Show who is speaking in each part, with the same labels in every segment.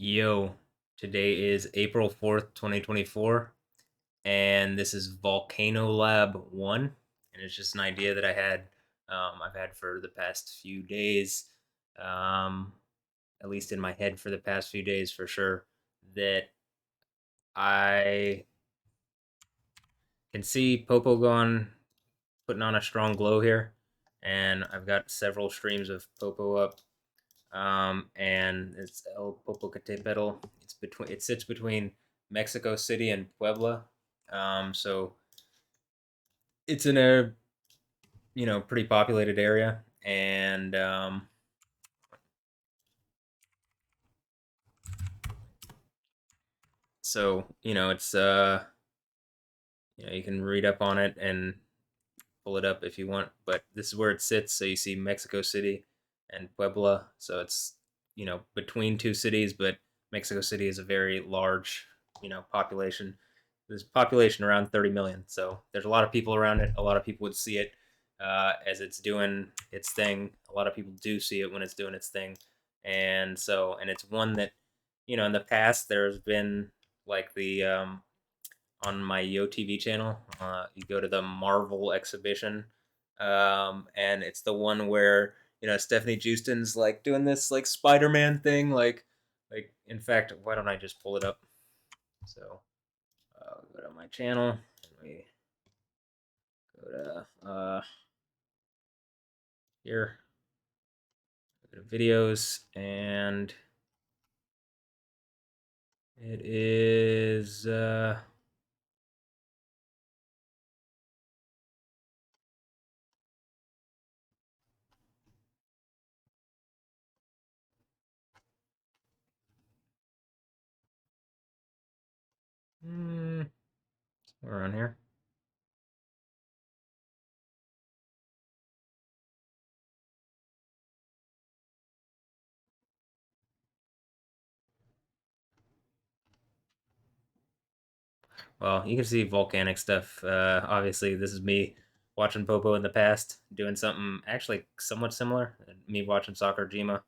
Speaker 1: Yo, today is April 4th, 2024, and this is Volcano Lab 1, and it's just an idea that I've had for the past few days, um, at least in my head for the past few days for sure, that I can see Popo putting on a strong glow here, and I've got several streams of Popo up, and it's El Popocatépetl. It sits between Mexico City and Puebla, so it's in a pretty populated area, and so it's you can read up on it and pull it up if you want, but this is where it sits. So you see Mexico City and Puebla, so it's between two cities, but Mexico City is a very large population. There's population around 30 million, so there's a lot of people around it. A lot of people would see it as it's doing its thing. A lot of people do see it when it's doing its thing, and it's one that in the past there's been like the on my YoTV channel. You go to the Marvel exhibition, and it's the one where Stephanie Justin's like doing this like Spider-Man thing. Like in fact, why don't I just pull it up? So go to my channel and we go to here, go to videos, and it is hmm, somewhere around here. Well, you can see volcanic stuff. Obviously, this is me watching Popo in the past, doing something actually somewhat similar. Me watching Soccer Jima,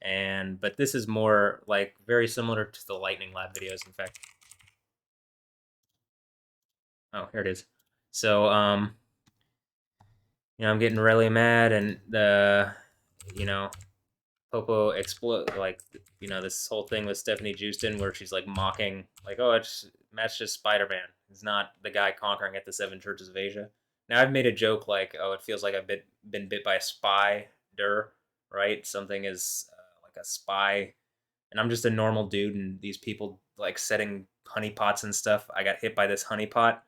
Speaker 1: and but this is more like very similar to the Lightning Lab videos. In fact, oh, here it is. So, I'm getting really mad, and you know, Popo explode like this whole thing with Stephanie Justin where she's like mocking like, oh, it's Matt's just Spider-Man. He's not the guy conquering at the seven churches of Asia. Now I've made a joke like, oh, it feels like been bit by a spider, right? Something is like a spy, and I'm just a normal dude, and these people like setting honeypots and stuff. I got hit by this honeypot,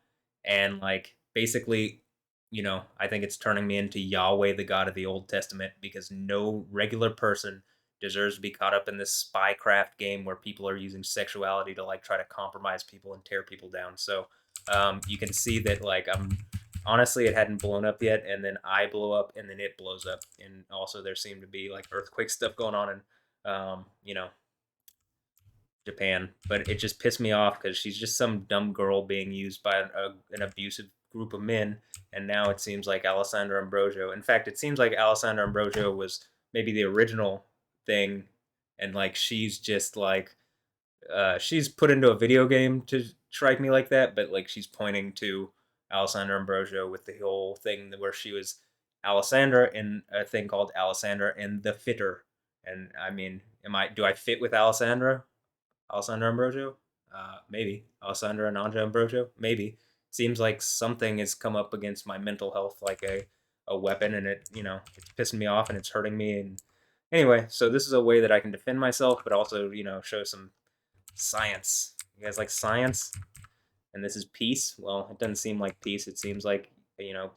Speaker 1: and like basically, I think it's turning me into Yahweh, the God of the Old Testament, because no regular person deserves to be caught up in this spycraft game where people are using sexuality to like try to compromise people and tear people down. So you can see that like I'm honestly it hadn't blown up yet, and then I blow up, and then it blows up, and also there seemed to be like earthquake stuff going on, and Japan, but it just pissed me off because she's just some dumb girl being used by an abusive group of men, and now it seems like Alessandra Ambrosio. In fact, it seems like Alessandra Ambrosio was maybe the original thing, and like she's just like she's put into a video game to strike me like that, but like she's pointing to Alessandra Ambrosio with the whole thing where she was Alessandra in a thing called Alessandra and the Fitter. And I mean, do I fit with Alessandra Ambrosio? Maybe. Alessandra and Anja Ambrosio? Maybe. Seems like something has come up against my mental health like a weapon, and it's pissing me off and it's hurting me. And anyway, so this is a way that I can defend myself, but also, show some science. You guys like science? And this is peace? Well, it doesn't seem like peace. It seems like,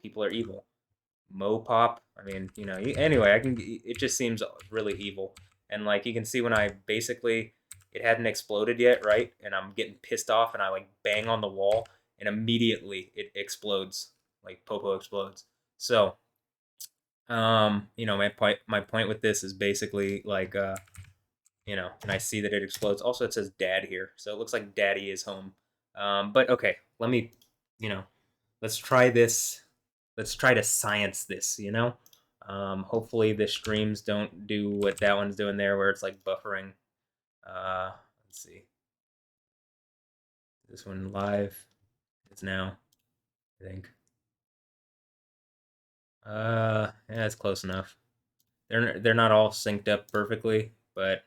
Speaker 1: people are evil. Mopop. I mean, anyway, it just seems really evil. And like you can see when I basically it hadn't exploded yet, right? And I'm getting pissed off and I like bang on the wall and immediately it explodes. Like Popo explodes. So, my point with this is basically like and I see that it explodes. Also it says dad here. So it looks like daddy is home. But okay, let me, you know, let's try this. Let's try to science this. Hopefully the streams don't do what that one's doing there where it's like buffering. Let's see. This one live. It's now, I think. Yeah, it's close enough. They're not all synced up perfectly, but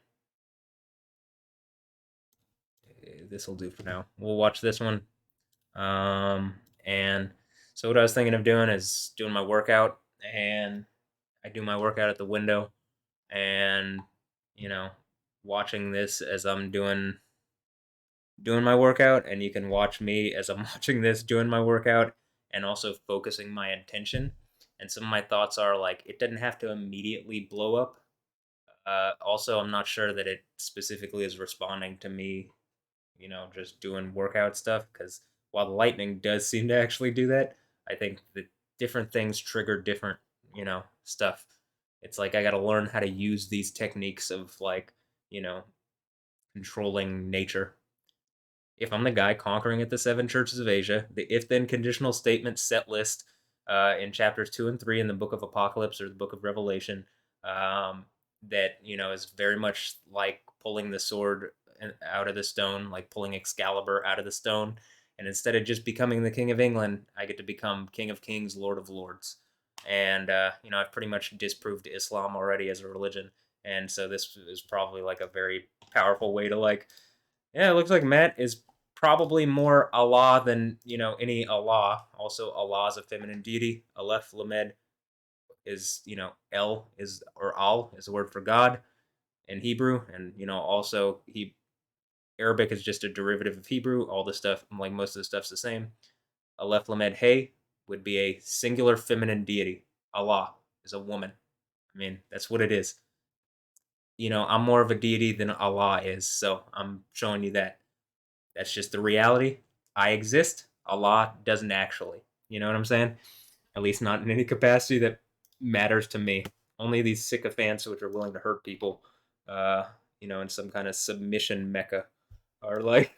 Speaker 1: this will do for now. We'll watch this one. And so what I was thinking of doing is doing my workout, and I do my workout at the window, and you know, watching this as I'm doing my workout, and you can watch me as I'm watching this doing my workout, and also focusing my attention. And some of my thoughts are like, it doesn't have to immediately blow up. Also, I'm not sure that it specifically is responding to me, just doing workout stuff. Because while the lightning does seem to actually do that, I think that different things trigger different, stuff. It's like I got to learn how to use these techniques of like, you know, controlling nature. If I'm the guy conquering at the seven churches of Asia, the if then conditional statement set list in chapters 2 and 3 in the book of Apocalypse or the book of Revelation, that is very much like pulling the sword out of the stone, like pulling Excalibur out of the stone. And instead of just becoming the King of England, I get to become King of Kings, Lord of Lords. And I've pretty much disproved Islam already as a religion, and so this is probably like a very powerful way to like, yeah, it looks like Matt is probably more Allah than any Allah. Also, Allah is a feminine deity. Aleph Lamed is El is or Al is the word for God in Hebrew, and also he Arabic is just a derivative of Hebrew. All the stuff, like most of the stuff's the same. Aleph Lamed Hey would be a singular feminine deity. Allah is a woman. I mean, that's what it is. I'm more of a deity than Allah is, so I'm showing you that. That's just the reality. I exist. Allah doesn't actually. You know what I'm saying? At least not in any capacity that matters to me. Only these sycophants which are willing to hurt people, in some kind of submission mecca, are like,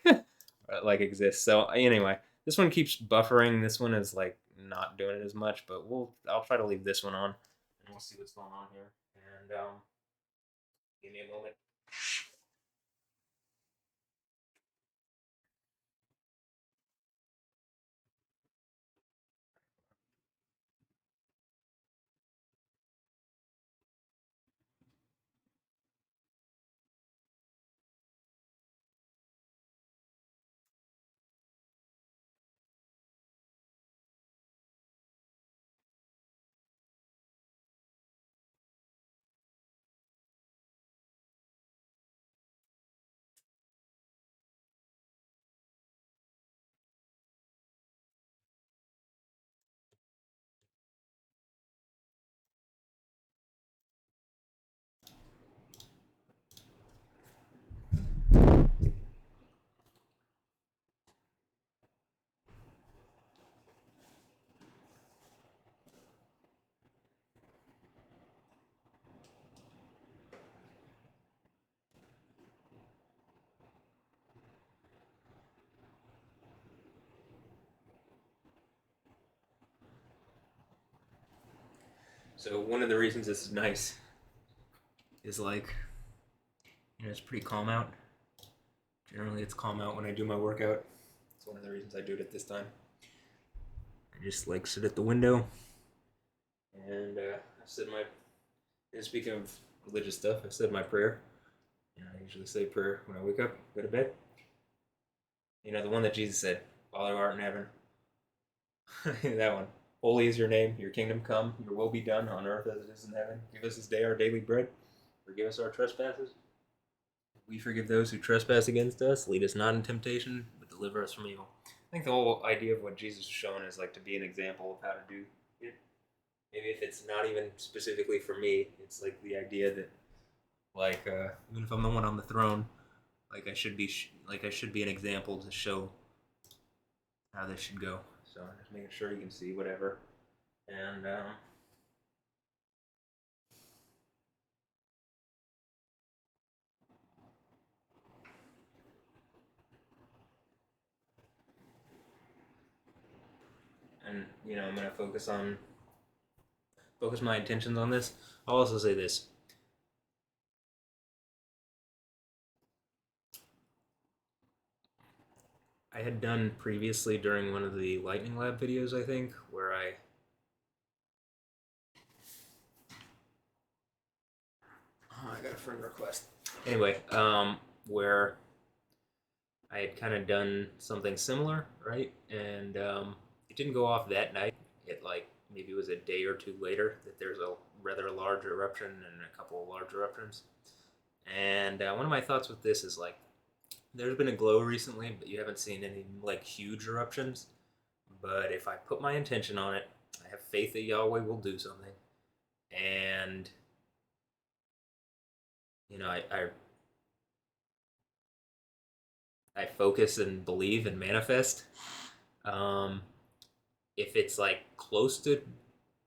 Speaker 1: like exist. So anyway, this one keeps buffering. This one is like not doing it as much, but I'll try to leave this one on, and we'll see what's going on here. And give me a moment. So one of the reasons this is nice is like, it's pretty calm out. Generally, it's calm out when I do my workout. It's one of the reasons I do it at this time. I just like sit at the window, and I said my. And speaking of religious stuff, I said my prayer. I usually say prayer when I wake up, go to bed. The one that Jesus said, "Father who art in heaven." That one. Holy is your name. Your kingdom come. Your will be done on earth as it is in heaven. Give us this day our daily bread. Forgive us our trespasses. We forgive those who trespass against us. Lead us not in temptation, but deliver us from evil. I think the whole idea of what Jesus is showing is like to be an example of how to do it. Maybe if it's not even specifically for me, it's like the idea that, like, even if I'm the one on the throne, like I should be an example to show how this should go. So just making sure you can see whatever, and I'm gonna focus my intentions on this. I'll also say this: I had done previously during one of the Lightning Lab videos, I think, where I got a friend request. Anyway, where I had kind of done something similar, right? And it didn't go off that night. It like maybe it was a day or two later that there's a rather large eruption and a couple of large eruptions. And one of my thoughts with this is like, there's been a glow recently, but you haven't seen any like huge eruptions. But if I put my intention on it, I have faith that Yahweh will do something. And you know, I focus and believe and manifest. Um, if it's like close to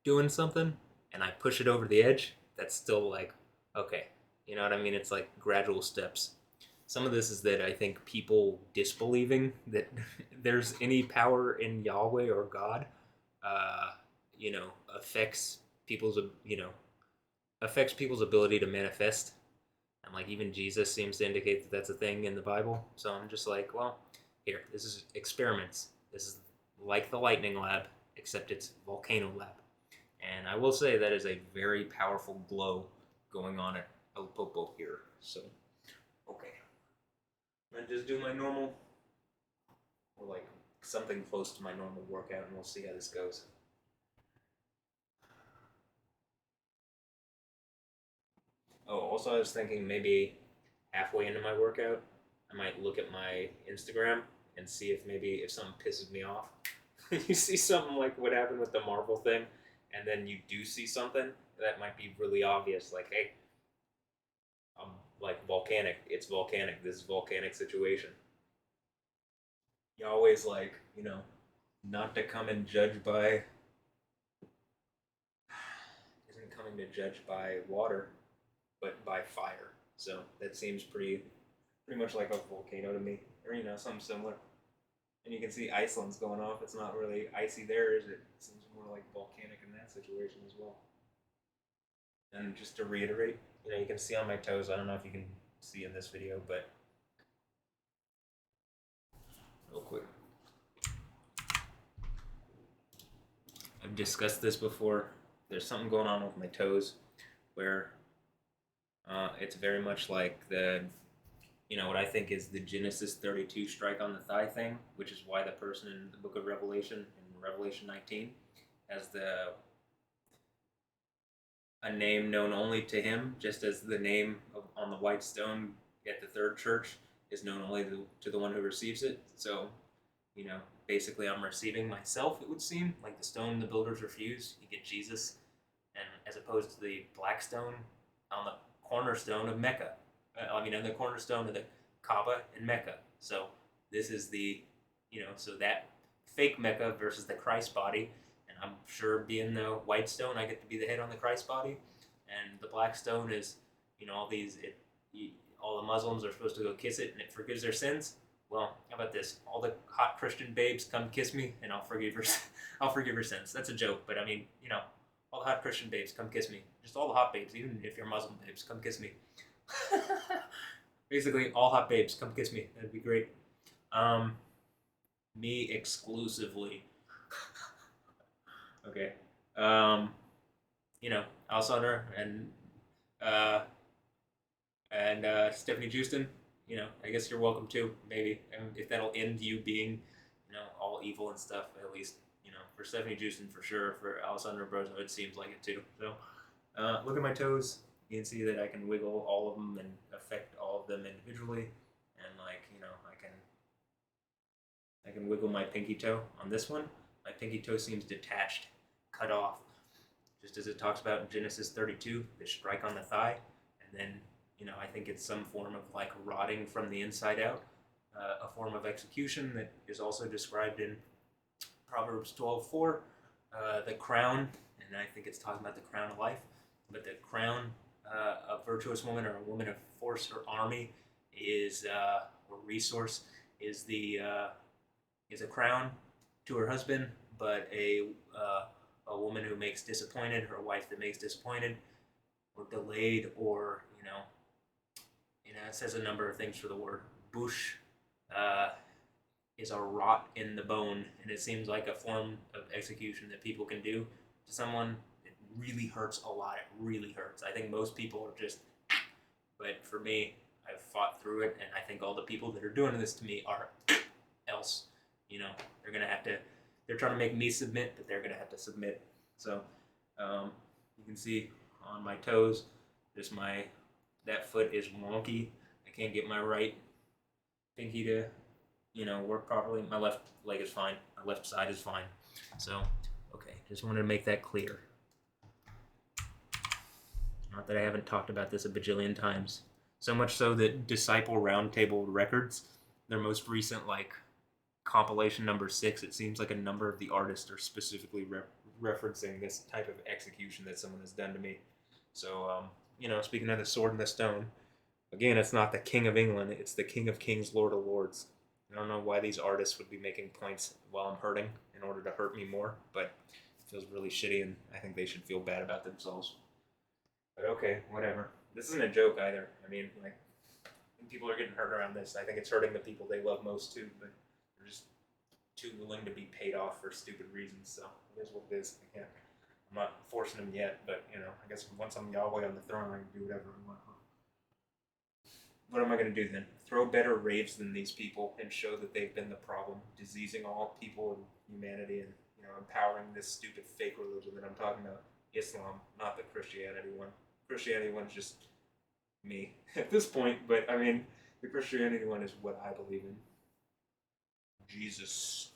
Speaker 1: doing something and I push it over the edge, that's still like okay. You know what I mean? It's like gradual steps. Some of this is that I think people disbelieving that there's any power in Yahweh or God, uh, you know, affects people's affects people's ability to manifest. And like even Jesus seems to indicate that that's a thing in the Bible. So I'm just like, well, here, this is experiments. This is like the Lightning Lab, except it's Volcano Lab. And I will say that is a very powerful glow going on at El Popo here. So, okay. I just do my normal, or like something close to my normal workout, and we'll see how this goes. Oh, also, I was thinking maybe halfway into my workout, I might look at my Instagram and see if maybe if something pisses me off. You see something like what happened with the Marvel thing, and then you do see something that might be really obvious, like, hey, I'm like volcanic. It's volcanic. This is volcanic situation. You always like, not to come and judge by isn't coming to judge by water, but by fire. So that seems pretty much like a volcano to me, or something similar. And you can see Iceland's going off. It's not really icy there, is it? It seems more like volcanic in that situation as well. And just to reiterate, you can see on my toes. I don't know if you can see in this video, but real quick, I've discussed this before. There's something going on with my toes where it's very much like what I think is the Genesis 32 strike on the thigh thing, which is why the person in the book of Revelation, in Revelation 19, has a name known only to him, just as the name on the white stone at the third church is known only to the one who receives it. So, you know, basically I'm receiving myself, it would seem, like the stone the builders refuse. You get Jesus, and as opposed to the black stone on the cornerstone of Mecca. On the cornerstone of the Kaaba in Mecca. So this is so that fake Mecca versus the Christ body. And I'm sure being the white stone, I get to be the head on the Christ body. And the black stone is, all the Muslims are supposed to go kiss it and it forgives their sins. Well, how about this? All the hot Christian babes come kiss me, and I'll forgive her. I'll forgive her sins. That's a joke, but I mean, all the hot Christian babes come kiss me. Just all the hot babes, even if you're Muslim babes, come kiss me. Basically, all hot babes, come kiss me. That'd be great. Um, Me exclusively. Okay. Um, Alessandra uh, and Stephanie Houston. I guess you're welcome too. Maybe if that'll end you being, all evil and stuff. At least, for Stephanie Houston for sure. For Alessandra Ambrosio, it seems like it too. So, look at my toes. You can see that I can wiggle all of them and affect all of them individually, and I can wiggle my pinky toe on this one. My pinky toe seems detached, cut off, just as it talks about in Genesis 32, the strike on the thigh, and then I think it's some form of like rotting from the inside out, a form of execution that is also described in Proverbs 12:4, the crown, and I think it's talking about the crown of life, but the crown a virtuous woman or a woman of force or army is or resource is a crown to her husband, but a woman who makes disappointed, her wife that makes disappointed or delayed, or it says a number of things for the word bush. Uh, is a rot in the bone, and it seems like a form of execution that people can do to someone. It really hurts a lot. It really hurts. I think most people are just, but for me, I've fought through it, and I think all the people that are doing this to me are else. You know, they're gonna have to. They're trying to make me submit, but they're gonna have to submit. So, you can see on my toes, just that foot is wonky. I can't get my right pinky to work properly. My left leg is fine. My left side is fine. So, okay, just wanted to make that clear. Not that I haven't talked about this a bajillion times. So much so that Disciple Roundtable Records, their most recent compilation number 6, it seems like a number of the artists are specifically referencing this type of execution that someone has done to me. So, speaking of the sword and the stone, again, it's not the King of England, it's the King of Kings, Lord of Lords. I don't know why these artists would be making points while I'm hurting in order to hurt me more, but it feels really shitty, and I think they should feel bad about themselves. But okay, whatever. This isn't a joke either. I mean, people are getting hurt around this. I think it's hurting the people they love most too, but they're just too willing to be paid off for stupid reasons. So it is what it is. I can't. I'm not forcing them yet, but I guess once I'm Yahweh on the throne, I can do whatever I want. What am I going to do then? Throw better raves than these people and show that they've been the problem, diseasing all people and humanity, and empowering this stupid fake religion that I'm talking about. Islam, not the Christianity one. Christianity one's just me at this point, but I mean, the Christianity one is what I believe in. Jesus,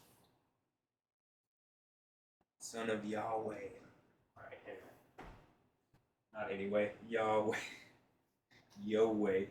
Speaker 1: son of Yahweh. Alright, anyway. Not anyway, Yahweh. Yahweh.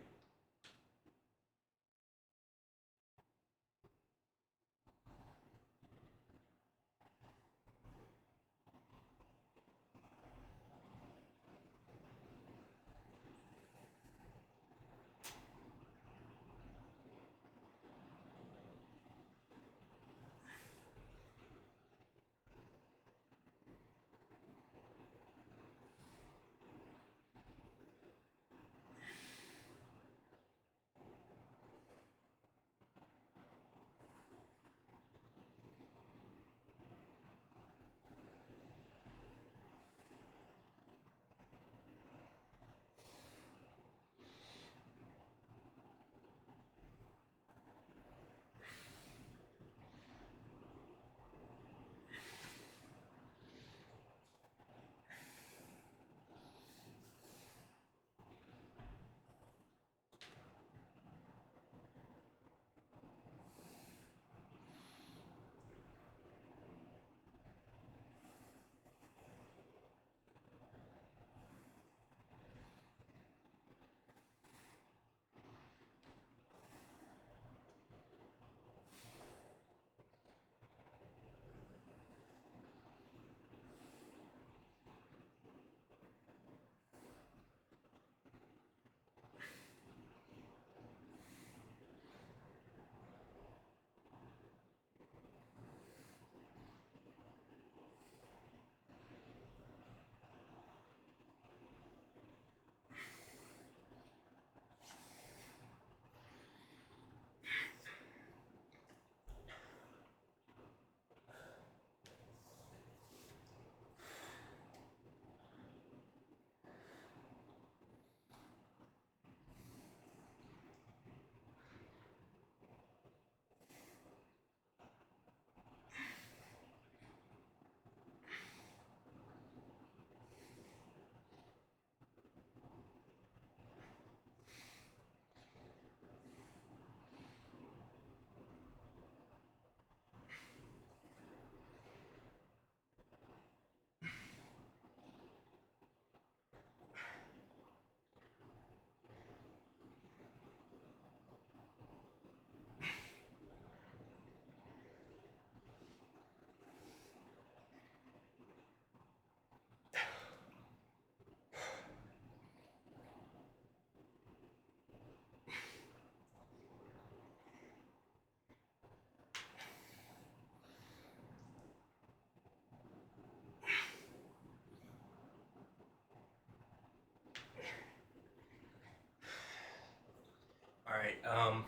Speaker 1: All right.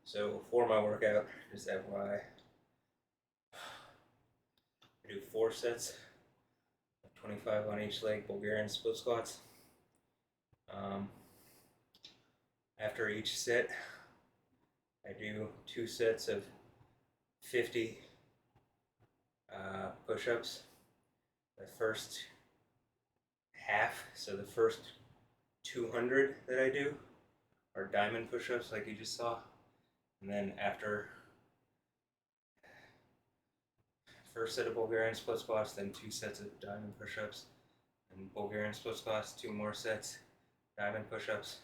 Speaker 1: So for my workout, just FYI, I do 4 sets of 25 on each leg, Bulgarian split squats. After each set, I do 2 sets of 50 push-ups. The first half, so the first 200 that I do are diamond push-ups like you just saw. And then after first set of Bulgarian split squats, then 2 sets of diamond push-ups, and Bulgarian split squats, 2 more sets, diamond push-ups,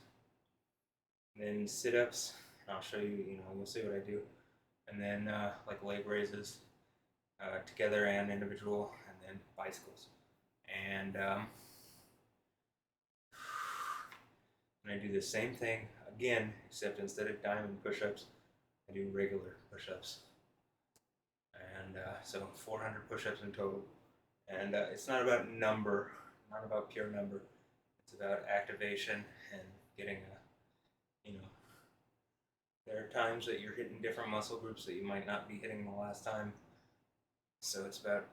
Speaker 1: then sit-ups. And I'll show you, you'll see what I do. And then like leg raises, together and individual, and then bicycles. And I do the same thing again, except instead of diamond push-ups, I do regular push-ups. And so 400 push-ups in total. And it's not about number, not about pure number. It's about activation and getting there are times that you're hitting different muscle groups that you might not be hitting the last time. So it's about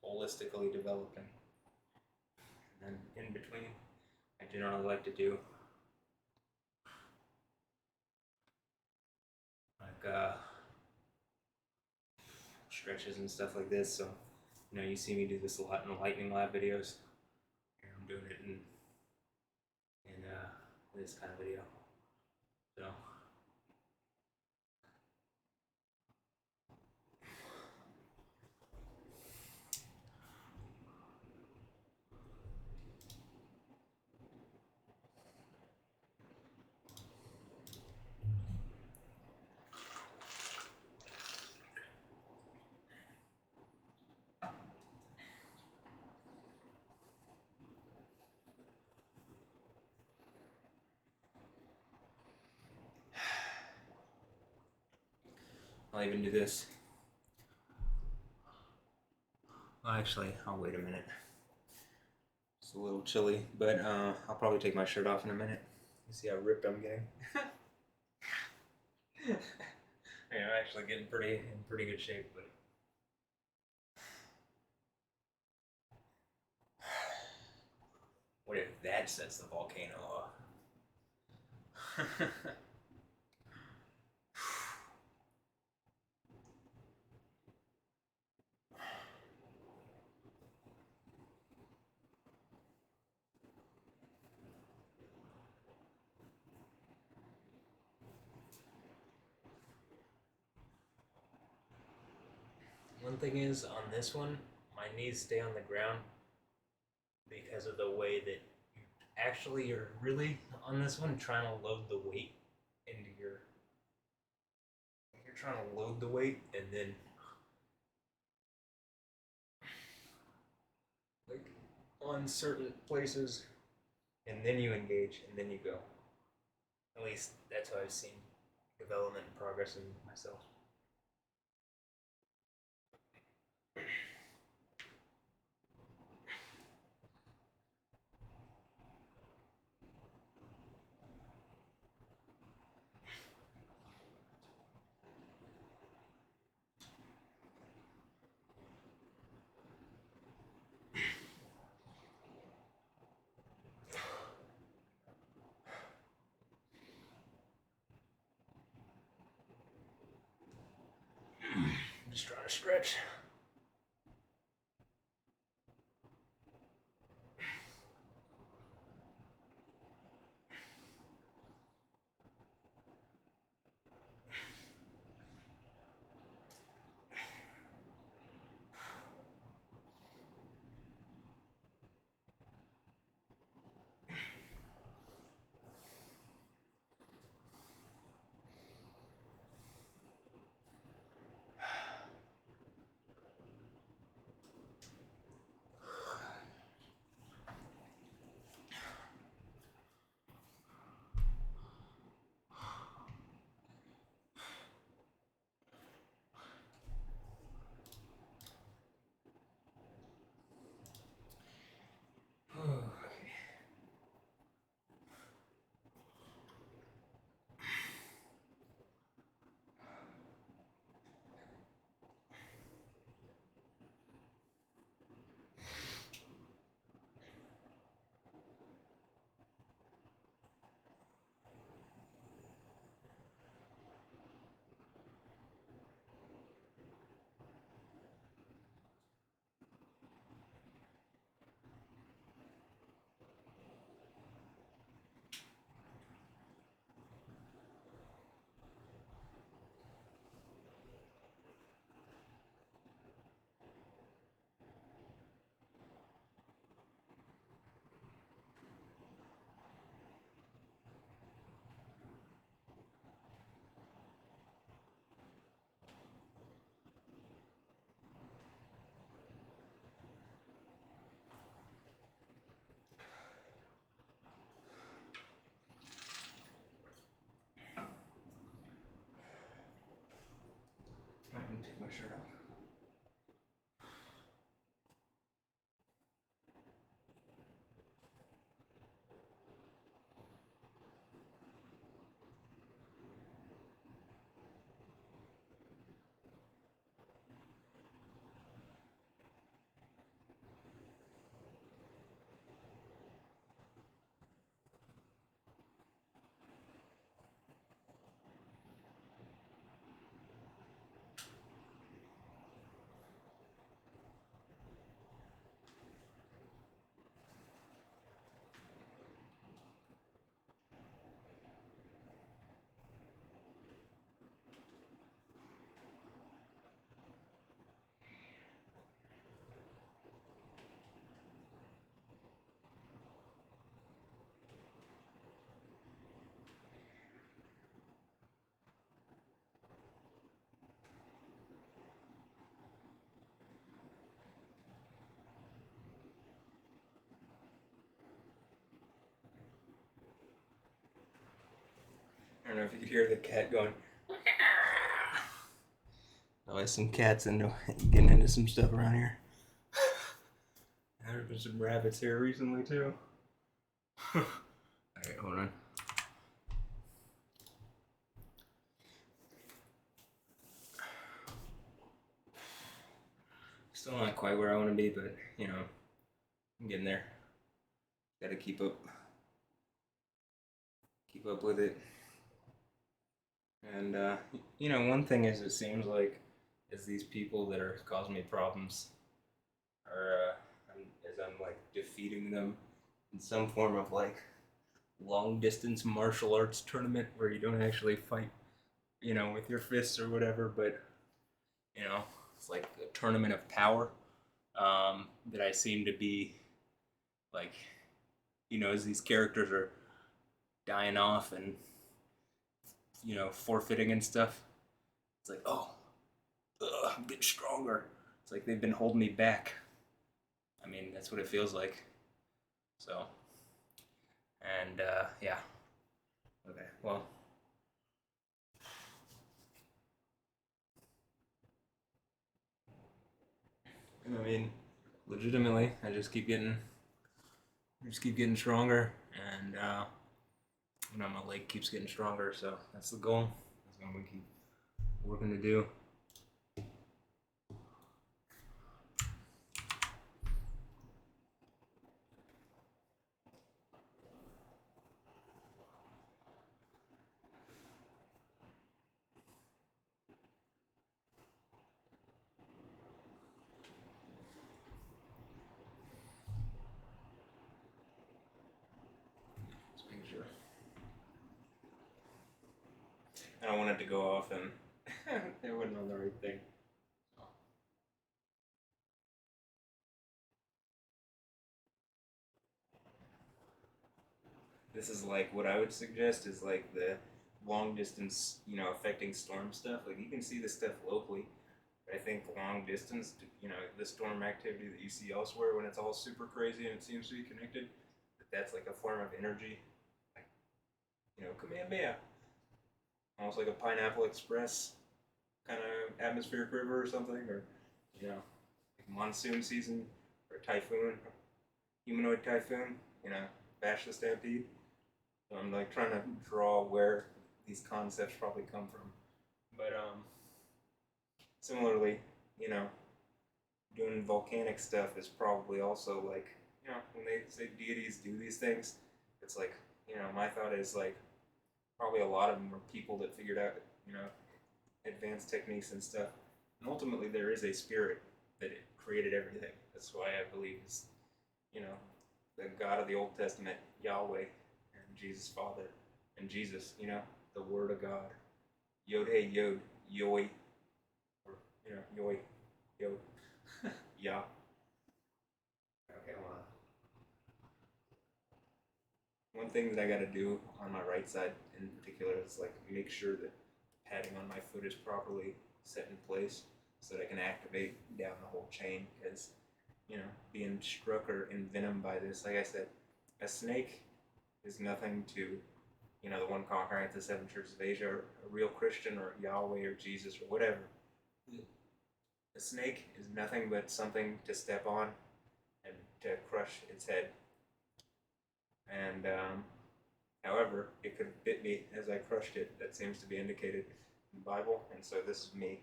Speaker 1: holistically developing. And then in between, I generally like to do like stretches and stuff like this. So you see me do this a lot in the Lightning Lab videos. Here I'm doing it in this kind of video. So I'll even do this. Well, actually, I'll wait a minute. It's a little chilly, but I'll probably take my shirt off in a minute. You see how ripped I'm getting? I'm actually getting in pretty good shape, but what if that sets the volcano off? One thing is, on this one, my knees stay on the ground because of the way that you're really on this one trying to load the weight into your. You're trying to load the weight and then like on certain places, and then you engage and then you go. At least that's how I've seen development and progress in myself. I'm just trying to stretch. shirt off. I don't know if you could hear the cat going. Always some cats getting into some stuff around here. There's been some rabbits here recently too. Alright, hold on. Still not quite where I want to be, but you know, I'm getting there. Gotta keep up with it. And you know, one thing is, it seems like, is these people that are causing me problems are as I'm like defeating them in some form of like long distance martial arts tournament where you don't actually fight, you know, with your fists or whatever, but you know, it's like a tournament of power, that I seem to be like, you know, as these characters are dying off and, you know, forfeiting and stuff. It's like, oh, I'm getting stronger. It's like they've been holding me back. I mean, that's what it feels like. So, and yeah. Okay, well. I mean, legitimately, I just keep getting stronger, and you know, my leg keeps getting stronger. So that's the goal. That's what I'm gonna keep working to do. Just making sure. I don't want it to go off and it wasn't on the right thing. This is like what I would suggest is like the long distance, you know, affecting storm stuff. Like you can see this stuff locally. But I think long distance, you know, the storm activity that you see elsewhere when it's all super crazy and it seems to be connected, that's like a form of energy. Like, you know, Kamehameha. Almost like a Pineapple Express kind of atmospheric river or something, or, you know, like monsoon season or typhoon, humanoid typhoon, you know, Bash the Stampede. So I'm like trying to draw where these concepts probably come from. But similarly, you know, doing volcanic stuff is probably also like, you know, when they say deities do these things, it's like, you know, my thought is like probably a lot of them were people that figured out, you know, advanced techniques and stuff. And ultimately, there is a spirit that it created everything. That's why I believe is, you know, the God of the Old Testament, Yahweh, and Jesus Father, and Jesus, you know, the Word of God. Yod Hey Yod, Yoi, or, you know, Yoi, Yod, Yah. Okay, hold on. One thing that I got to do on my right side in particular is like make sure that the padding on my foot is properly set in place so that I can activate down the whole chain, because, you know, being struck or envenomed by this, like I said, a snake is nothing to, you know, the one conquering the seven churches of Asia, or a real Christian, or Yahweh, or Jesus, or whatever. A snake is nothing but something to step on and to crush its head. And however, it could have bit me as I crushed it. That seems to be indicated in the Bible. And so this is me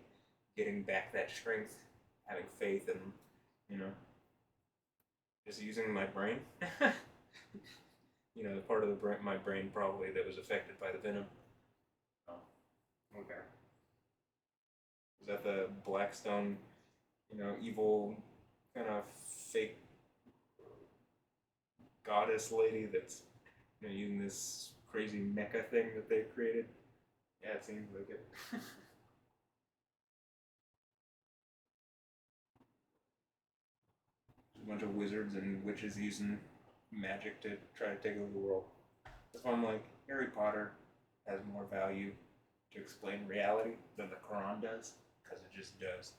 Speaker 1: getting back that strength, having faith, and you know, just using my brain. The part of my brain probably that was affected by the venom. Oh, okay. Is that the Blackstone, evil kind of fake goddess lady that's using this crazy mecha thing that they've created? Yeah, it seems like it. There's a bunch of wizards and witches using magic to try to take over the world. That's why I'm like, Harry Potter has more value to explain reality than the Quran does, because it just does.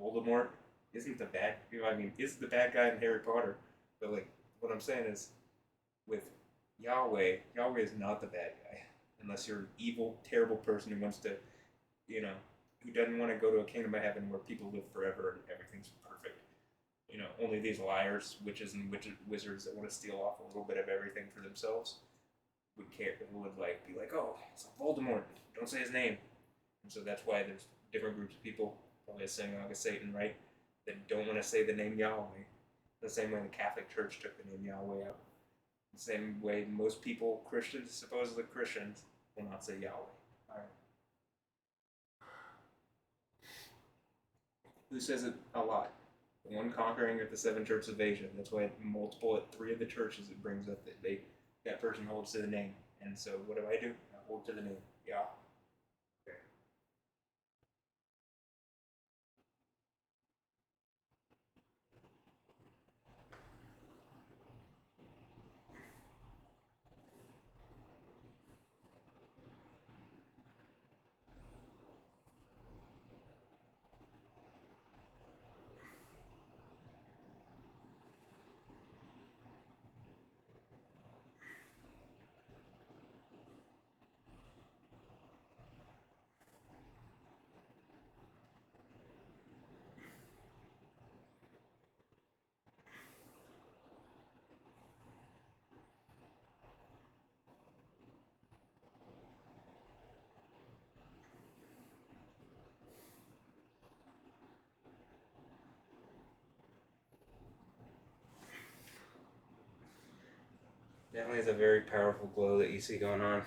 Speaker 1: Voldemort isn't the bad, is the bad guy in Harry Potter, but like, what I'm saying is, with Yahweh is not the bad guy, unless you're an evil, terrible person who wants to, who doesn't want to go to a kingdom of heaven where people live forever and everything's perfect. Only these liars, witches, and wizards that want to steal off a little bit of everything for themselves would like be like, oh, it's Voldemort, don't say his name. And so that's why there's different groups of people, probably a synagogue of Satan, right, that don't want to say the name Yahweh. The same way the Catholic Church took the name Yahweh out. The same way most people, Christians, supposedly Christians, will not say Yahweh. All right. Who says it a lot? The one conquering of the seven churches of Asia. That's why at 3 of the churches it brings up that that person holds to the name. And so what do? I hold to the name. Yeah. Okay. Definitely is a very powerful glow that you see going on.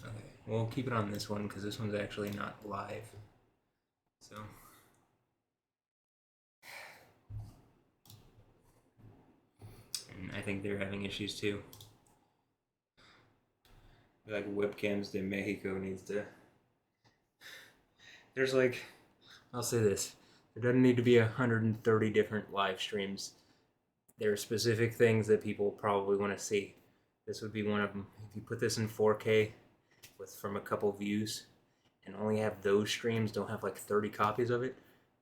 Speaker 1: Okay, we'll keep it on this one because this one's actually not live. So. And I think they're having issues too. Like webcams de Mexico needs to. There's like, I'll say this: there doesn't need to be 130 different live streams. There are specific things that people probably want to see. This would be one of them. If you put this in 4K from a couple views and only have those streams, don't have like 30 copies of it,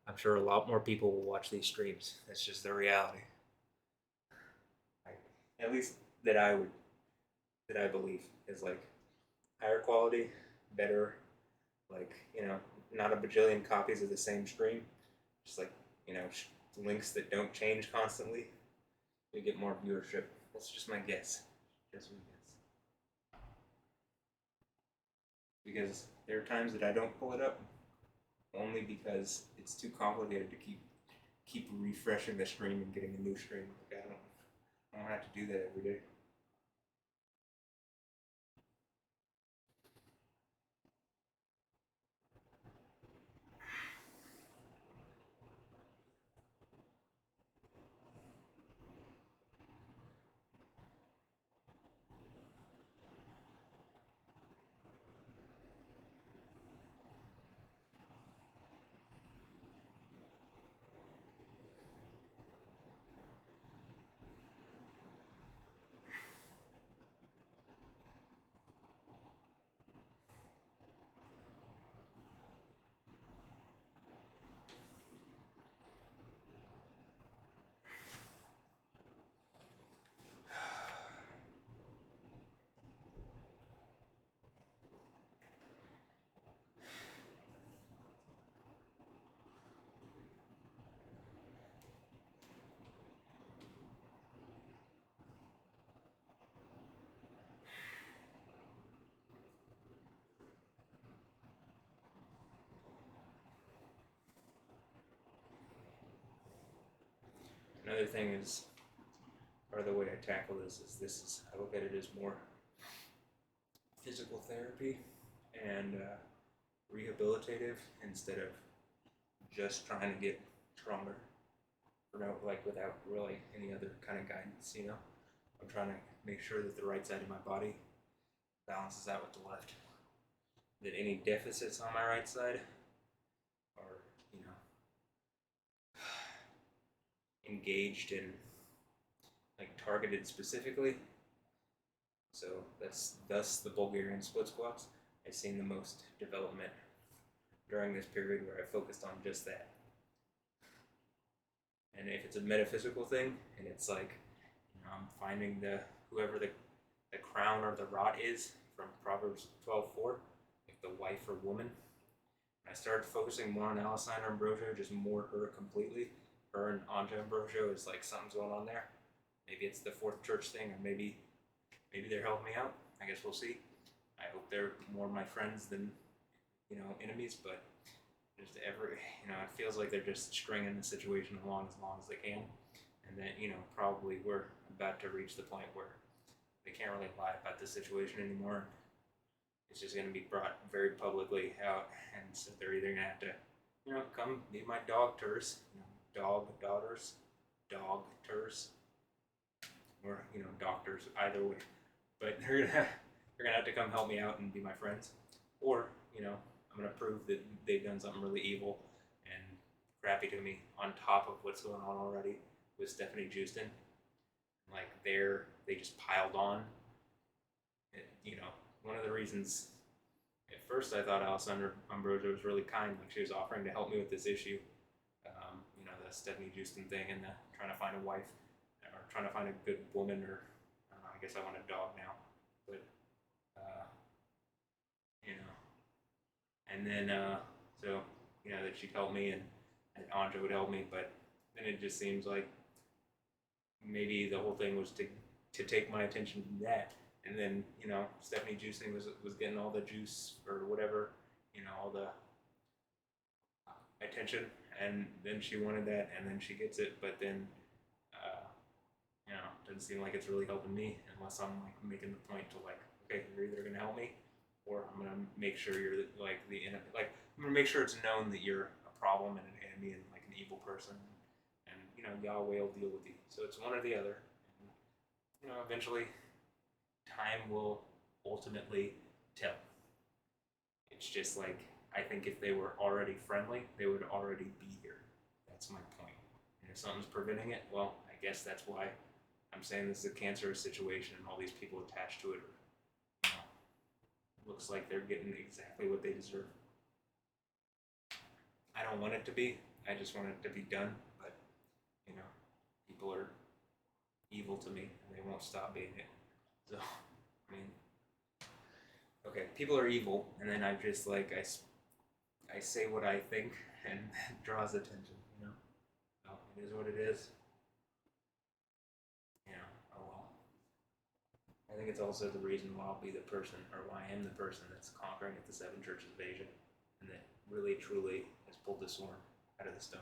Speaker 1: I'm sure a lot more people will watch these streams. That's just the reality. At least that I believe is like higher quality, better, like, not a bajillion copies of the same stream, just like, links that don't change constantly. You get more viewership. That's just my guess. Just my guess. Because there are times that I don't pull it up, only because it's too complicated to keep refreshing the stream and getting a new stream. Like, I don't have to do that every day. another thing is, or the way I tackle this is I look at it as more physical therapy and rehabilitative instead of just trying to get stronger. Without really any other kind of guidance, I'm trying to make sure that the right side of my body balances out with the left. That any deficits on my right side are, engaged in, targeted specifically. So that's thus the Bulgarian split squats. I've seen the most development during this period where I focused on just that. And if it's a metaphysical thing, and it's I'm finding whoever the crown or the rot is from Proverbs 12:4, like the wife or woman. I started focusing more on Alessandra Ambrosio, just more her completely. Her and Anja Ambrosio is like something's going on there. Maybe it's the fourth church thing, or maybe they're helping me out. I guess we'll see. I hope they're more my friends than enemies, but just it feels like they're just stringing the situation along as they can, and then probably we're about to reach the point where they can't really lie about the situation anymore. It's just going to be brought very publicly out, and so they're either going to have to come be my Doghters, Doghters, or doctors, either way. But they're gonna have to come help me out and be my friends, or I'm gonna prove that they've done something really evil and crappy to me on top of what's going on already with Stephanie Justin. They just piled on. One of the reasons at first I thought Alessandra Ambrosio was really kind, like she was offering to help me with this issue, the Stephanie Justin thing and the trying to find a wife or trying to find a good woman, or I guess I want a dog now, but and then so that she'd help me and Anja would help me, but then it just seems like maybe the whole thing was to take my attention from that, and then Stephanie Juicing was getting all the juice or whatever, all the attention, and then she wanted that, and then she gets it, but then doesn't seem like it's really helping me unless I'm making the point to okay, you're either gonna help me or I'm gonna make sure you're the enemy. I'm gonna make sure it's known that you're a problem and an enemy and an evil person, and Yahweh will deal with you. So it's one or the other. And, eventually, time will ultimately tell. It's just I think if they were already friendly, they would already be here. That's my point. And if something's preventing it, well, I guess that's why I'm saying this is a cancerous situation and all these people attached to it looks like they're getting exactly what they deserve. I don't want it to be. I just want it to be done. But, people are evil to me and they won't stop being it. So, okay, people are evil, and then I just I say what I think, and it draws attention. So it is what it is. Oh well. I think it's also the reason why I'll be the person, or why I am the person that's conquering at the seven churches of Asia, and that really truly has pulled the sword out of the stone.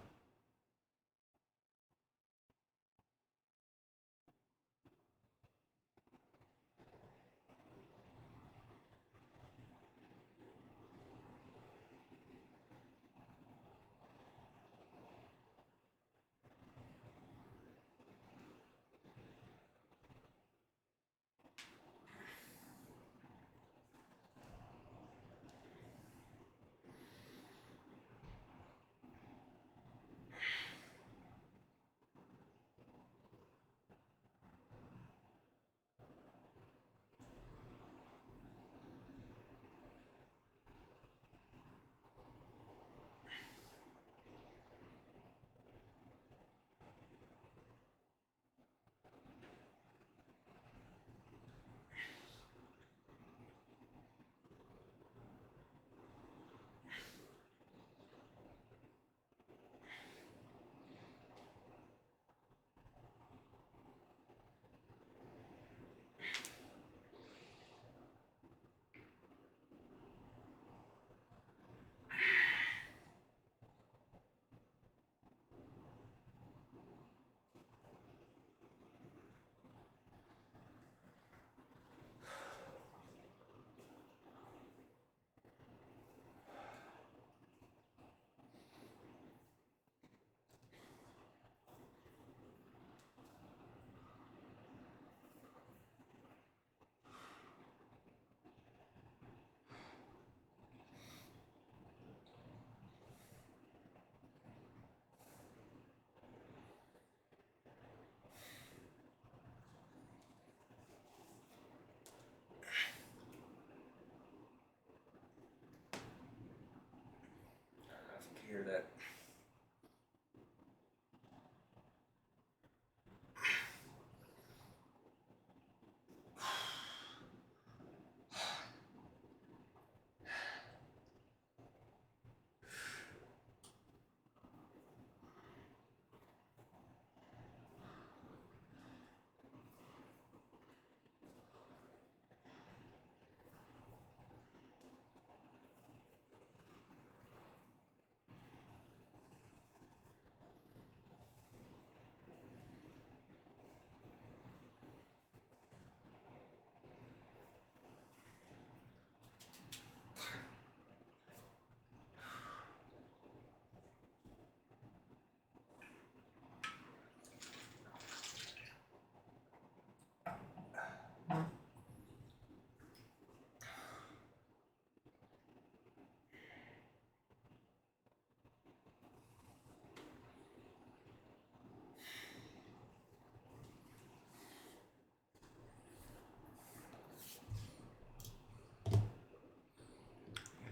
Speaker 1: hear that.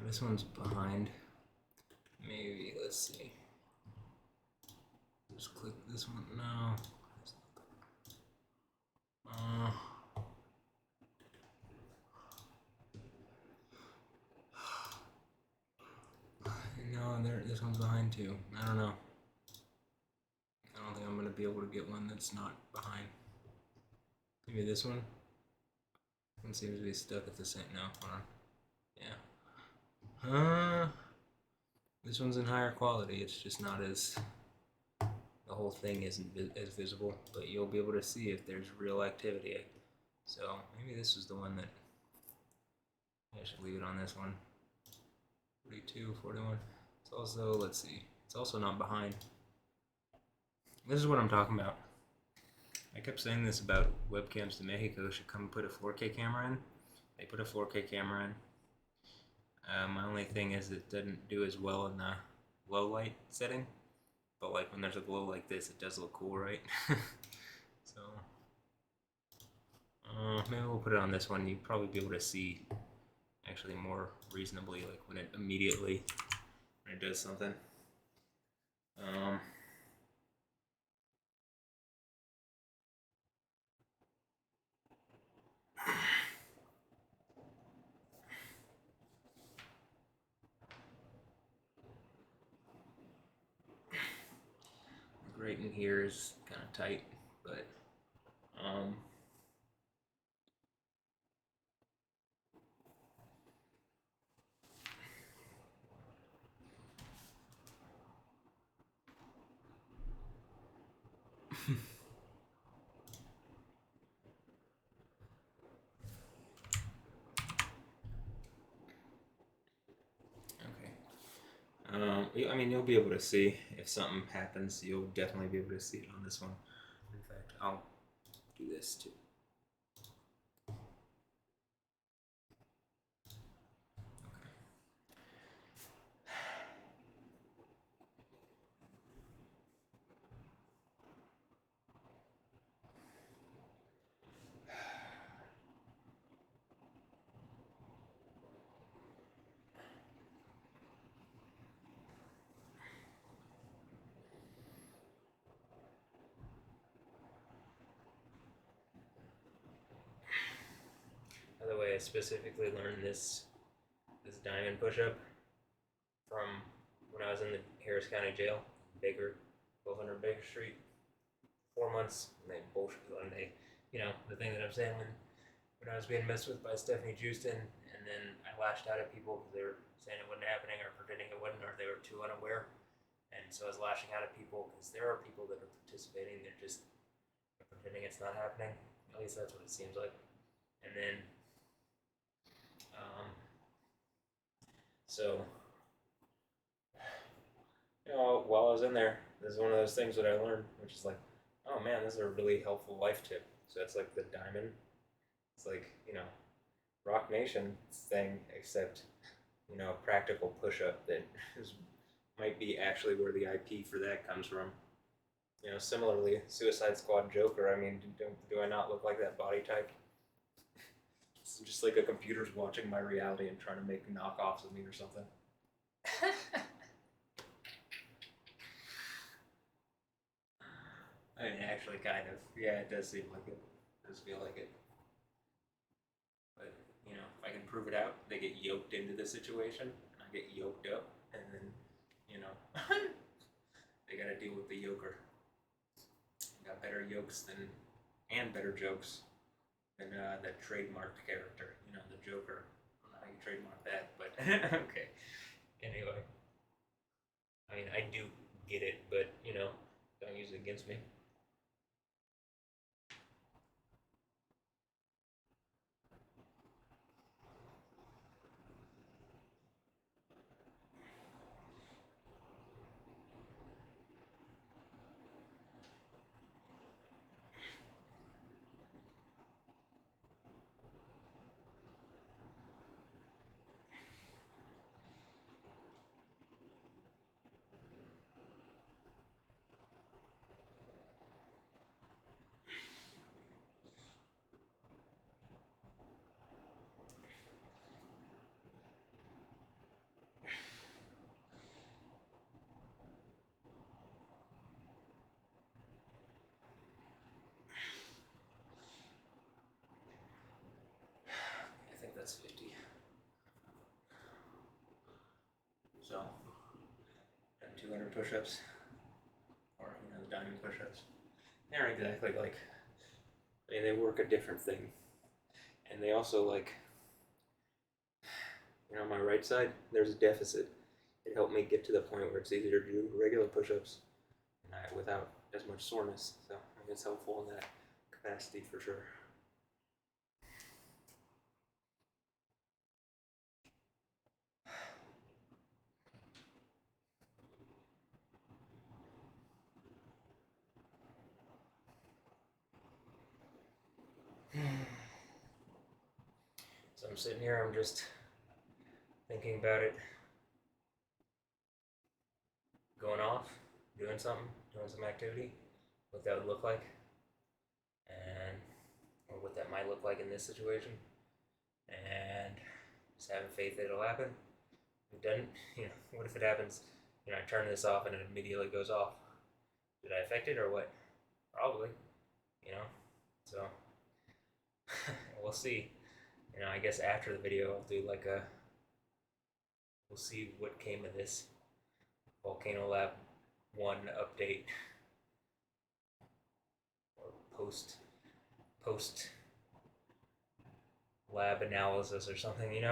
Speaker 1: This one's behind. Maybe, let's see. Just click this one. No. No, this one's behind too. I don't know. I don't think I'm going to be able to get one that's not behind. Maybe this one? One seems to be stuck at the same. No, hold on. Yeah. This one's in higher quality. It's just not as. The whole thing isn't as visible, but you'll be able to see if there's real activity. So maybe this is the one that. I should leave it on this one. 42, 41. It's also, let's see. It's also not behind. This is what I'm talking about. I kept saying this about webcams to Mexico should come put a 4K camera in. They put a 4K camera in. My only thing is it doesn't do as well in the low light setting, but like when there's a glow like this, it does look cool, right? So maybe we'll put it on this one. You'd probably be able to see actually more reasonably, like when it does something. Right in here is kind of tight, but I mean, you'll be able to see if something happens. You'll definitely be able to see it on this one. In fact, I'll do this too. By the way, I specifically learned this diamond push-up from when I was in the Harris County Jail, Baker, 1200 Baker Street, 4 months. And they bullshit one day, the thing that I'm saying when I was being messed with by Stephanie Houston, and then I lashed out at people because they were saying it wasn't happening or pretending it wasn't, or they were too unaware. And so I was lashing out at people because there are people that are participating. They're just pretending it's not happening. At least that's what it seems like. And then so, while I was in there, this is one of those things that I learned, which is like, oh man, this is a really helpful life tip. So it's like the diamond. It's like, Rock Nation thing, except, a practical push-up that might be actually where the IP for that comes from. Similarly, Suicide Squad Joker, I mean, do I not look like that body type? It's just like a computer's watching my reality and trying to make knockoffs of me or something. Actually, kind of. Yeah, it does seem like it. It does feel like it. But, if I can prove it out, they get yoked into the situation, and I get yoked up, and then, you know, they gotta deal with the yoker. Got better yokes and better jokes than that trademarked character, the Joker. I don't know how you trademark that, but okay. Anyway, I mean, I do get it, but, don't use it against me. I think that's 50. So, done 200 push-ups, or the diamond push-ups. They aren't exactly like. I mean, they work a different thing, and they also on my right side, there's a deficit. It helped me get to the point where it's easier to do regular push-ups, without as much soreness. So I think it's helpful in that capacity for sure. So I'm sitting here, I'm just thinking about it, going off, doing some activity, what that would look like, and or what that might look like in this situation, and just having faith that it'll happen. If it doesn't, what if it happens? I turn this off and it immediately goes off. Did I affect it or what? Probably, so we'll see. I guess after the video I'll do we'll see what came of this Volcano Lab 1 update, or post lab analysis or something,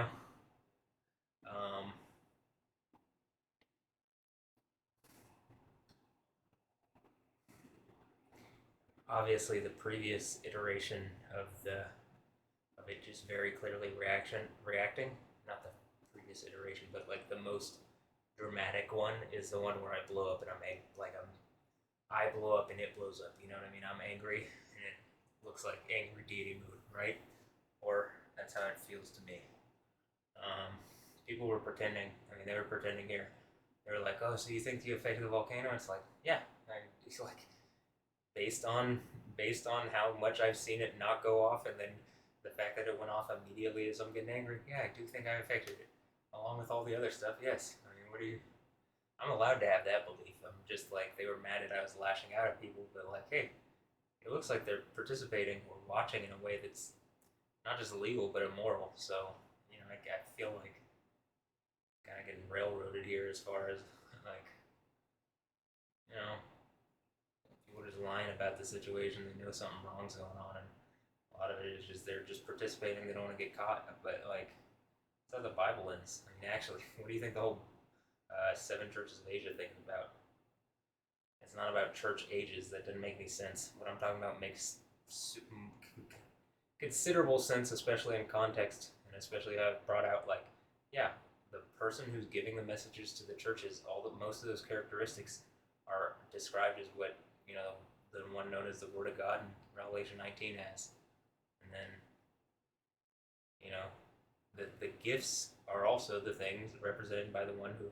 Speaker 1: obviously the previous iteration of it just very clearly reacting. Not the previous iteration, but the most dramatic one is the one where I blow up and I blow up and it blows up. You know what I mean? I'm angry and it looks like angry deity mood, right? Or that's how it feels to me. People were pretending. I mean, they were pretending here. They were like, "Oh, so you think you affected the volcano?" It's like, yeah. It's like based on how much I've seen it not go off, and then the fact that it went off immediately as I'm getting angry. Yeah, I do think I affected it, along with all the other stuff. Yes. I mean, I'm allowed to have that belief. I'm just they were mad that I was lashing out at people, but hey, it looks like they're participating or watching in a way that's not just illegal but immoral. So I feel like kind of getting railroaded here as far as people just lying about the situation. They know something wrong's going on, and a lot of it is just they're just participating. They don't want to get caught. But that's how the Bible ends. I mean, actually, what do you think the whole 7 churches of Asia thing is about? It's not about church ages. That doesn't make any sense. What I'm talking about makes considerable sense, especially in context, and especially how I've brought out the person who's giving the messages to the churches. Most of those characteristics are described as what the one known as the Word of God in Revelation 19 has, and then the gifts are also the things represented by the one who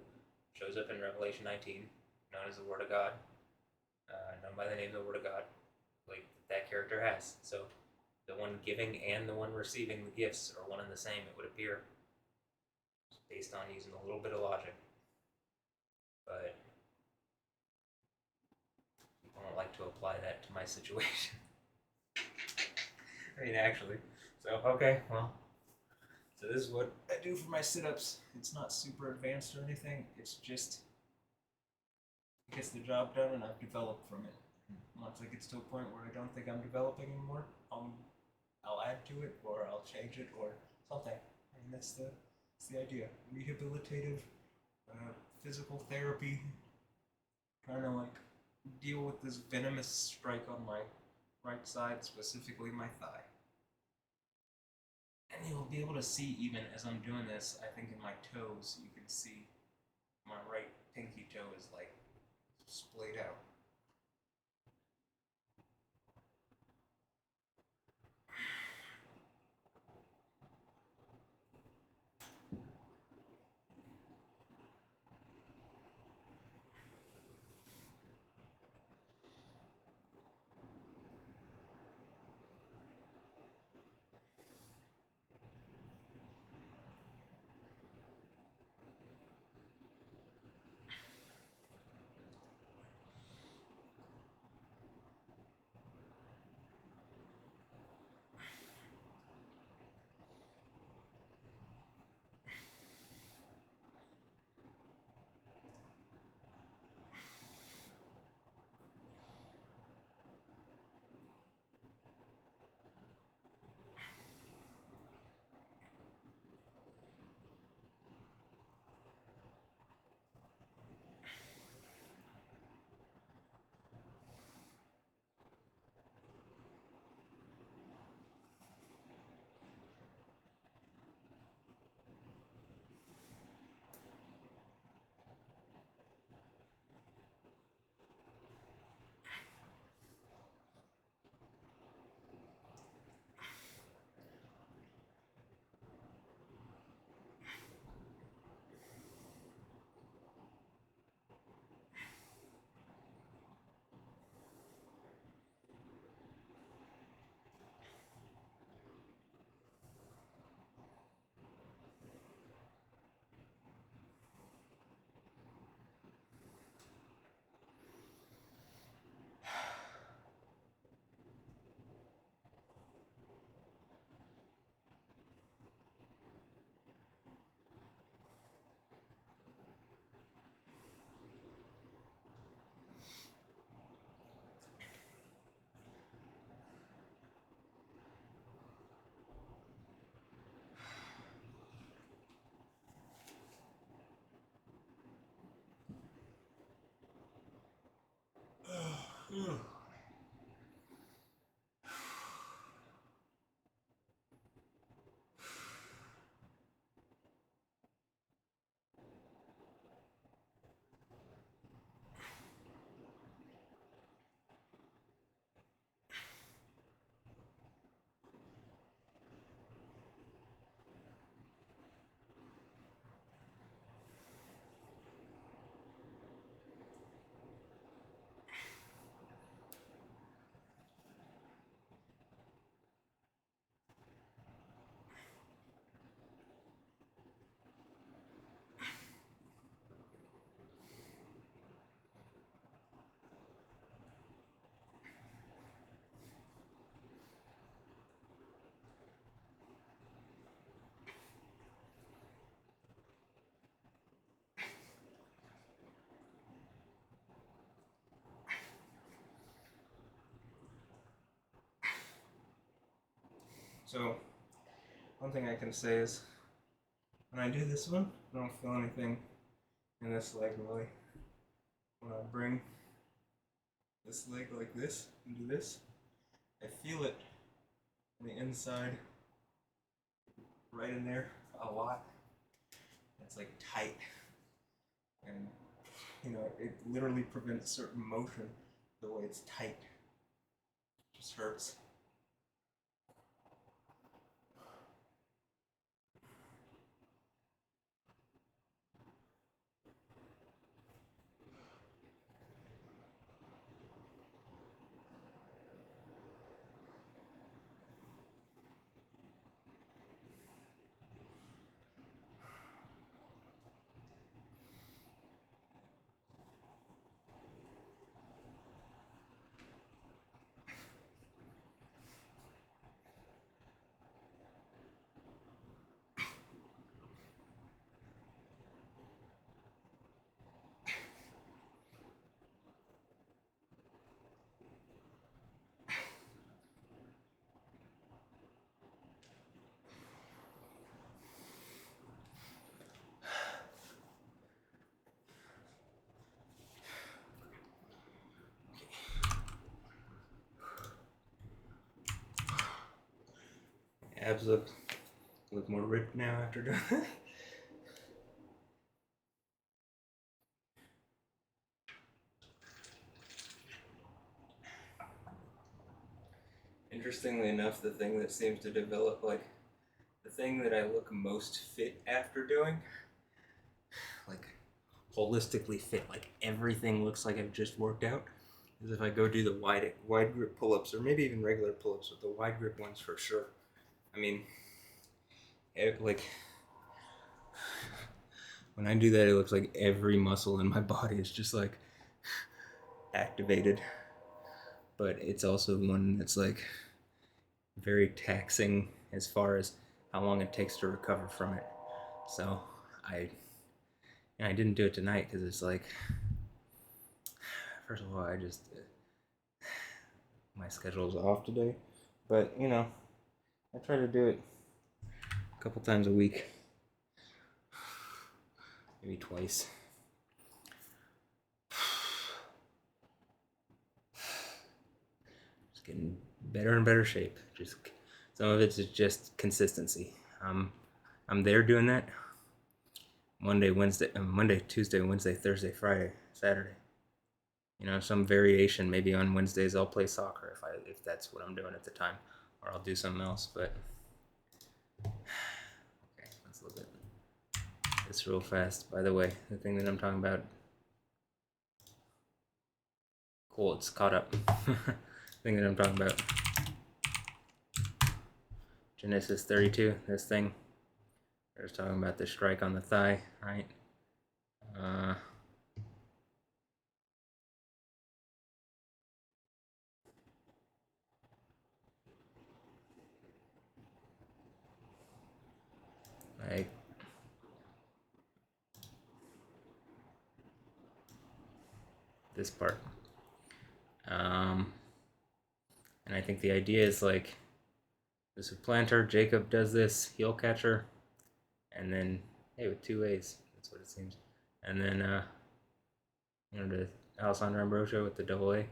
Speaker 1: shows up in Revelation 19, known as the Word of God, known by the name of the Word of God, that character has. So the one giving and the one receiving the gifts are one and the same, it would appear, based on using a little bit of logic. But people don't like to apply that to my situation. I mean, actually. So, okay, well. So this is what I do for my sit-ups. It's not super advanced or anything. It's just, it gets the job done and I've developed from it. Once it gets to a point where I don't think I'm developing anymore, I'll add to it or I'll change it or something. I mean, that's the idea. Rehabilitative, physical therapy, trying to like deal with this venomous strike on my right side, specifically my thigh. And you'll be able to see even as I'm doing this, I think in my toes, you can see my right pinky toe is like splayed out. So, one thing I can say is, when I do this one, I don't feel anything in this leg really. When I bring this leg like this and do this, I feel it on the inside, right in there, a lot. It's like tight, and it literally prevents certain motion the way it's tight. It just hurts. abs look more ripped now after doing that. Interestingly enough, the thing that seems to develop, like, the thing that I look most fit after doing, like, holistically fit, like, everything looks like I've just worked out, is if I go do the wide grip pull-ups, or maybe even regular pull-ups, but the wide grip ones for sure. I mean, like, when I do that, it looks like every muscle in my body is just, like, activated. But it's also one that's, like, very taxing as far as how long it takes to recover from it. So I didn't do it tonight because it's like, first of all, my schedule's off today, but I try to do it a couple times a week, maybe twice. Just getting better and better shape. Just some of it's just consistency. I'm there doing that Monday, Tuesday, Wednesday, Thursday, Friday, Saturday. Some variation. Maybe on Wednesdays I'll play soccer if that's what I'm doing at the time, or I'll do something else. But okay, let's look at this real fast. By the way, the thing that I'm talking about. Cool, it's caught up. The thing that I'm talking about. Genesis 32. This thing. They're just talking about the strike on the thigh, right? Like this part. And I think the idea is like the supplanter, Jacob does this, heel catcher, and then hey, with two A's, that's what it seems. And then the Alessandra Ambrosio with the double A.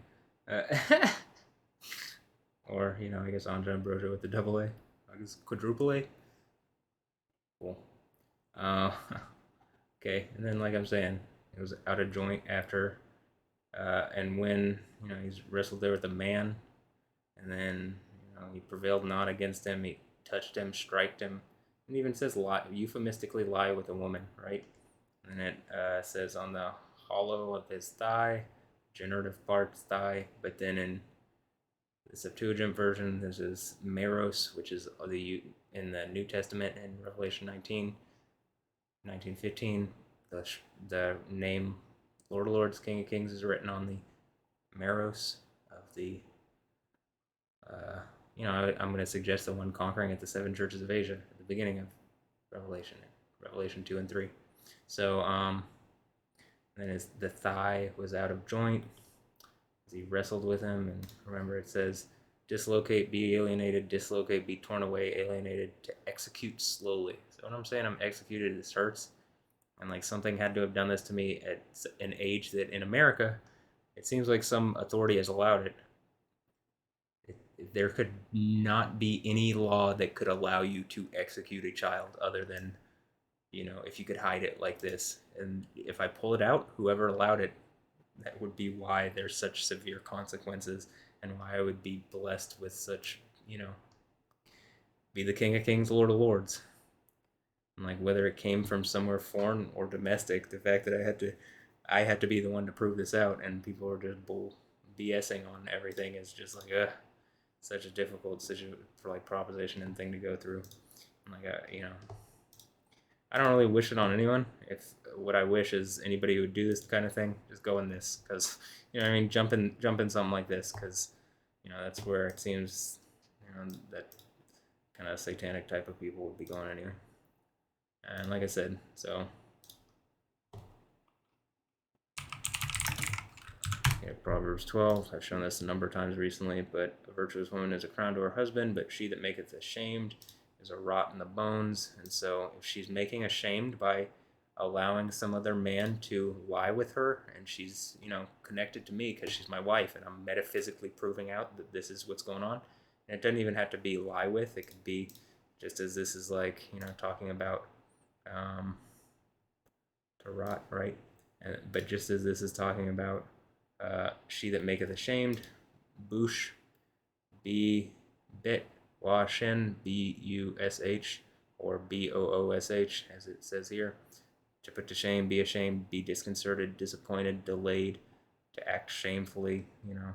Speaker 1: Or I guess Anja Ambrosio with the double A. I guess quadruple A. Cool. Okay, and then like I'm saying, it was out of joint after, and when he's wrestled there with a man, and then he prevailed not against him. He touched him, striked him, and even says lie, euphemistically lie with a woman, right? And it says on the hollow of his thigh, generative parts thigh, but then in the Septuagint version, this is meros, which is in the New Testament in Revelation 19:15. The name Lord of Lords, King of Kings is written on the meros of the. I'm going to suggest the one conquering at the seven churches of Asia at the beginning of Revelation 2 and 3. So, then the thigh was out of joint as he wrestled with him. And remember, it says, dislocate, be alienated, dislocate, be torn away, alienated, to execute slowly. So when I'm saying I'm executed, this hurts. And like something had to have done this to me at an age that in America, it seems like some authority has allowed it. There could not be any law that could allow you to execute a child other than, if you could hide it like this. And if I pull it out, whoever allowed it, that would be why there's such severe consequences and why I would be blessed with such, be the King of Kings, Lord of Lords. And like whether it came from somewhere foreign or domestic, the fact that I had to be the one to prove this out, and people are just BSing on everything is just like, such a difficult proposition and thing to go through. And like, I don't really wish it on anyone. If what I wish is anybody who would do this kind of thing, just go in this, because jump in something like this, because that's where it seems that kind of satanic type of people would be going anyway. And like I said, so Proverbs 12. I've shown this a number of times recently, but a virtuous woman is a crown to her husband, but she that maketh ashamed is a rot in the bones. And so if she's making ashamed by allowing some other man to lie with her, and she's connected to me because she's my wife, and I'm metaphysically proving out that this is what's going on, and it doesn't even have to be lie with. It could be just as this is like, talking about um, to rot, right? But just as this is talking about she that maketh ashamed, bush, b bit, washin, bush, or boosh, as it says here. To put to shame, be ashamed, be disconcerted, disappointed, delayed, to act shamefully, to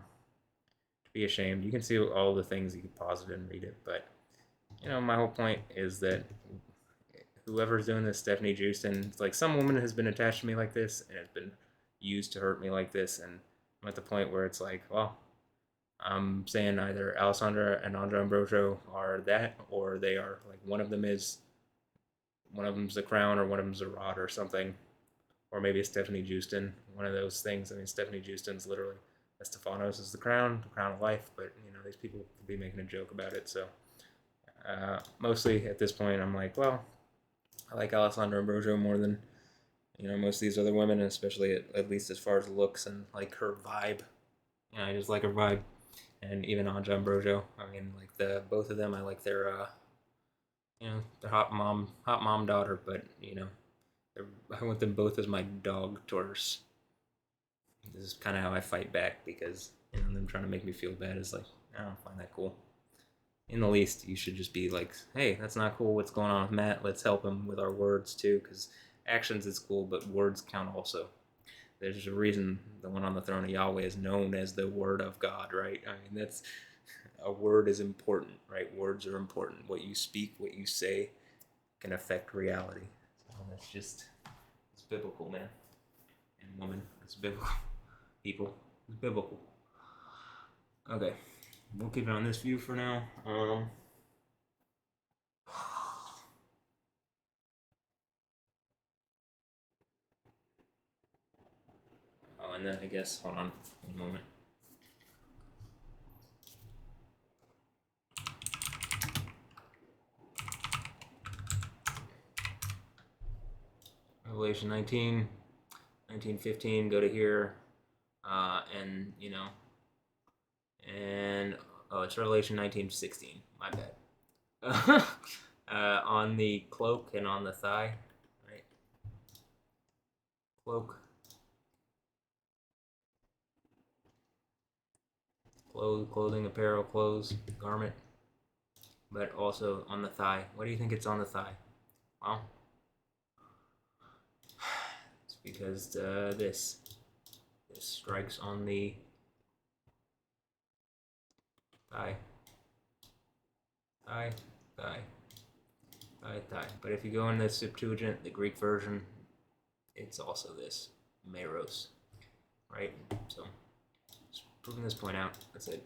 Speaker 1: be ashamed. You can see all the things, you can pause it and read it, but my whole point is that whoever's doing this, Stephanie Houston, it's like some woman has been attached to me like this and has been used to hurt me like this, and I'm at the point where it's like, well, I'm saying either Alessandra and Anja Ambrosio are that, or they are like one of them's the crown, or one of them's a rod or something, or maybe it's Stephanie Houston, one of those things. I mean, Stephanie Houston's literally Estefanos is the crown of life, but these people could be making a joke about it. So mostly at this point, I'm like, well, I like Alessandra Ambrosio more than most of these other women, especially at least as far as looks and like her vibe. I just like her vibe, and even Anja Ambrosio. I mean, like the both of them, I like their their hot mom daughter, but I want them both as my Doghters. This is kind of how I fight back, because them trying to make me feel bad is like, I don't find that cool. In the least, you should just be like, hey, that's not cool. What's going on with Matt? Let's help him with our words too, because actions is cool, but words count also. There's a reason the one on the throne of Yahweh is known as the Word of God, right? I mean, that's a word is important, right? Words are important. What you speak, what you say, can affect reality. So that's just, it's biblical, man. And woman, it's biblical. People, it's biblical. Okay, we'll keep it on this view for now. Oh, and then I guess, hold on one moment. Revelation 19, 19:15, go to here, and and oh, it's Revelation 19:16. My bad. On the cloak and on the thigh, right? Cloak, clothing, apparel, clothes, garment, but also on the thigh. What do you think it's on the thigh? Well, it's because this strikes on the thigh, thigh, thigh, thigh, thigh. But if you go in the Septuagint, the Greek version, it's also this meros, right? So, just proving this point out. That's it.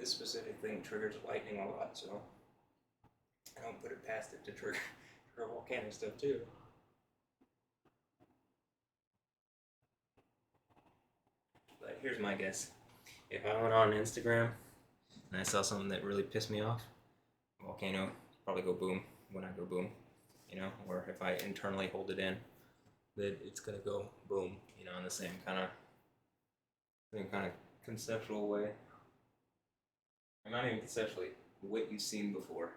Speaker 1: this specific thing triggers lightning a lot, so I don't put it past it to trigger volcanic stuff too. But here's my guess. If I went on Instagram and I saw something that really pissed me off, volcano probably go boom when I go boom, or if I internally hold it in, that it's gonna go boom, in the same kind of conceptual way. Or not even conceptually, what you've seen before.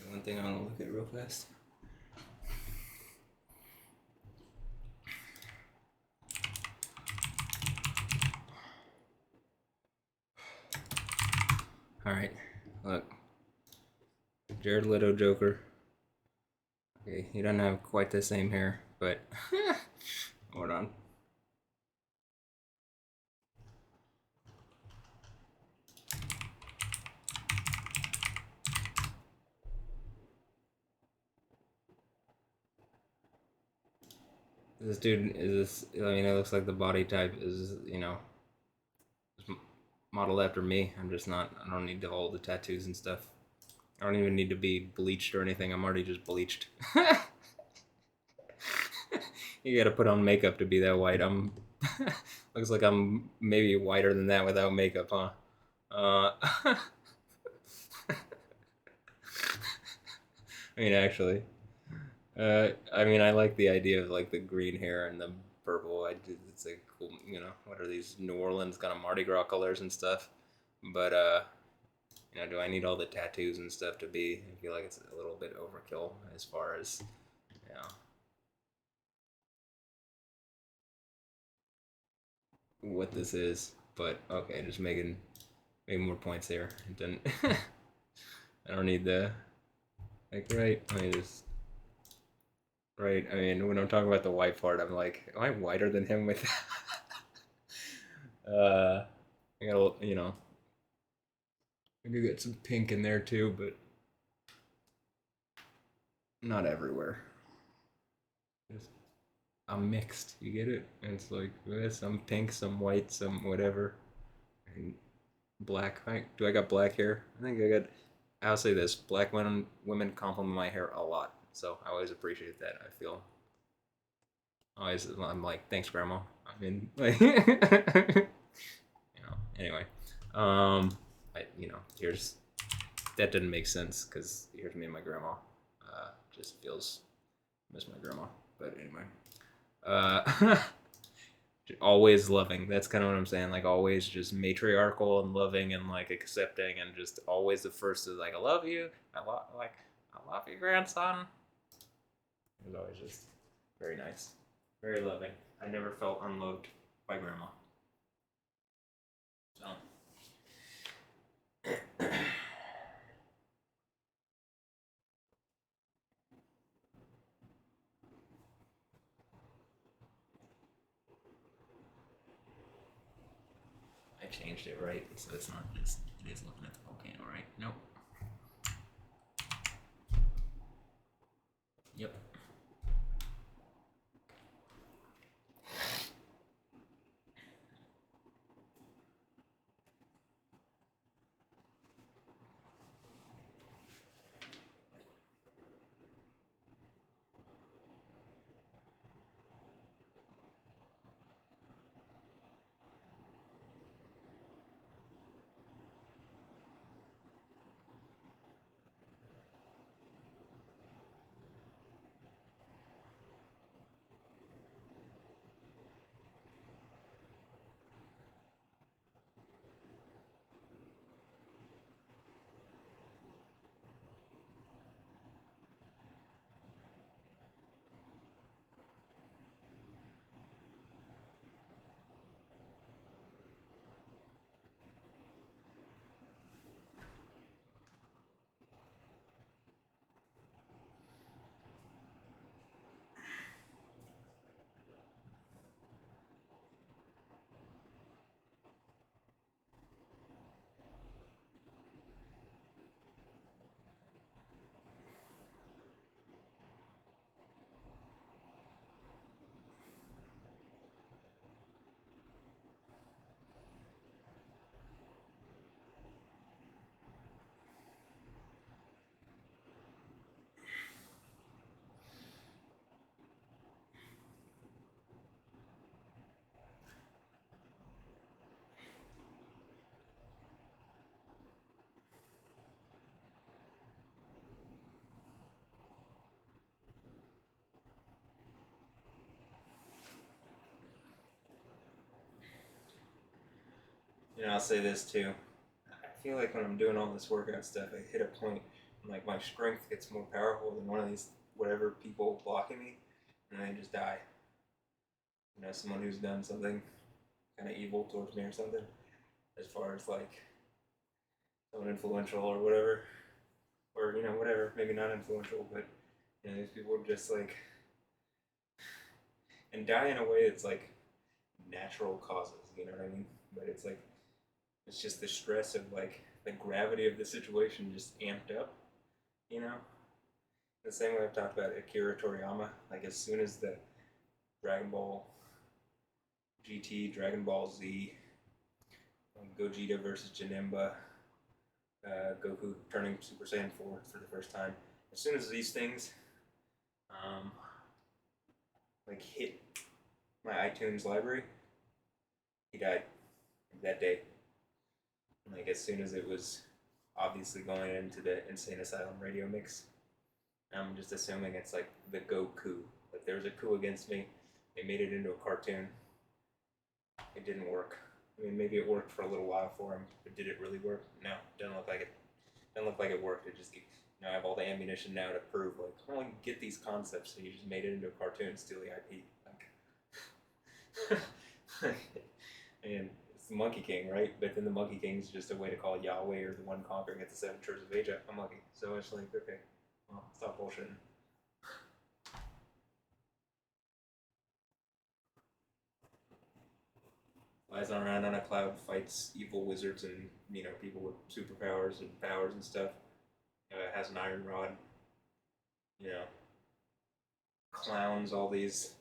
Speaker 1: One thing I want to look at real fast. Alright, look. Jared Leto Joker. Okay, he doesn't have quite the same hair, but hold on. This dude it looks like the body type is, modeled after me. I don't need to hold the tattoos and stuff. I don't even need to be bleached or anything. I'm already just bleached. You gotta put on makeup to be that white. Looks like I'm maybe whiter than that without makeup, huh? Actually. I like the idea of like the green hair and the purple. It's a cool, what are these New Orleans kind of Mardi Gras colors and stuff. But do I need all the tattoos and stuff to be? I feel like it's a little bit overkill as far as, what this is. But okay, just making more points here. It didn't. I don't need the right. Right. When I'm talking about the white part, I'm like, am I whiter than him with? I got I do get some pink in there too, but not everywhere. Just, I'm mixed. You get it? And it's like some pink, some white, some whatever, and black. Do I got black hair? I think I got. I'll say this: black women compliment my hair a lot, so I always appreciate that. I feel always. I'm like, thanks, grandma. Like, Anyway, here's that didn't make sense because here's me and my grandma. Just feels miss my grandma, but anyway. Always loving. That's kind of what I'm saying. Like always, just matriarchal and loving and like accepting and just always the first to like I love you. I love you, grandson. It was always just very nice, very loving. I never felt unloved by grandma. So. I changed it right, so it's not just it is looking at the volcano, right? Nope. Yep. I'll say this too. I feel like when I'm doing all this workout stuff, I hit a point and like my strength gets more powerful than one of these whatever people blocking me, and I just die. Someone who's done something kind of evil towards me or something, as far as like someone influential or whatever, or whatever, maybe not influential, but these people just like and die in a way that's like natural causes. You know what I mean? But it's like it's just the stress of like the gravity of the situation just amped up. You know, the same way I've talked about Akira Toriyama. Like as soon as the Dragon Ball GT, Dragon Ball Z, Gogeta versus Janemba, Goku turning Super Saiyan 4 for the first time. As soon as these things um, like hit my iTunes library, he died that day. Like as soon as it was obviously going into the Insane Asylum radio mix, I'm just assuming it's like the Go coup. Like there was a coup against me. They made it into a cartoon. It didn't work. I mean, maybe it worked for a little while for him, but did it really work? No, doesn't look like it. Doesn't look like it worked. It just I have all the ammunition now to prove like I only get these concepts. So you just made it into a cartoon, steal the IP. Like, and it's the Monkey King, right? But then the Monkey King's just a way to call Yahweh or the one conquering at the seven churches of Asia a monkey. So it's like, okay, well, stop bullshitting. Flies around on a cloud, fights evil wizards and people with superpowers and powers and stuff. Has an iron rod. You know, clowns all these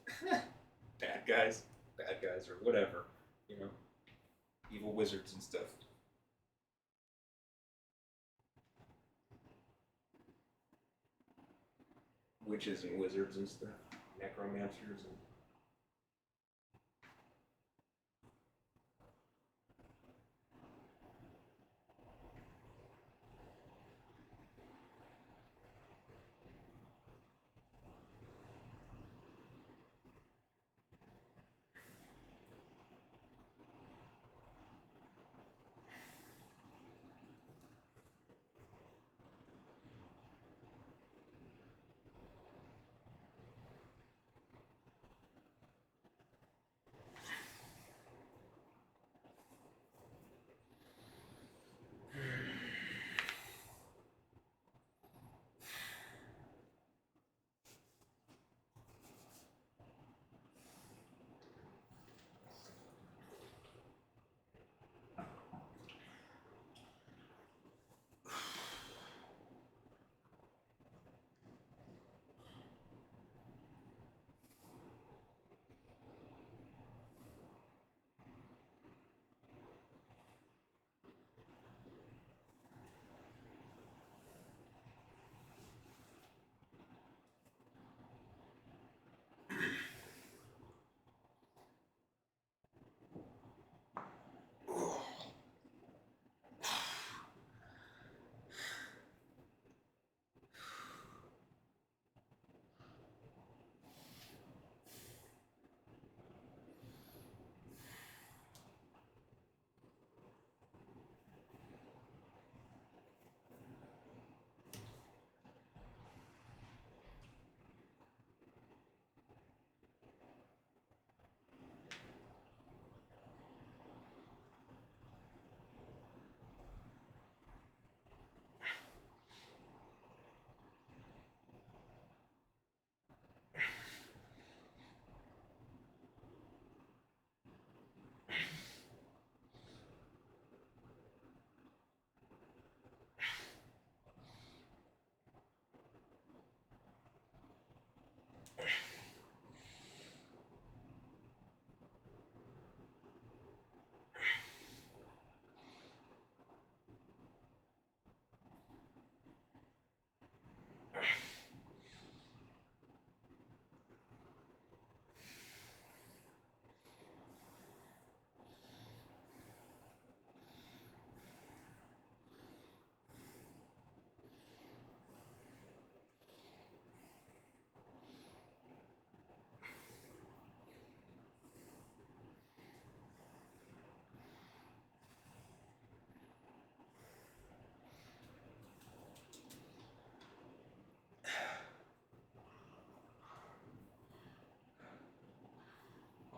Speaker 1: bad guys or whatever. You know, evil wizards and stuff. Witches and wizards and stuff. Necromancers and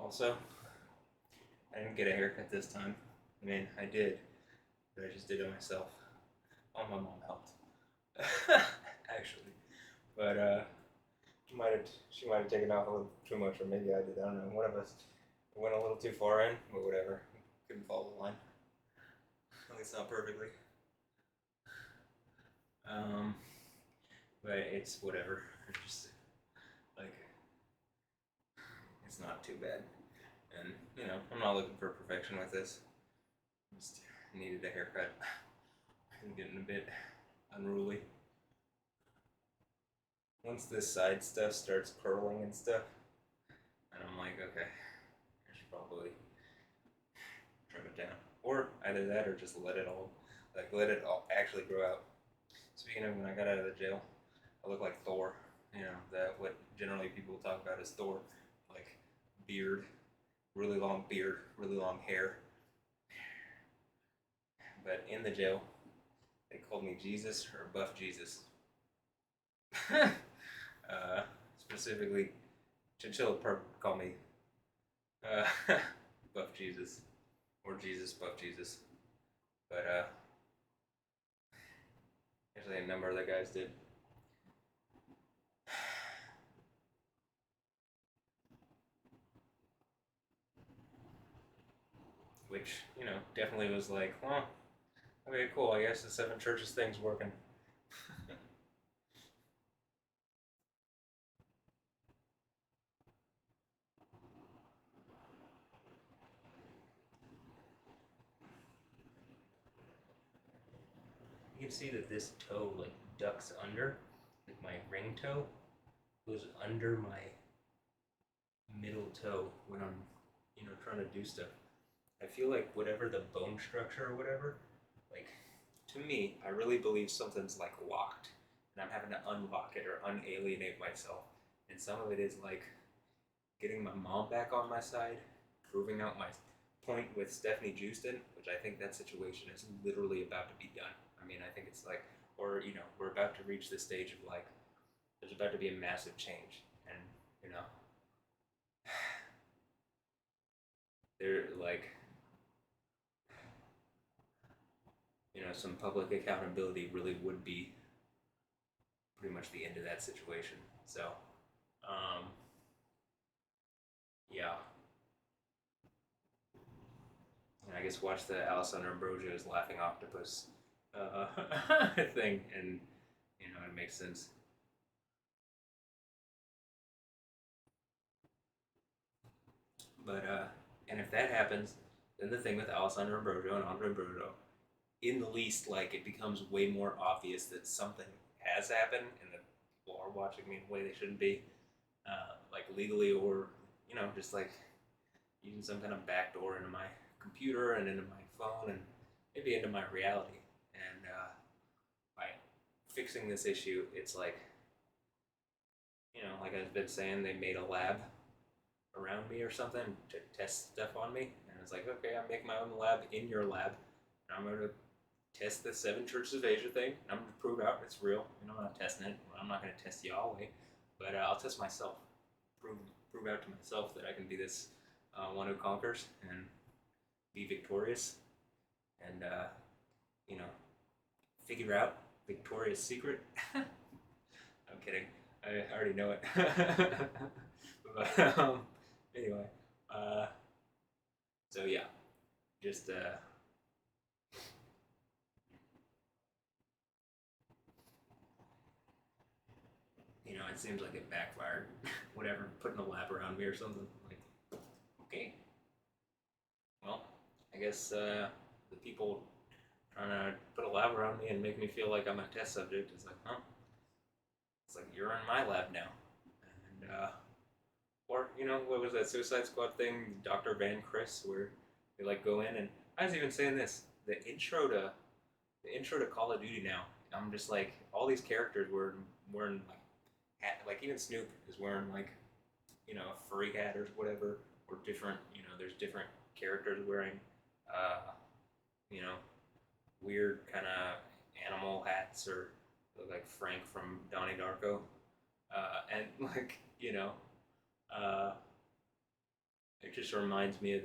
Speaker 1: Also, I didn't get a haircut this time. I mean, I did, but I just did it myself. Oh, my mom helped. Actually. But she might have taken off a little too much, or maybe I did. I don't know. One of us went a little too far in, or whatever. Couldn't follow the line. At least not perfectly. Um, but it's whatever. It's just like it's not too bad. And I'm not looking for perfection with this. Just needed a haircut. I'm getting a bit unruly. Once this side stuff starts curling and stuff, and I'm like, okay, I should probably trim it down, or either that, or just let it all actually grow out. Speaking of, when I got out of the jail, I look like Thor. That what generally people talk about is Thor, like beard, beard, really long hair. But in the jail, they called me Jesus or Buff Jesus. uh, Specifically, Chinchilla Perk called me uh, Buff Jesus or Jesus Buff Jesus. But actually, a number of the guys did. Which, definitely was like, well, okay, cool. I guess the seven churches thing's working. You can see that this toe like ducks under, like my ring toe goes under my middle toe when I'm, trying to do stuff. I feel like whatever the bone structure or whatever, like to me, I really believe something's like locked, and I'm having to unlock it or unalienate myself. And some of it is like getting my mom back on my side, proving out my point with Stephanie Justin, which I think that situation is literally about to be done. I mean, I think it's like, or we're about to reach the stage of like, there's about to be a massive change, and they're like, some public accountability really would be pretty much the end of that situation. So, um, yeah, and I guess watch the Alessandra Ambrosio's Laughing Octopus uh, thing, and it makes sense. But and if that happens, then the thing with Alessandra Ambrosio and Andre Ambrosio, in the least, like it becomes way more obvious that something has happened, and that people are watching me in a way they shouldn't be, like legally, or just like using some kind of backdoor into my computer and into my phone and maybe into my reality. And by fixing this issue, it's like like I've been saying, they made a lab around me or something to test stuff on me. And it's like, okay, I'm making my own lab in your lab. And I'm going to test the Seven Churches of Asia thing. I'm going to prove out it's real. I'm not testing it. I'm not going to test Yahweh. But I'll test myself. Prove out to myself that I can be this one who conquers and be victorious. And, figure out Victoria's secret. I'm kidding. I already know it. But, anyway, so yeah, just it seems like it backfired. Whatever, putting a lab around me or something. Like, okay, well, I guess the people trying to put a lab around me and make me feel like I'm a test subject is like, huh? It's like you're in my lab now, and or what was that Suicide Squad thing, Dr. Van Chris, where they like go in, and I was even saying this, the intro to Call of Duty now. I'm just like, all these characters were wearing like like even Snoop is wearing like a furry hat or whatever, or different. There's different characters wearing you know weird kind of animal hats, or like Frank from Donnie Darko, and like uh, It just reminds me of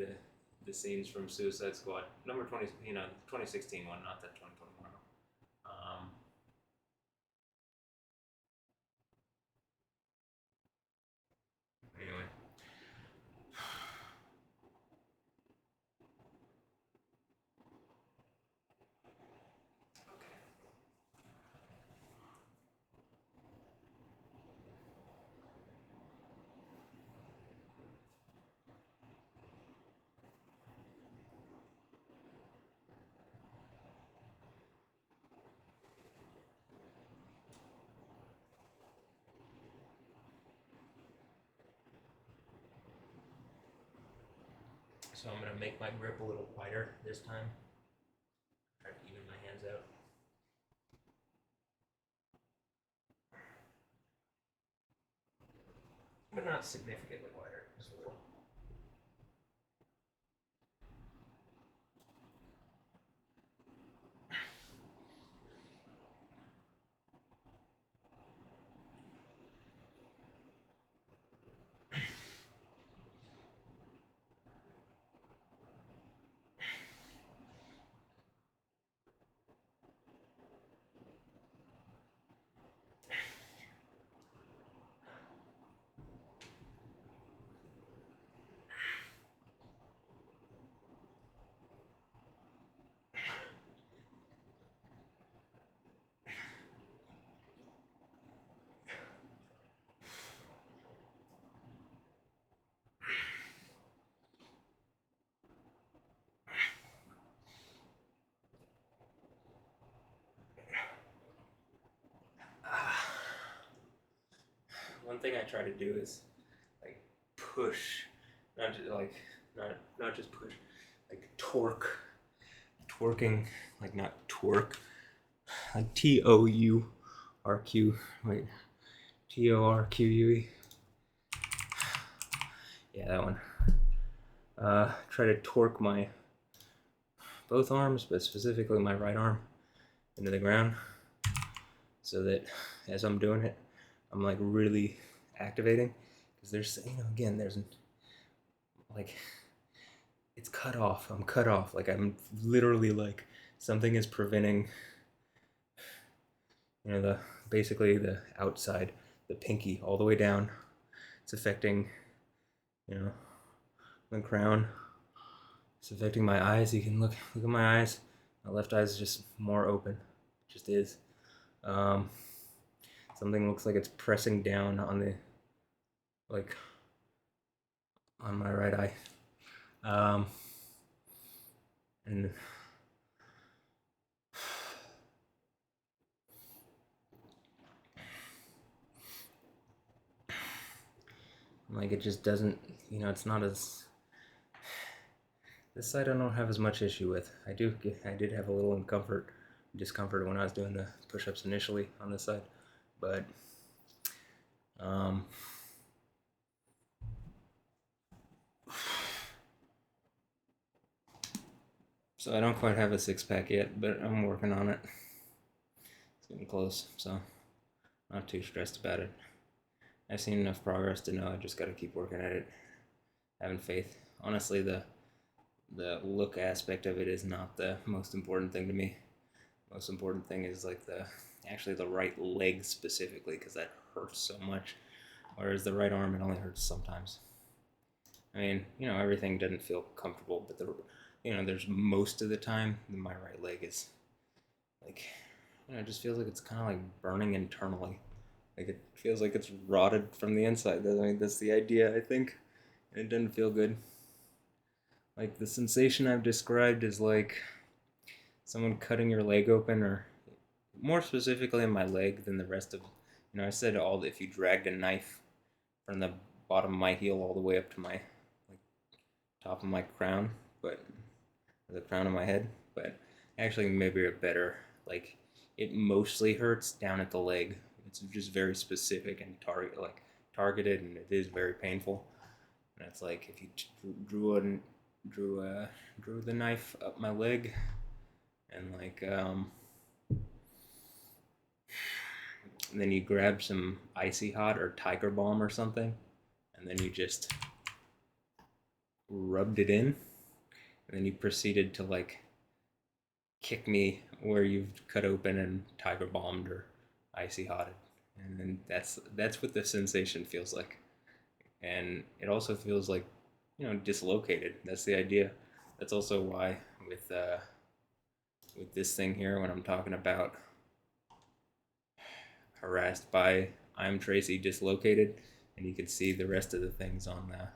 Speaker 1: the scenes from Suicide Squad, number 20, 2016 one, not the 2021 one. Anyway, so I'm gonna make my grip a little wider this time. Try to even my hands out. But not significantly wider, just a little. One thing I try to do is like push, not just like not just push, like twerking, like not twerk, like TOURQ, wait, TORQUE. Yeah, that one. Try to torque my both arms, but specifically my right arm, into the ground, so that as I'm doing it, I'm like really activating, because there's again there's like it's cut off. I'm cut off. Like I'm literally like something is preventing the basically the outside, the pinky all the way down. It's affecting the crown. It's affecting my eyes. You can look at my eyes. My left eye is just more open. It just is. Um, Something looks like it's pressing down on the on my right eye. And like it just doesn't, it's not as, this side I don't have as much issue with. I did have a little discomfort when I was doing the push-ups initially on this side, but so I don't quite have a six-pack yet, but I'm working on it. It's getting close, so not too stressed about it. I've seen enough progress to know I just got to keep working at it, having faith. Honestly, the look aspect of it is not the most important thing to me. Most important thing is like actually the right leg specifically, because that hurts so much, whereas the right arm, it only hurts sometimes. I mean, everything doesn't feel comfortable, but there's most of the time my right leg is like, it just feels like it's kind of like burning internally. Like it feels like it's rotted from the inside. I mean, that's the idea, I think. And it doesn't feel good. Like the sensation I've described is like someone cutting your leg open, or more specifically in my leg than the rest of. I said if you dragged a knife from the bottom of my heel all the way up to my like top of my crown, but the crown of my head. But actually, maybe a better like it mostly hurts down at the leg. It's just very specific and targeted, and it is very painful. And it's like if you drew the knife up my leg, and and then you grab some icy hot or Tiger Balm or something, and then you just rubbed it in, and then you proceeded to like kick me where you've cut open and tiger bombed or icy hotted, and then that's what the sensation feels like, and it also feels like dislocated. That's the idea. That's also why with this thing here when I'm talking about harassed by I'm Tracy dislocated, and you can see the rest of the things on the.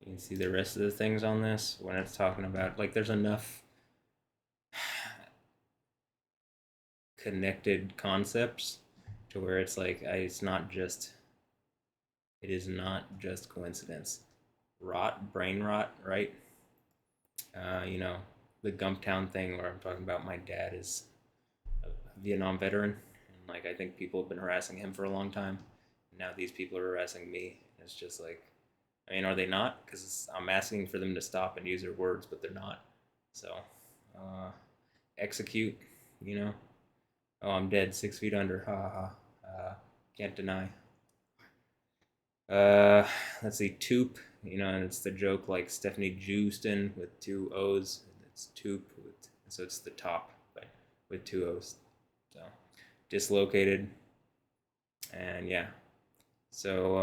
Speaker 1: You can see the rest of the things on this when it's talking about like there's enough connected concepts to where it's like it is not just coincidence. Brain rot, right? You know, the Gumptown thing where I'm talking about my dad is a Vietnam veteran, and like I think people have been harassing him for a long time. Now these people are harassing me. It's just like, I mean, are they not? Because I'm asking for them to stop and use their words, but they're not. So, uh, execute. You know. Oh, I'm dead. 6 feet under. Ha ha ha. Can't deny. Uh, let's see. Toop. You know, and it's the joke like Stephanie Jewston with two O's. It's Toop with, so it's the top, but with two O's. So dislocated, and yeah. So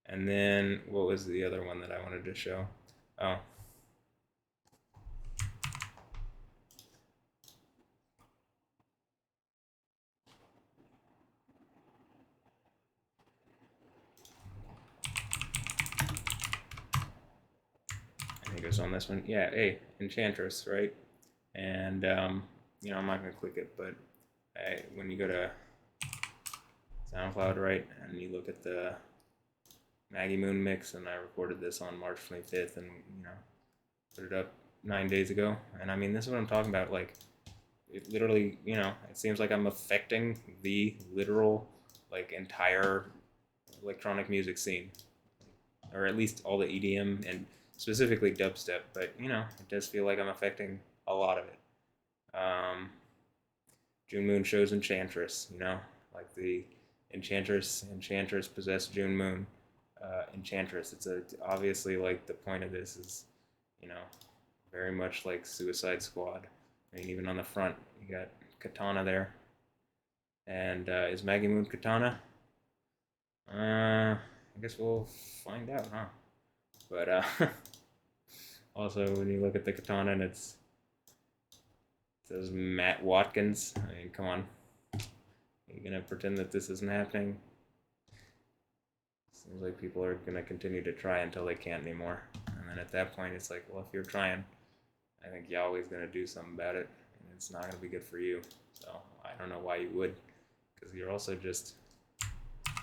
Speaker 1: and then what was the other one that I wanted to show? Oh, I think it was on this one. Yeah, hey, Enchantress, right? And I'm not gonna click it, but when you go to SoundCloud, right, and you look at the Maggie Moon mix, and I recorded this on March 25th, and put it up 9 days ago. And I mean, this is what I'm talking about. Like, it literally, it seems like I'm affecting the literal, like, entire electronic music scene, or at least all the EDM and specifically dubstep. But it does feel like I'm affecting a lot of it. June Moon shows Enchantress, like the Enchantress possessed June Moon. Enchantress. It's obviously like the point of this is, you know, very much like Suicide Squad. I mean, even on the front, you got Katana there. And is Maggie Moon Katana? I guess we'll find out, huh? But also, when you look at the katana and it says Matt Watkins, I mean, come on. Are you gonna pretend that this isn't happening? Seems like people are gonna continue to try until they can't anymore. And then at that point, it's like, well, if you're trying, I think Yahweh's gonna do something about it, and it's not gonna be good for you. So I don't know why you would, because you're also just,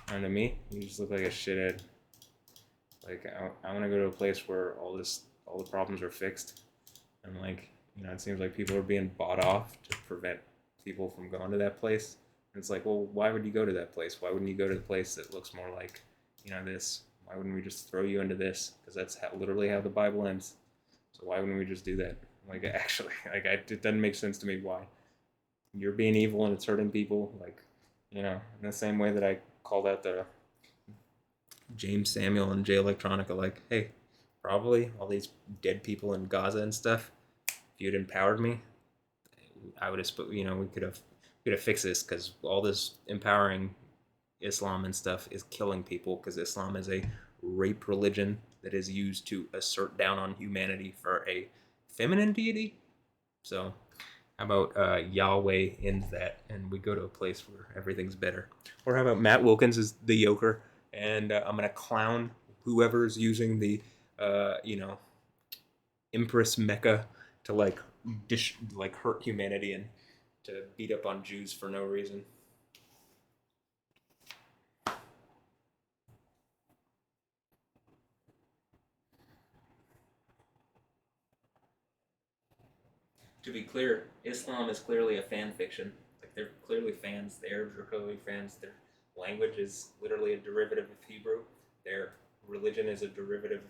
Speaker 1: to me, you just look like a shithead. Like I want to go to a place where all the problems are fixed, and like it seems like people are being bought off to prevent people from going to that place. And it's like, well, why would you go to that place? Why wouldn't you go to the place that looks more like this? Why wouldn't we just throw you into this? Because that's literally how the Bible ends. So why wouldn't we just do that? Like actually, like it doesn't make sense to me why you're being evil and it's hurting people. Like in the same way that I called out the James Samuel and Jay Electronica, like, hey, probably all these dead people in Gaza and stuff. If you'd empowered me, I would have, we could have fixed this, because all this empowering Islam and stuff is killing people, because Islam is a rape religion that is used to assert down on humanity for a feminine deity. So how about Yahweh ends that, and we go to a place where everything's better? Or how about Matt Wilkins is the Yoker, and I'm gonna clown whoever's using the, Empress Mecca to like hurt humanity and to beat up on Jews for no reason. To be clear, Islam is clearly a fan fiction. Like they're clearly fans. The Arabs are clearly fans. Their language is literally a derivative of Hebrew. Their religion is a derivative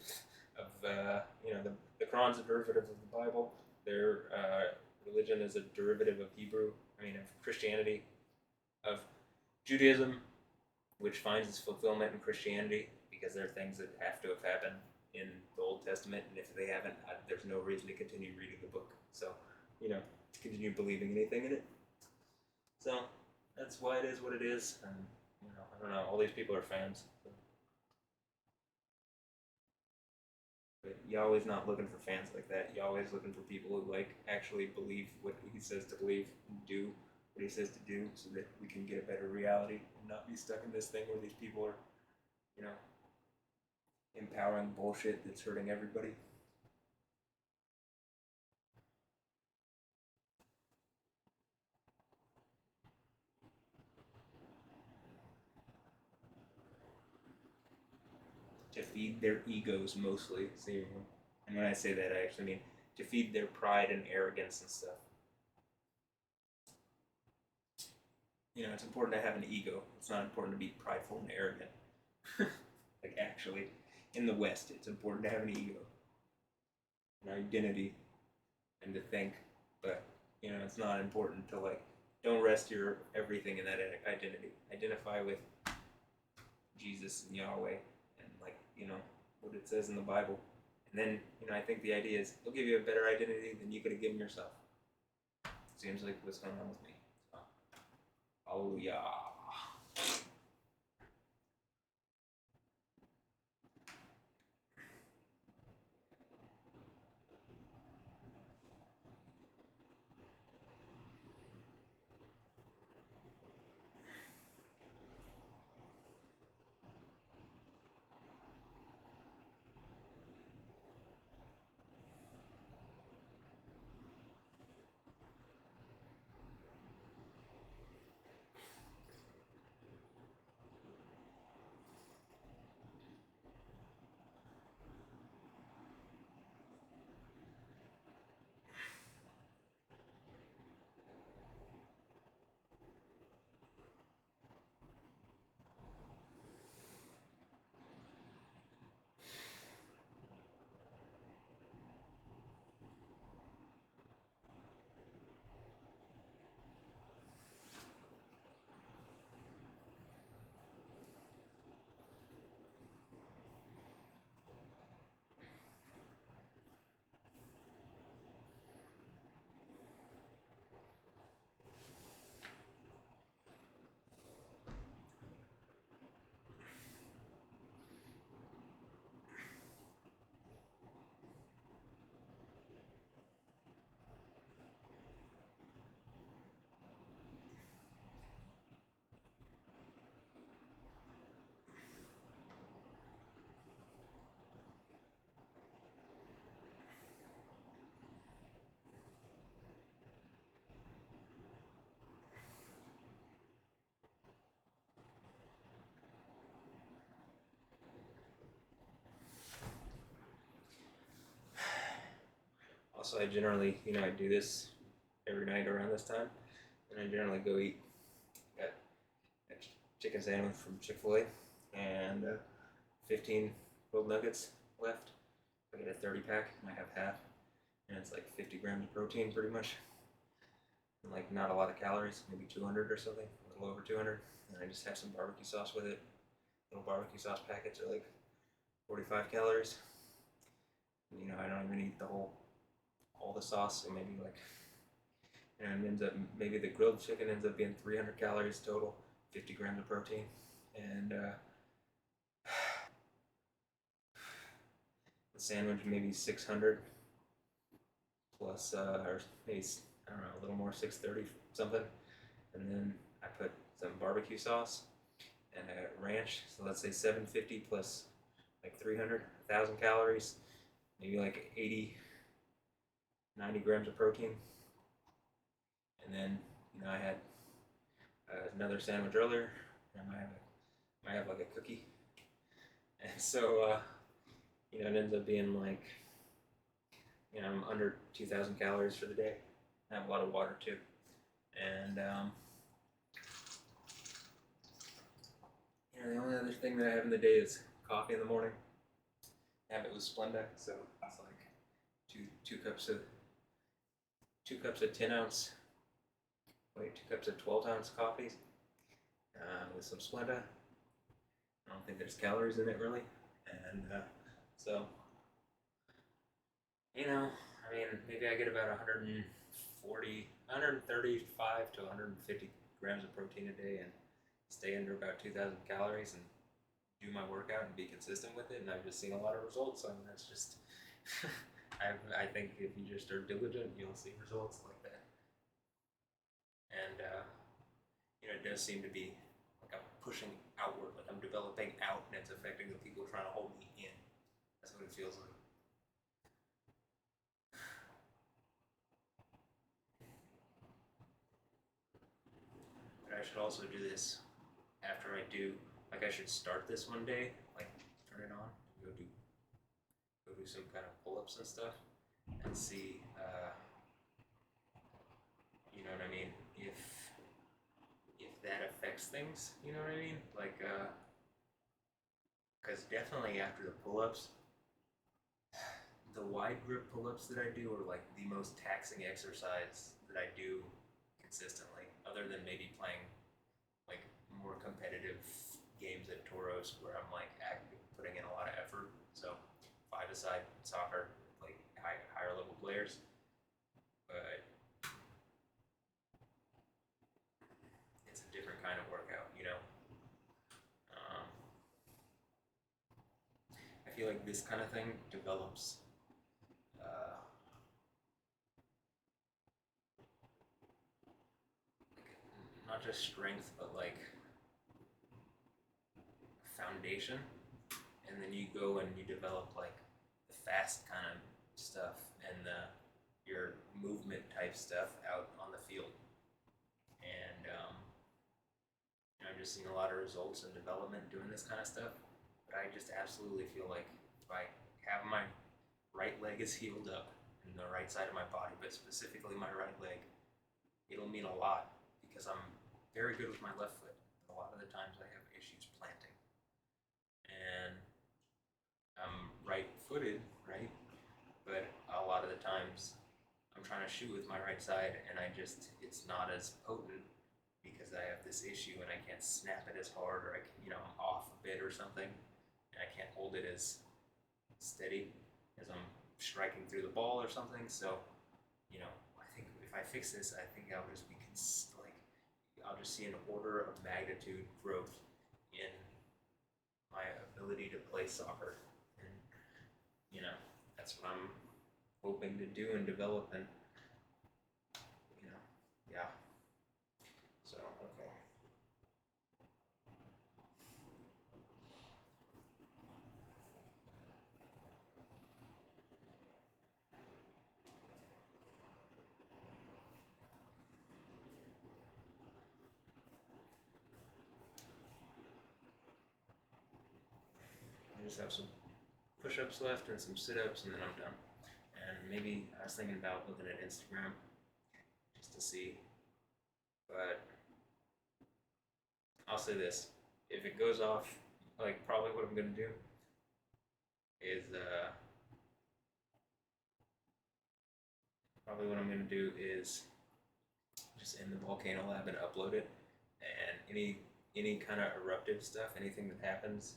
Speaker 1: of the Quran's a derivative of the Bible. Their religion is a derivative of Hebrew. I mean, of Christianity, of Judaism, which finds its fulfillment in Christianity because there are things that have to have happened in the Old Testament, and if they haven't, there's no reason to continue reading the book. So, to continue believing anything in it. So that's why it is what it is, and I don't know. All these people are fans. So. But Yahweh's not looking for fans like that. Yahweh's looking for people who actually believe what he says to believe and do what he says to do, so that we can get a better reality and not be stuck in this thing where these people are, empowering bullshit that's hurting everybody. To feed their egos mostly. And when I say that, I actually mean to feed their pride and arrogance and stuff. It's important to have an ego. It's not important to be prideful and arrogant. Actually, in the West, it's important to have an ego, an identity, and to think. But it's not important to don't rest your everything in that identity. Identify with Jesus and Yahweh, and what it says in the Bible. And then I think the idea is he'll give you a better identity than you could have given yourself. Seems like what's going on with me. So, hallelujah. Also, I generally, I do this every night around this time, and I generally go eat a chicken sandwich from Chick-fil-A and 15 grilled nuggets left. I get a 30-pack, I have half, and it's 50 grams of protein pretty much, and not a lot of calories, maybe 200 or something, a little over 200, and I just have some barbecue sauce with it. Little barbecue sauce packets are 45 calories. And, I don't even eat all the sauce, so maybe and it ends up, maybe the grilled chicken ends up being 300 calories total, 50 grams of protein, and the sandwich maybe 600 plus, or maybe, I don't know, a little more, 630 something, and then I put some barbecue sauce and a ranch, so let's say 750 plus 300, 1,000 calories, maybe 80, 90 grams of protein. And then, I had another sandwich earlier, and I might have a cookie. And so, it ends up being I'm under 2,000 calories for the day. I have a lot of water too. And, the only other thing that I have in the day is coffee in the morning. have it with Splenda, so it's like two cups of 10 ounce, 2 cups of 12 ounce coffees with some Splenda. I don't think there's calories in it really, and so I mean, maybe I get about 135 to 150 grams of protein a day, and stay under about 2,000 calories, and do my workout and be consistent with it, and I've just seen a lot of results. I mean, that's just, I think if you just are diligent, you'll see results like that. And, it does seem to be like I'm pushing outward, like I'm developing out, and it's affecting the people trying to hold me in. That's what it feels like. But I should also do this after I do, like I should start this one day, like turn it on, go do some kind of pull-ups and stuff, and see, you know what I mean, if that affects things, you know what I mean, like, because definitely after the pull-ups, the wide grip pull-ups that I do are like the most taxing exercise that I do consistently, other than maybe playing like more competitive games at Toros where I'm like putting in a lot of effort. So five-a-side soccer, like higher level players, but it's a different kind of workout. Um, I feel like this kind of thing develops not just strength, but like foundation, and then you go and you develop like the fast kind of stuff and your movement type stuff out on the field. And I'm just seeing a lot of results and development doing this kind of stuff. But I just absolutely feel like if I have my right leg is healed up and the right side of my body, but specifically my right leg, it'll mean a lot because I'm very good with my left foot. A lot of the times I have issues planting. And I'm right footed, right? But a lot of the times I'm trying to shoot with my right side and it's not as potent because I have this issue and I can't snap it as hard, or I'm off a bit or something, and I can't hold it as steady as I'm striking through the ball or something. So, I think if I fix this, I think I'll just be like, I'll just see an order of magnitude growth in my ability to play soccer, and that's what I'm hoping to do and develop, and yeah. So okay. I just have some push-ups left and some sit-ups, and then I'm done. And maybe I was thinking about looking at Instagram just to see, but I'll say this: if it goes off, like probably what I'm gonna do is just in the Volcano Lab and upload it, and any kind of eruptive stuff, anything that happens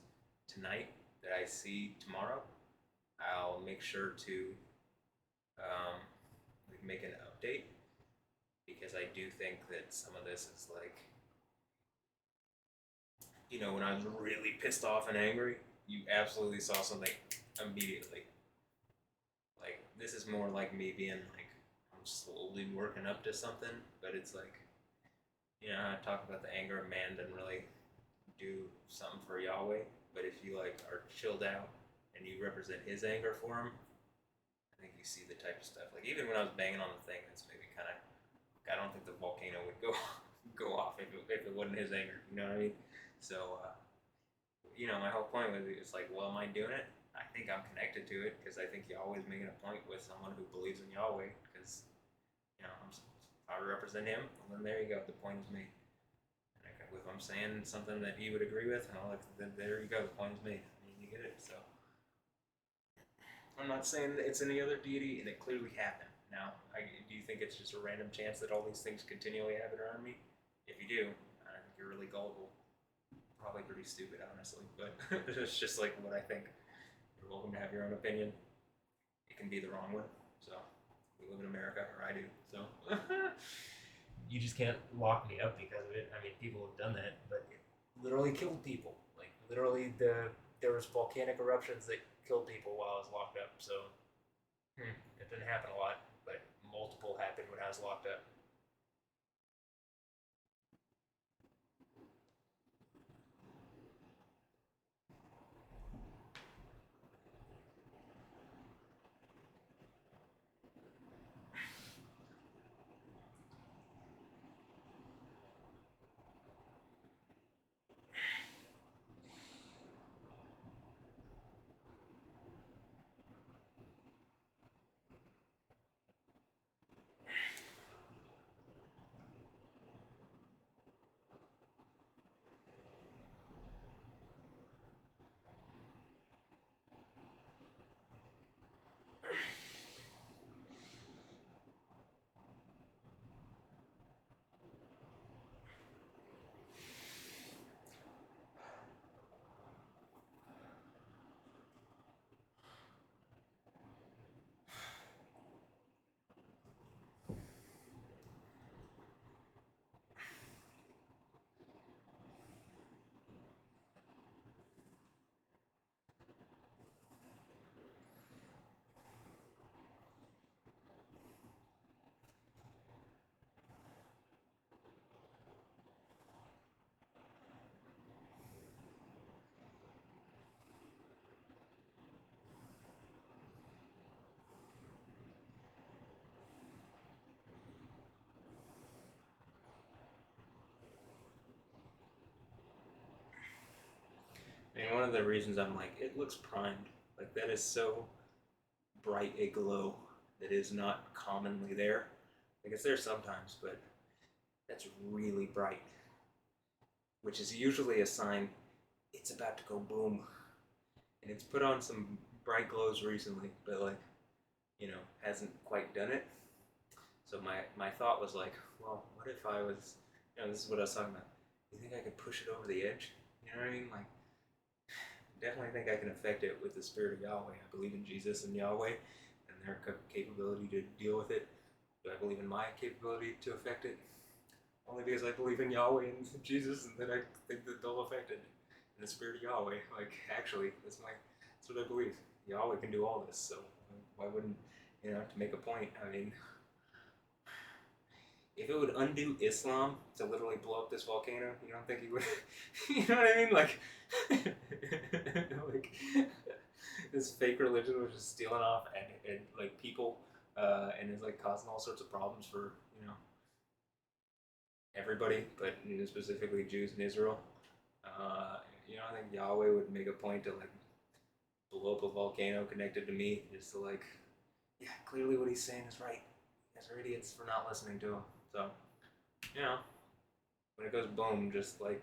Speaker 1: tonight that I see tomorrow, I'll make sure to um, make an update, because I do think that some of this is like, when I was really pissed off and angry, you absolutely saw something immediately. Like, this is more like me being like, I'm slowly working up to something, but it's like, I talk about the anger of man doesn't really do something for Yahweh, but if you like are chilled out and you represent his anger for him, I think you see the type of stuff. Like, even when I was banging on the thing, that's maybe kind of, I don't think the volcano would go off if it wasn't his anger. You know what I mean? So, my whole point was, it's like, well, am I doing it? I think I'm connected to it because I think Yahweh's making a point with someone who believes in Yahweh, because, I represent him, and then there you go, the point is made. And if I'm saying something that he would agree with, then there you go, the point is made. I mean, you get it. So I'm not saying that it's any other deity, and it clearly happened. Now, do you think it's just a random chance that all these things continually happen around me? If you do, I think you're really gullible. Probably pretty stupid, honestly, but it's just like what I think. You're welcome to have your own opinion. It can be the wrong one. So, we live in America, or I do. So, you just can't lock me up because of it. I mean, people have done that, but it literally killed people. Like, literally, there was volcanic eruptions that killed people while I was locked up. So, it didn't happen a lot, but multiple happened when I was locked up. And one of the reasons I'm like, it looks primed. Like, that is so bright a glow that is not commonly there. Like, it's there sometimes, but that's really bright, which is usually a sign it's about to go boom. And it's put on some bright glows recently, but like, hasn't quite done it. So my thought was like, well, what if I was, this is what I was talking about. You think I could push it over the edge? You know what I mean? Like, definitely think I can affect it with the spirit of Yahweh. I believe in Jesus and Yahweh and their capability to deal with it. Do I believe in my capability to affect it? Only because I believe in Yahweh and Jesus, and then I think that they'll affect it. In the spirit of Yahweh, like, actually, that's what I believe. Yahweh can do all this, so why wouldn't, to make a point? I mean, if it would undo Islam to literally blow up this volcano, you don't think he would? You know what I mean? Like, like this fake religion was just stealing off and like people, and is like causing all sorts of problems for everybody, but specifically Jews in Israel. I think Yahweh would make a point to like blow up a volcano connected to me, just to like, yeah, clearly what he's saying is right. You guys are idiots for not listening to him. So, when it goes boom, just like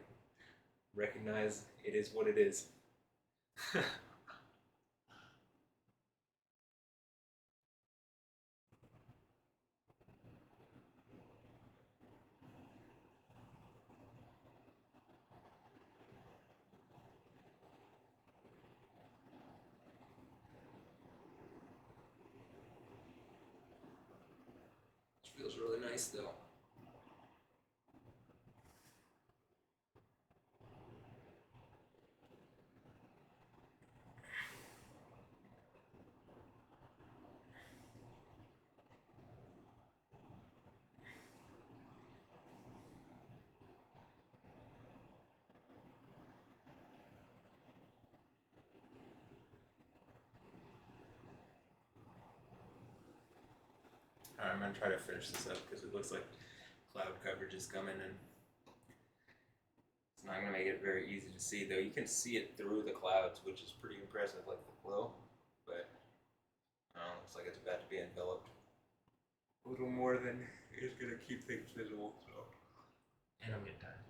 Speaker 1: recognize it is what it is. Which feels really nice though. Alright, I'm gonna try to finish this up because it looks like cloud coverage is coming and it's not gonna make it very easy to see, though. You can see it through the clouds, which is pretty impressive, like the glow, but looks like it's about to be enveloped a little more than is gonna keep things visible, so. And I'm getting tired.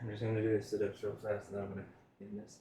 Speaker 1: I'm just gonna do this sit-ups real fast, and then I'm gonna end this.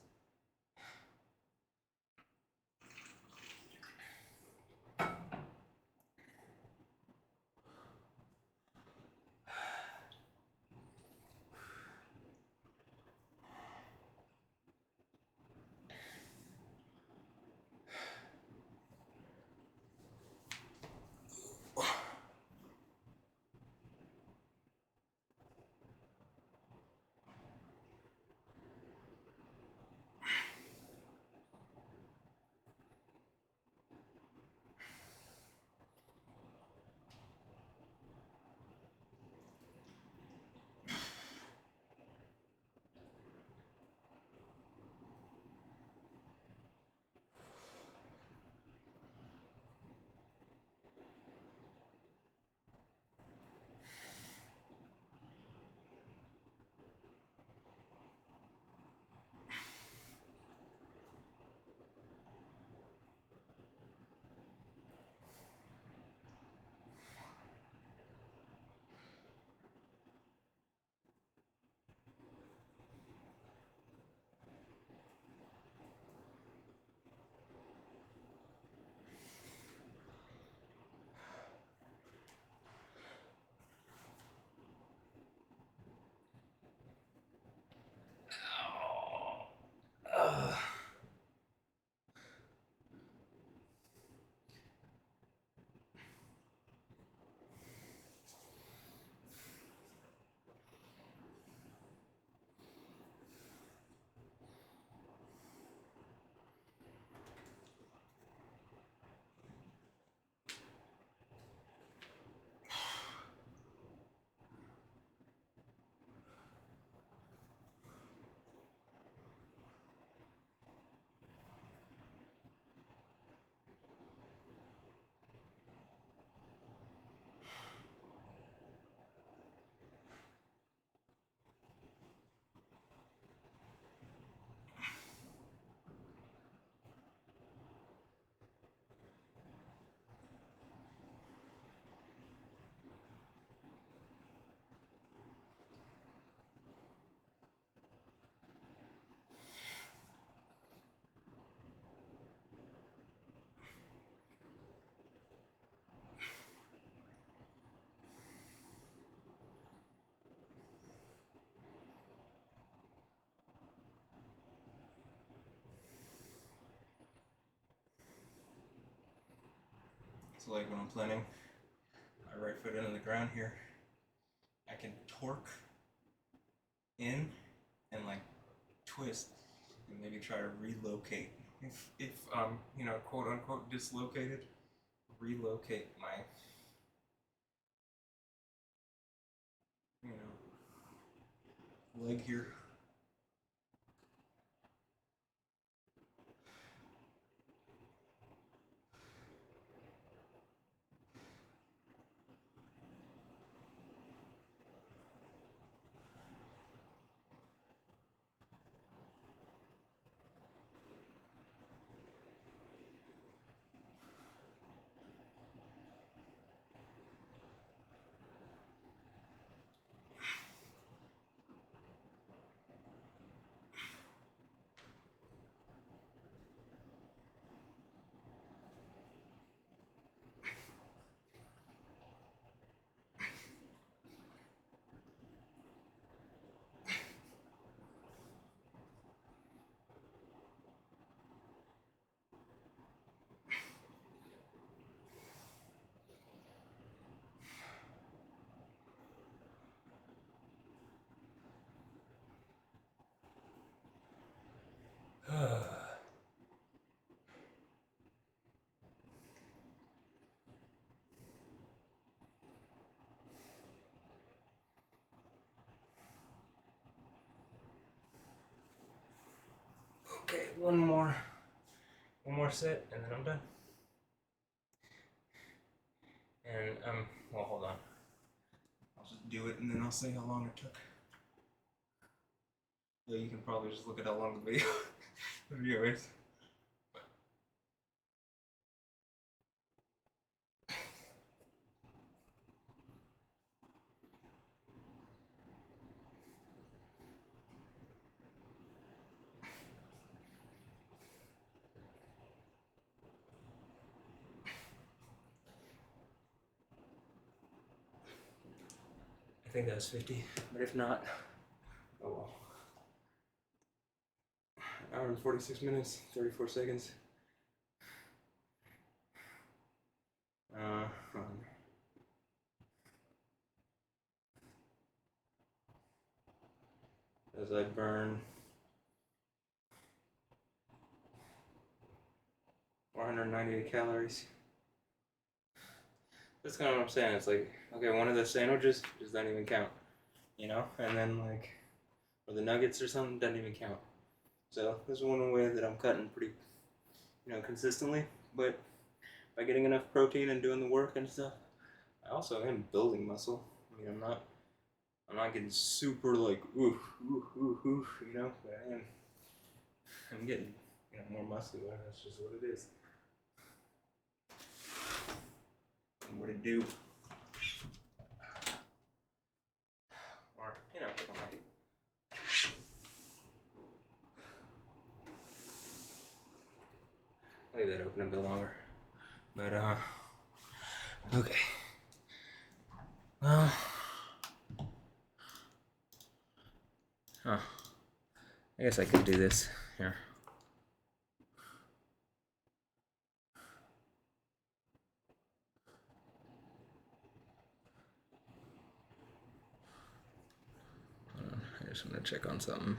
Speaker 1: So like when I'm planning my right foot into the ground here, I can torque in and like twist and maybe try to relocate. If you know, quote unquote dislocated, relocate my, you know, leg here. Okay, one more set, and then I'm done. And well, hold on. I'll just do it, and then I'll say how long it took. So you can probably just look at how long the video is. I think that was 50, but if not, oh well. Hour and 46 minutes, 34 seconds. Uh, as I burn 498 calories. That's kind of what I'm saying. It's like, okay, one of the sandwiches just doesn't even count, you know? And then, like, or the nuggets or something doesn't even count. So, this is one way that I'm cutting pretty, consistently. But by getting enough protein and doing the work and stuff, I also am building muscle. I mean, I'm not getting super, like, oof, oof, oof, oof, but I'm getting, more muscular. That's just what it is. And what it do. Or, leave that open a bit longer. But, okay. Well, I guess I could do this here. I just want to check on something.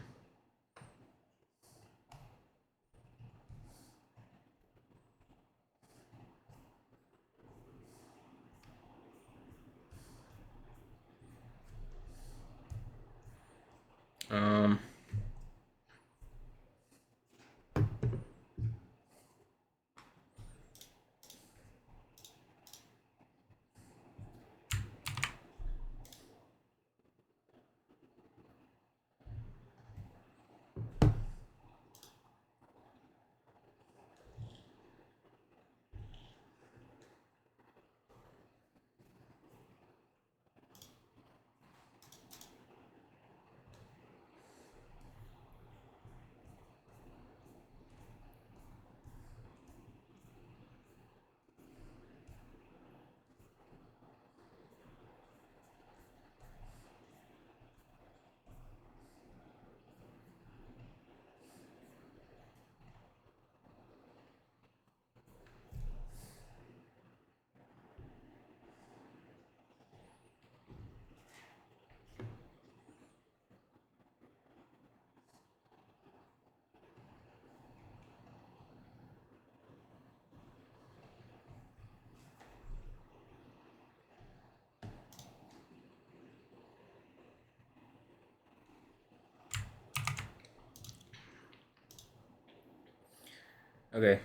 Speaker 1: Okay.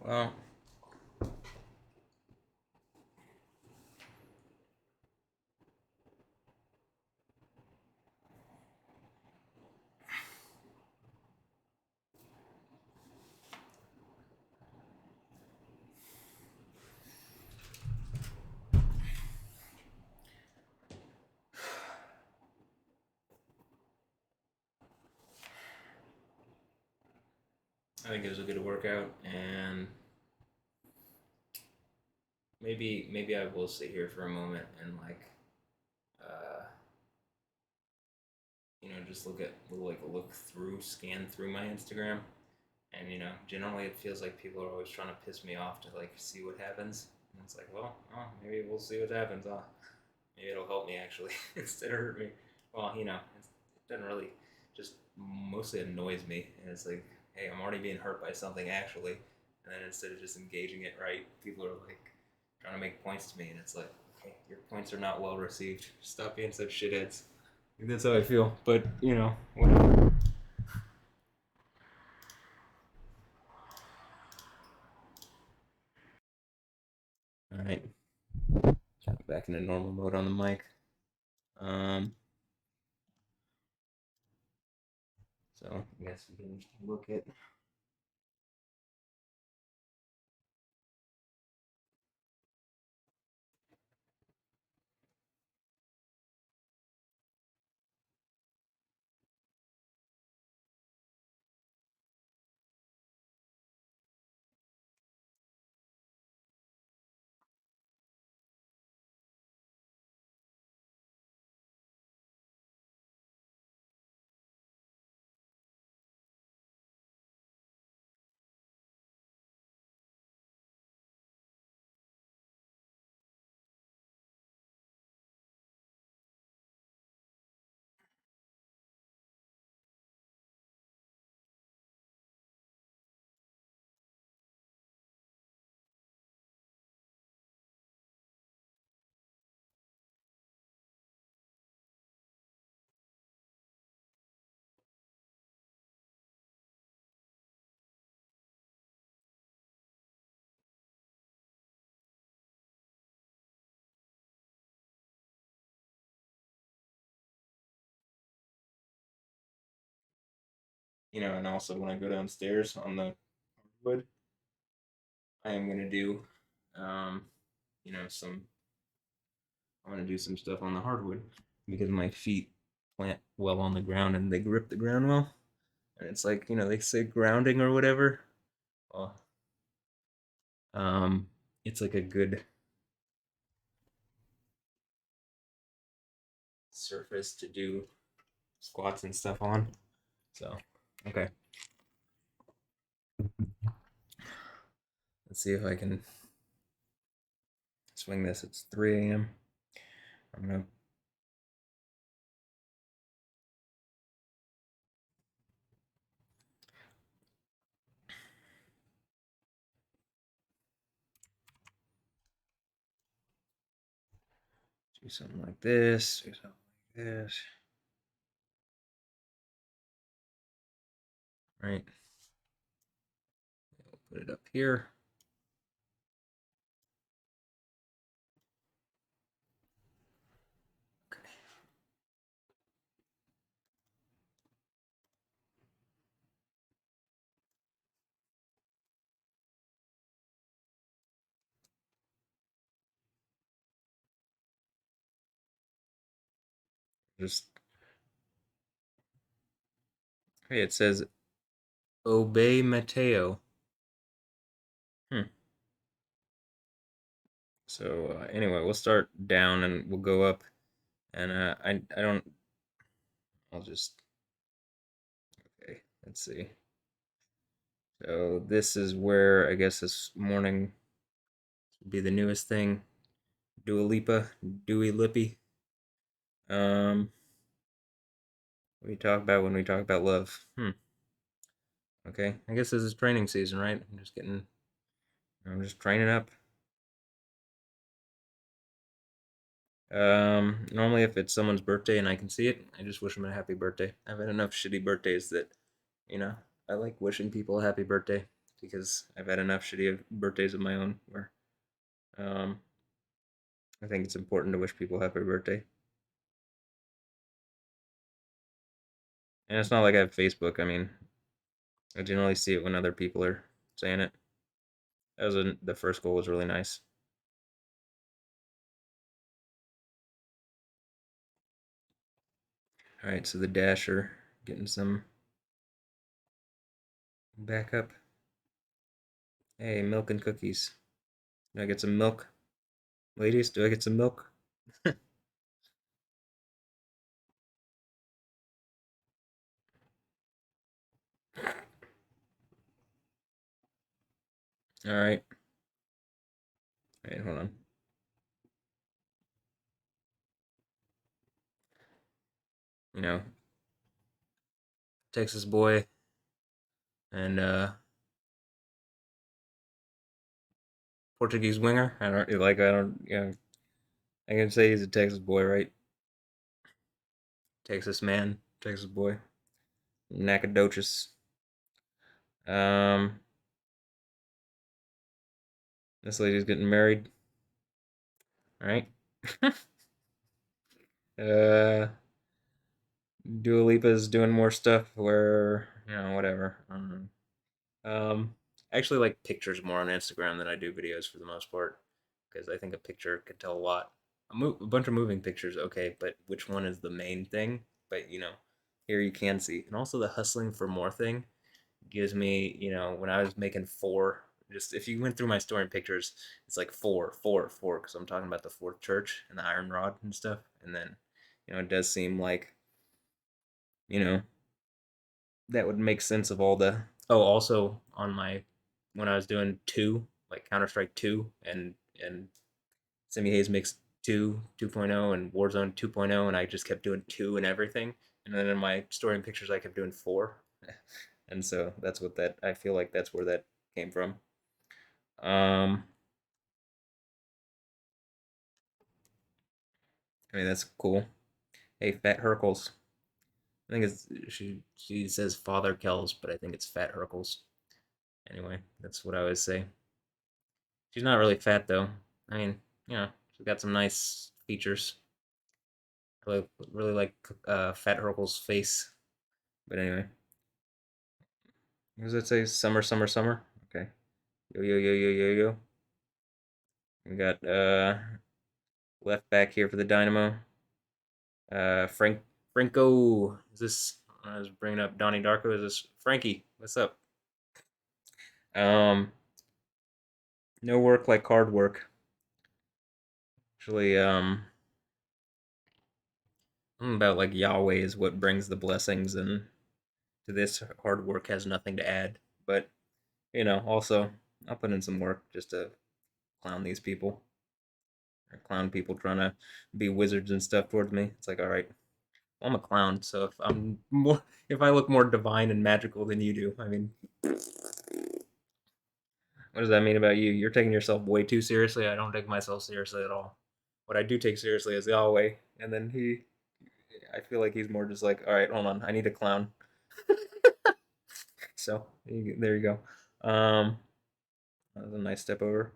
Speaker 1: Well, I think it was a good workout, and maybe I will sit here for a moment and uh, just scan through my Instagram, and generally it feels like people are always trying to piss me off to like see what happens, and it's like, well, maybe we'll see what happens. Maybe it'll help me actually instead of hurt me. Well, it doesn't really, just mostly annoys me, and it's like, hey, I'm already being hurt by something actually, and then instead of just engaging it right, people are like trying to make points to me, and it's like, okay, your points are not well received. Stop being such shitheads. That's how I feel, but whatever. All right, kind of back into normal mode on the mic. Um, so I guess we can look at And also when I go downstairs on the wood, I am gonna do, um, some. I want to do some stuff on the hardwood because my feet plant well on the ground and they grip the ground well. And it's like they say grounding or whatever. Well, um, it's like a good surface to do squats and stuff on. So, okay, let's see if I can swing this. It's 3 a.m. I'm gonna do something like this. Do something like this. Right. Put it up here. Okay. Just hey, it says obey Mateo. Hmm. So anyway, we'll start down and we'll go up. And I don't. I'll just okay. Let's see. So this is where I guess this morning would be the newest thing. Dua Lipa, Dewey Lippy. What do you talk about when we talk about love? Okay, I guess this is training season, right? I'm just training up. Normally if it's someone's birthday and I can see it, I just wish them a happy birthday. I've had enough shitty birthdays that, you know, I like wishing people a happy birthday because I've had enough shitty birthdays of my own where, um, I think it's important to wish people happy birthday. And it's not like I have Facebook. I mean, I generally see it when other people are saying it. The first goal was really nice. All right, so the dasher getting some backup. Hey, milk and cookies. Do I get some milk, ladies? Do I get some milk? All right. Wait, hold on. You know, Texas boy and Portuguese winger. I can say he's a Texas boy, right? Texas man, Texas boy. Nacogdoches. Um, this lady's getting married, right? uh, Dua Lipa's doing more stuff where whatever. I don't know. I actually like pictures more on Instagram than I do videos for the most part because I think a picture could tell a lot. A bunch of moving pictures, okay, but which one is the main thing? But here you can see, and also the hustling for more thing gives me, when I was making four. Just if you went through my story and pictures, it's like four, four, four, because I'm talking about the fourth church and the iron rod and stuff. And then, it does seem like, you know, that would make sense of all the. Oh, also on my when I was doing two, like Counter Strike 2 and Semi Hayes Mix 2, 2.0 and Warzone 2.0, and I just kept doing 2 and everything. And then in my story and pictures, I kept doing 4. And so that's what that I feel like that's where that came from. Um, I mean that's cool. Hey, Fat Hercles. I think it's she says Father Kells, but I think it's Fat Hercles. Anyway, that's what I always say. She's not really fat though. I mean, she's got some nice features. Really like Fat Hercle's face. But anyway, What does it say? Summer, summer, summer. Okay. Yo, yo, yo, yo, yo, yo. We got left back here for the Dynamo. Franco. Is this? I was bringing up Donnie Darko. Is this Frankie? What's up? Um, no work like hard work. Actually, something about like Yahweh is what brings the blessings, and to this, hard work has nothing to add. But also, I'll put in some work just to clown these people, or clown people trying to be wizards and stuff towards me. It's like, all right, well, I'm a clown, so if I look more divine and magical than you do, I mean, what does that mean about you? You're taking yourself way too seriously. I don't take myself seriously at all. What I do take seriously is Yahweh, and then I feel like he's more just like, all right, hold on, I need a clown. So there you go. That was a nice step over.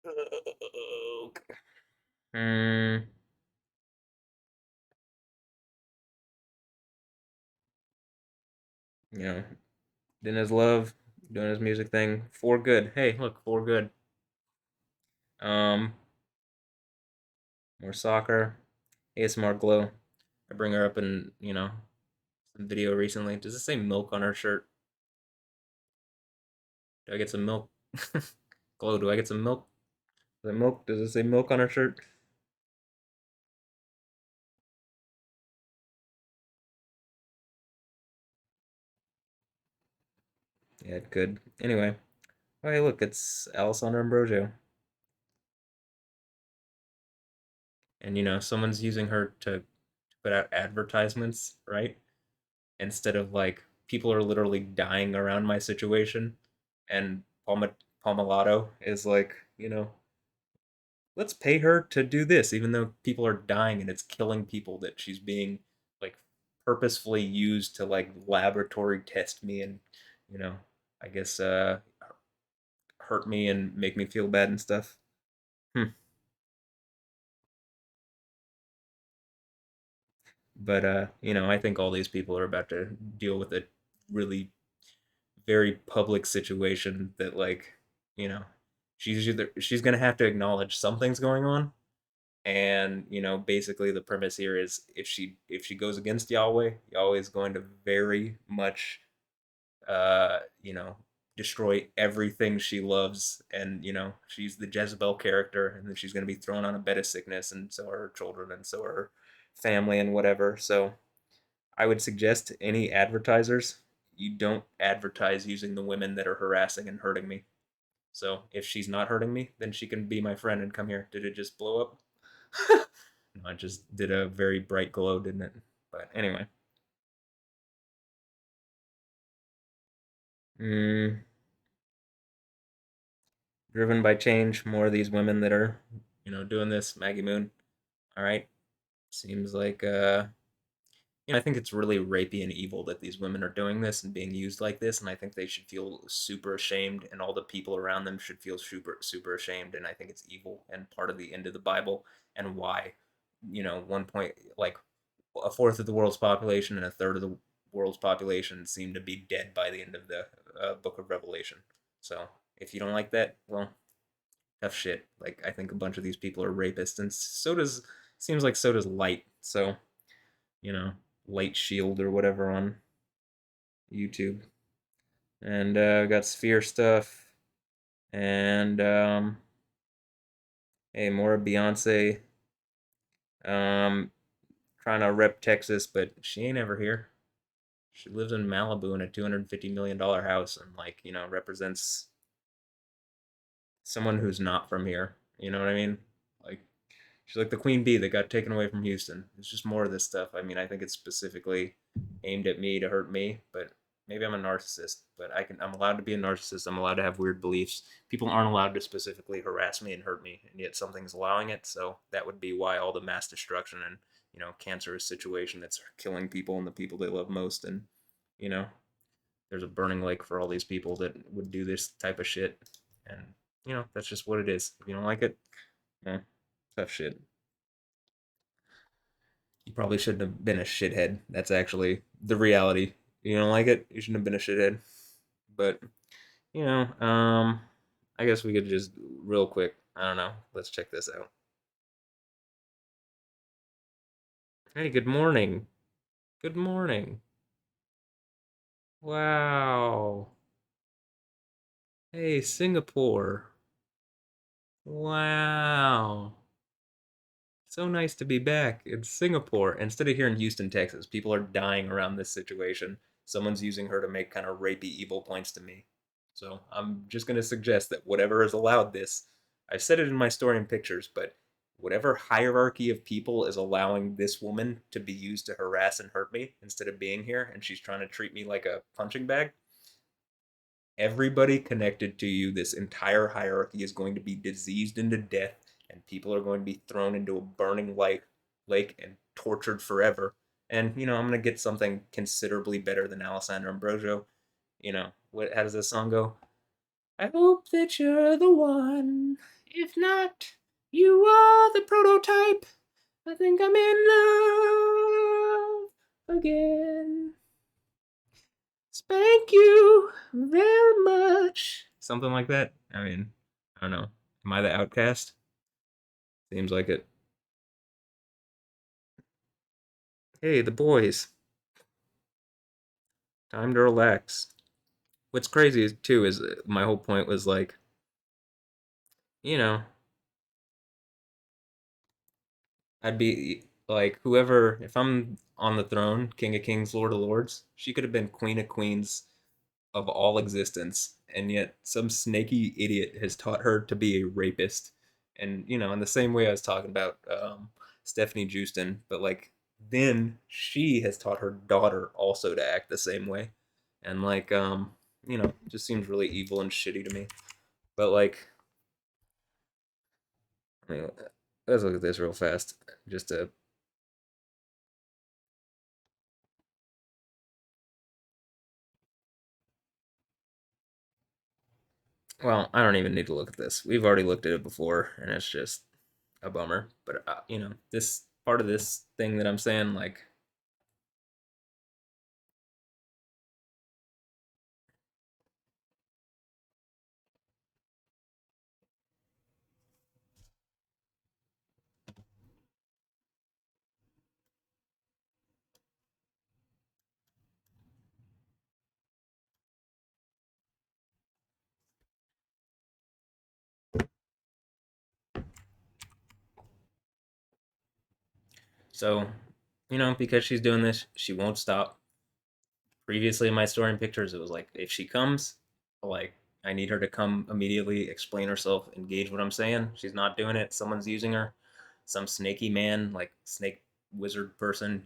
Speaker 1: Okay. Mm, you know, doing his love, doing his music thing. For good. Hey, look, for good. Um, more soccer. ASMR glow. I bring her up in some video recently. Does it say milk on her shirt? Do I get some milk? Glow. Do I get some milk? Is it milk? Does it say milk on her shirt? Yeah, it could. Anyway. Oh, hey, look, it's Alessandra Ambrosio, and someone's using her to put out advertisements, right? Instead of like people are literally dying around my situation, and Palmalato is like, let's pay her to do this, even though people are dying and it's killing people. That she's being like purposefully used to like laboratory test me and you know, I guess hurt me and make me feel bad and stuff. Hmm. But I think all these people are about to deal with a really very public situation that like you know she's gonna have to acknowledge something's going on, and basically the premise here is if she goes against Yahweh is going to very much you know destroy everything she loves, and she's the Jezebel character, and then she's going to be thrown on a bed of sickness, and so are her children, and so are her family and whatever. So I would suggest to any advertisers, you don't advertise using the women that are harassing and hurting me. So if she's not hurting me, then she can be my friend and come here. Did it just blow up? No, I just did a very bright glow, didn't it? But anyway, mm, driven by change. More of these women that are, doing this. Maggie Moon. All right, seems like I think it's really rapey and evil that these women are doing this and being used like this, and I think they should feel super ashamed, and all the people around them should feel super super ashamed. And I think it's evil and part of the end of the Bible, and why, one point like a fourth of the world's population and a third of the world's population seem to be dead by the end of the Book of Revelation. So if you don't like that, well, tough shit. Like I think a bunch of these people are rapists, and so does seems like so does Light. So you know, Light Shield or whatever on YouTube. And got Sphere stuff. And hey, more Beyonce. Um, trying to rep Texas, but she ain't ever here. She lives in Malibu in a $250 million house, and like represents someone who's not from here. You know what I mean? Like she's like the queen bee that got taken away from Houston. It's just more of this stuff. I mean, I think it's specifically aimed at me to hurt me, but maybe I'm a narcissist. But I'm allowed to be a narcissist. I'm allowed to have weird beliefs. People aren't allowed to specifically harass me and hurt me, and yet something's allowing it. So that would be why all the mass destruction and cancerous situation that's killing people and the people they love most, and you know there's a burning lake for all these people that would do this type of shit, and that's just what it is. If you don't like it, eh, tough shit. You probably shouldn't have been a shithead. That's actually the reality. You don't like it? You shouldn't have been a shithead. But you know, I guess we could just real quick. I don't know. Let's check this out. Hey, good morning. Good morning. Wow. Hey, Singapore. Wow. So nice to be back in Singapore. Instead of here in Houston, Texas, people are dying around this situation. Someone's using her to make kind of rapey, evil points to me. So I'm just going to suggest that whatever has allowed this, I've said it in my story and pictures, but whatever hierarchy of people is allowing this woman to be used to harass and hurt me instead of being here, and she's trying to treat me like a punching bag, everybody connected to you, this entire hierarchy is going to be diseased into death, and people are going to be thrown into a burning lake and tortured forever. And I'm gonna get something considerably better than Alessandra Ambrosio. What? How does this song go? I hope that you're the one. If not, you are the prototype. I think I'm in love again. Spank you very much. Something like that. I mean, I don't know. Am I the outcast? Seems like it. Hey, the boys. Time to relax. What's crazy too is my whole point was like, you know, I'd be like whoever if I'm on the throne, King of Kings, Lord of Lords, she could have been Queen of Queens of all existence, and yet some snaky idiot has taught her to be a rapist. And in the same way I was talking about Stephanie Justin, but like then she has taught her daughter also to act the same way, and like it just seems really evil and shitty to me. But like, I mean, let's look at this real fast, just to. Well, I don't even need to look at this. We've already looked at it before, and it's just a bummer. But this part of this thing that I'm saying, like, so, because she's doing this, she won't stop. Previously in my story and pictures, it was like if she comes, like I need her to come immediately, explain herself, engage what I'm saying. She's not doing it. Someone's using her. Some snaky man, like snake wizard person,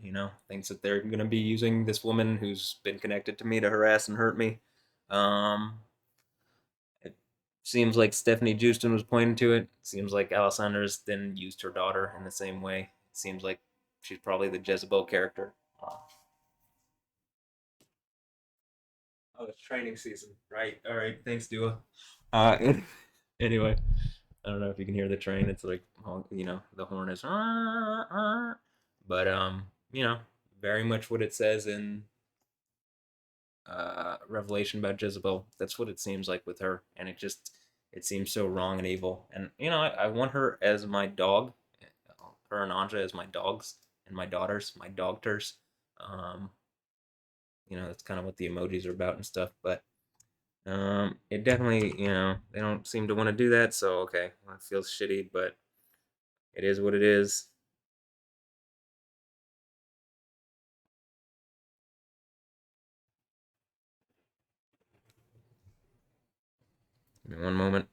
Speaker 1: thinks that they're gonna be using this woman who's been connected to me to harass and hurt me. Um, it seems like Stephanie Justin was pointing to it. Seems like Alessandra's then used her daughter in the same way. It seems like she's probably the Jezebel character. Oh, it's training season, right? All right, thanks, Dua. Uh, anyway, I don't know if you can hear the train. It's like the horn is, but very much what it says in Revelation about Jezebel. That's what it seems like with her, and it seems so wrong and evil. And I want her as my dog, her and Anja as my dogs and my daughters, my Doghters. Um, that's kind of what the emojis are about and stuff. But it definitely, they don't seem to want to do that. So okay, well, it feels shitty, but it is what it is. Give me one moment.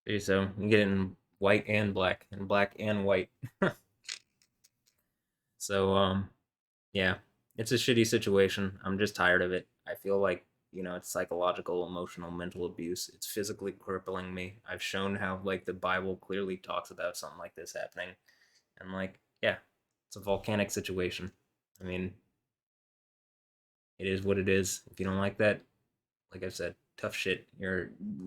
Speaker 1: Okay, so you get it in white and black and white. So yeah, it's a shitty situation. I'm just tired of it. I feel like it's psychological, emotional, mental abuse. It's physically crippling me. I've shown how like the Bible clearly talks about something like this happening, and like yeah, it's a volcanic situation. I mean, it is what it is. If you don't like that, like I said, tough shit.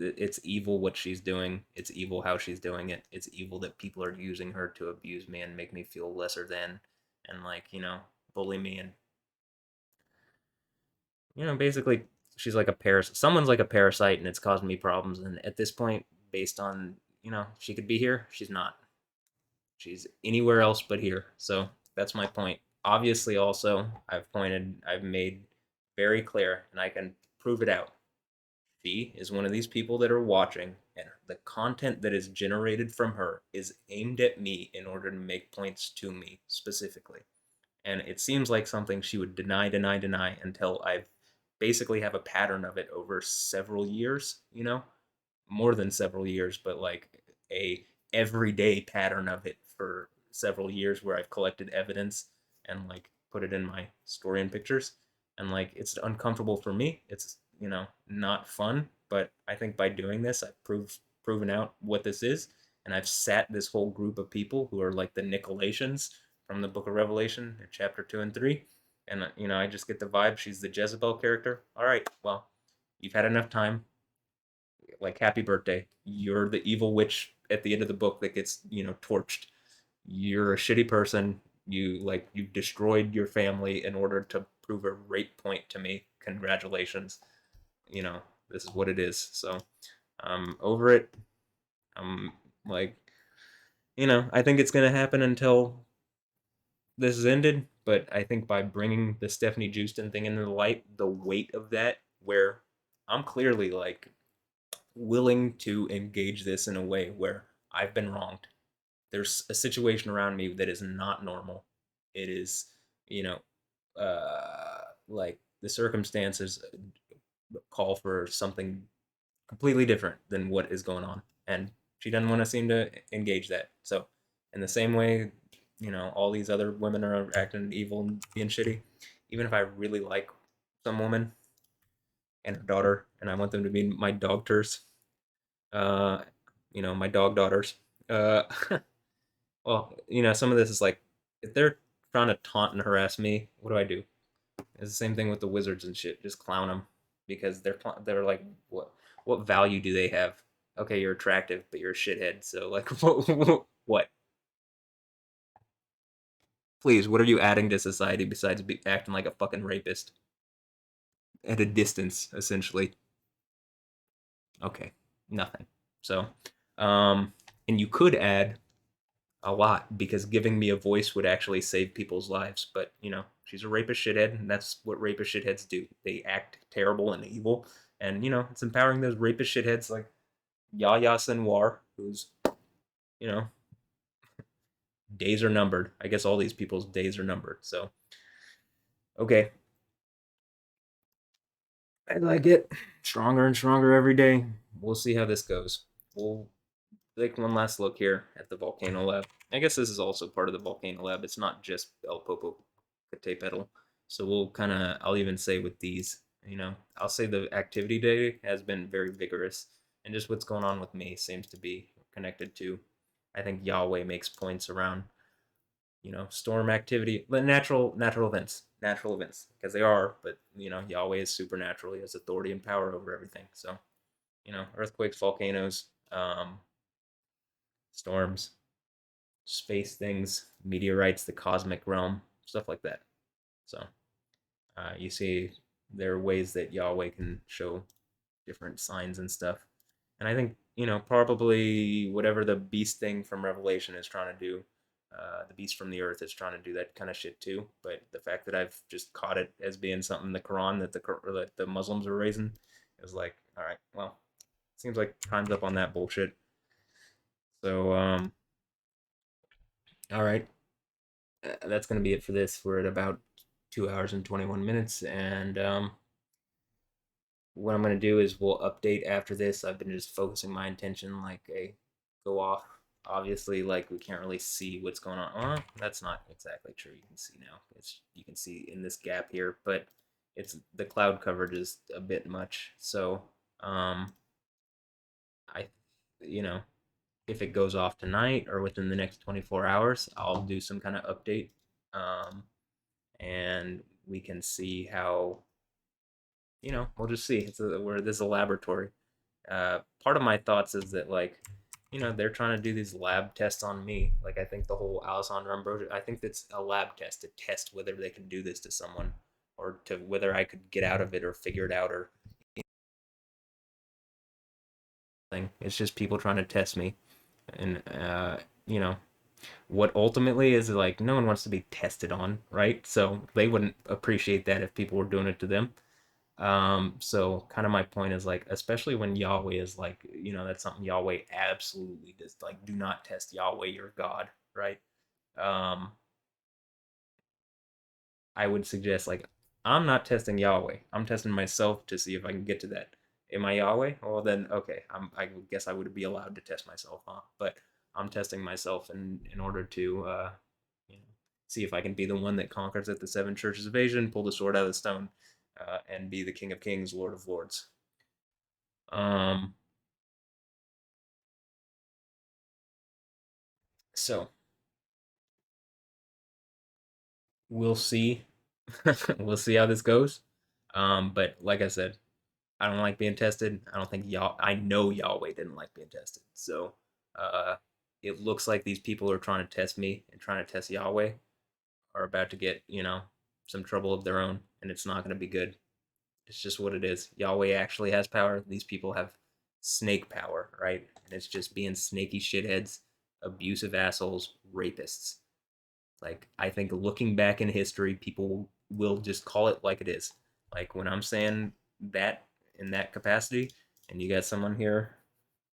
Speaker 1: It's evil what she's doing. It's evil how she's doing it. It's evil that people are using her to abuse me and make me feel lesser than, and like bully me and basically she's like a someone's like a parasite and it's causing me problems. And at this point, based on she could be here, she's not. She's anywhere else but here. So that's my point. Obviously, also I've made very clear, and I can prove it out. She is one of these people that are watching, and the content that is generated from her is aimed at me in order to make points to me specifically. And it seems like something she would deny until I basically have a pattern of it over several years, more than several years, but like a everyday pattern of it for several years where I've collected evidence and like put it in my story and pictures. And like it's uncomfortable for me. It's not fun, but I think by doing this I've proven out what this is, and I've sat this whole group of people who are like the Nicolaitans from the book of Revelation, chapter 2 and 3. And I just get the vibe she's the Jezebel character. All right, well, you've had enough time. Like, happy birthday. You're the evil witch at the end of the book that gets torched. You're a shitty person. You destroyed your family in order to prove a rape point to me. Congratulations. you know this is what it is. So I'm over it. I'm like, I think it's gonna happen until this is ended. But I think by bringing the Stephanie Justin thing into the light, the weight of that, where I'm clearly like willing to engage this in a way where I've been wronged. There's a situation around me that is not normal. It is, you know, like the circumstances call for something completely different than what is going on. And she doesn't want to seem to engage that. So, in the same way, all these other women are acting evil and being shitty, even if I really like some woman and her daughter, and I want them to be my Doghters, uh, my dog daughters. Uh, well, some of this is like, if they're trying to taunt and harass me, what do I do? It's the same thing with the wizards and shit. Just clown them because they're like, what value do they have? Okay, you're attractive, but you're a shithead. So like, what? Please, what are you adding to society besides acting like a fucking rapist at a distance, essentially? Okay, nothing. So, um, and you could add a lot because giving me a voice would actually save people's lives. But she's a rapist shithead, and that's what rapist shitheads do. They act terrible and evil, and it's empowering those rapist shitheads like Yaya Senwar, whose you know days are numbered. I guess all these people's days are numbered. So okay, I like it. Stronger and stronger every day. We'll see how this goes. We'll take one last look here at the Volcano Lab. I guess this is also part of the Volcano Lab. It's not just El Popocatépetl. So I'll even say with these, I'll say the activity data has been very vigorous. And just what's going on with me seems to be connected to, I think Yahweh makes points around, storm activity, natural events, because they are, but, Yahweh is supernatural. He has authority and power over everything. So, earthquakes, volcanoes, storms, space things, meteorites, the cosmic realm, stuff like that. So you see, there are ways that Yahweh can show different signs and stuff. And I think, probably whatever the beast thing from Revelation is trying to do, the beast from the earth is trying to do that kind of shit too. But the fact that I've just caught it as being something in the Quran that the Muslims are raising is like, all right, well, seems like time's up on that bullshit. So, all right, that's going to be it for this. We're at about 2 hours and 21 minutes. And what I'm going to do is we'll update after this. I've been just focusing my attention like a go off. Obviously, like we can't really see what's going on. Well, that's not exactly true. You can see now. You can see in this gap here, but it's the cloud coverage is a bit much. So um, I, you know, if it goes off tonight or within the next 24 hours, I'll do some kind of update, um, and we can see how. We'll just see. Where this is a laboratory. Part of my thoughts is that like, they're trying to do these lab tests on me. Like I think the whole Alessandra Ambrosio, I think that's a lab test to test whether they can do this to someone, or to whether I could get out of it or figure it out or anything. It's just people trying to test me, and you know what ultimately is like no one wants to be tested on, right? So they wouldn't appreciate that if people were doing it to them. So kind of my point is like, especially when Yahweh is like, that's something Yahweh absolutely does. Like, do not test Yahweh, your God, right? Um, I would suggest like, I'm not testing Yahweh. I'm testing myself to see if I can get to that. Am I Yahweh? Well, then okay. I guess I would be allowed to test myself, huh? But I'm testing myself in order to you know, see if I can be the one that conquers at the seven churches of Asia, and pull the sword out of the stone, and be the King of Kings, Lord of Lords. Um, so we'll see. We'll see how this goes. But like I said, I don't like being tested. I don't think y'all. I know Yahweh didn't like being tested. So uh, it looks like these people are trying to test me and trying to test Yahweh are about to get some trouble of their own, and it's not going to be good. It's just what it is. Yahweh actually has power. These people have snake power, right? And it's just being snaky shitheads, abusive assholes, rapists. Like I think looking back in history, people will just call it like it is. Like when I'm saying that in that capacity, and you got someone here,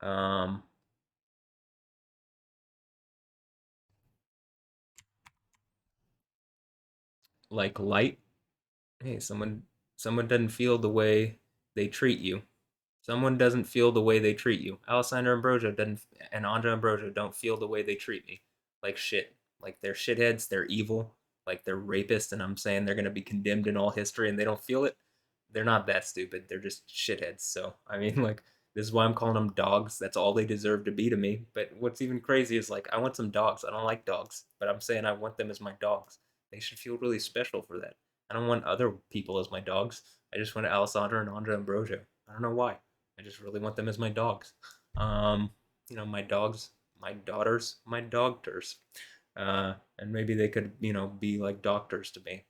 Speaker 1: um, like light. Hey, someone doesn't feel the way they treat you. Someone doesn't feel the way they treat you. Alessandra Ambrosio doesn't, and Anja Ambrosio don't feel the way they treat me. Like shit. Like they're shitheads. They're evil. Like they're rapists, and I'm saying they're gonna be condemned in all history, and they don't feel it. They're not that stupid. They're just shitheads. So I mean, like this is why I'm calling them dogs. That's all they deserve to be to me. But what's even crazy is like I want some dogs. I don't like dogs, but I'm saying I want them as my dogs. They should feel really special for that. I don't want other people as my dogs. I just want Alessandra and Anja Ambrosio. I don't know why. I just really want them as my dogs. Um, my dogs, my daughters, my dogters. And maybe they could, be like doctors to me.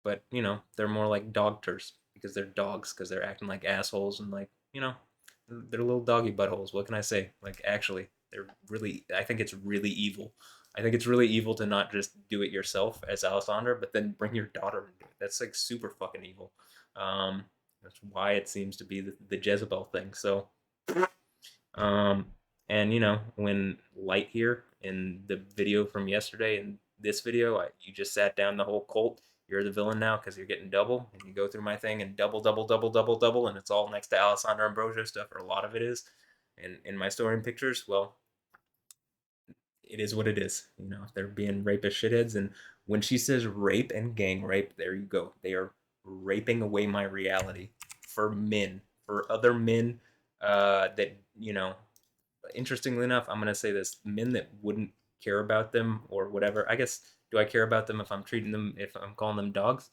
Speaker 1: But, they're more like dogters because they're dogs, because they're acting like assholes and like, they're little doggy buttholes. What can I say? Like, actually, they're really, I think it's really evil. I think it's really evil to not just do it yourself as Alessandra, but then bring your daughter into it. That's like super fucking evil. Um, that's why it seems to be the Jezebel thing. So, um, and when Light here in the video from yesterday and this video, you just sat down the whole cult. You're the villain now because you're getting double, and you go through my thing and double, double, double, double, double, and it's all next to Alessandra Ambrosio stuff, or a lot of it is, in my story and pictures. Well, it is what it is. They're being rapist shitheads, and when she says rape and gang rape, there you go. They are raping away my reality for men, for other men that interestingly enough, I'm gonna say this: men that wouldn't care about them or whatever. I guess do I care about them if I'm treating them if I'm calling them dogs?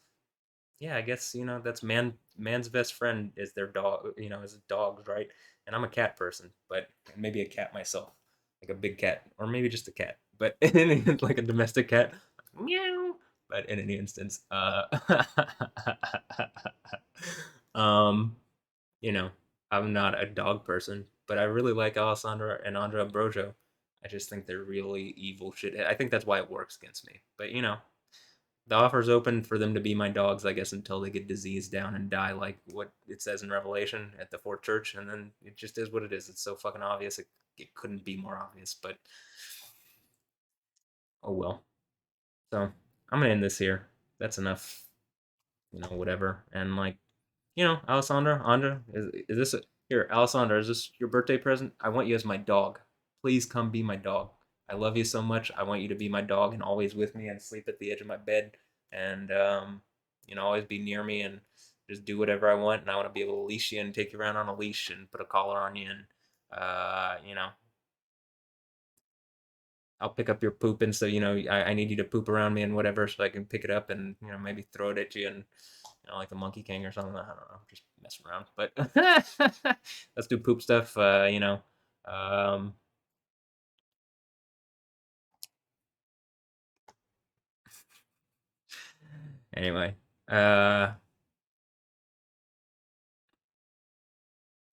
Speaker 1: Yeah, I guess that's man's best friend is their dog. Is dogs, right? And I'm a cat person, but maybe a cat myself, like a big cat, or maybe just a cat, but like a domestic cat, meow. But in any instance, um, you know, I'm not a dog person, but I really like Alessandra and Andrea Ambrosio. I just think they're really evil shit. I think that's why it works against me. But the offer's open for them to be my dogs, I guess, until they get diseased down and die, like what it says in Revelation at the fourth church. And then it just is what it is. It's so fucking obvious. It couldn't be more obvious. But oh well. So I'm gonna end this here. That's enough. Whatever. And like Alessandra, Anja, is this here, Alessandra? Is this your birthday present? I want you as my dog. Please come be my dog. I love you so much. I want you to be my dog and always with me and sleep at the edge of my bed and always be near me and just do whatever I want, and I want to be able to leash you and take you around on a leash and put a collar on you, and you know, I'll pick up your poop, and so I need you to poop around me and whatever, so I can pick it up and maybe throw it at you, and like the Monkey King or something. I don't know, just messing around. But let's do poop stuff. Um, anyway, uh,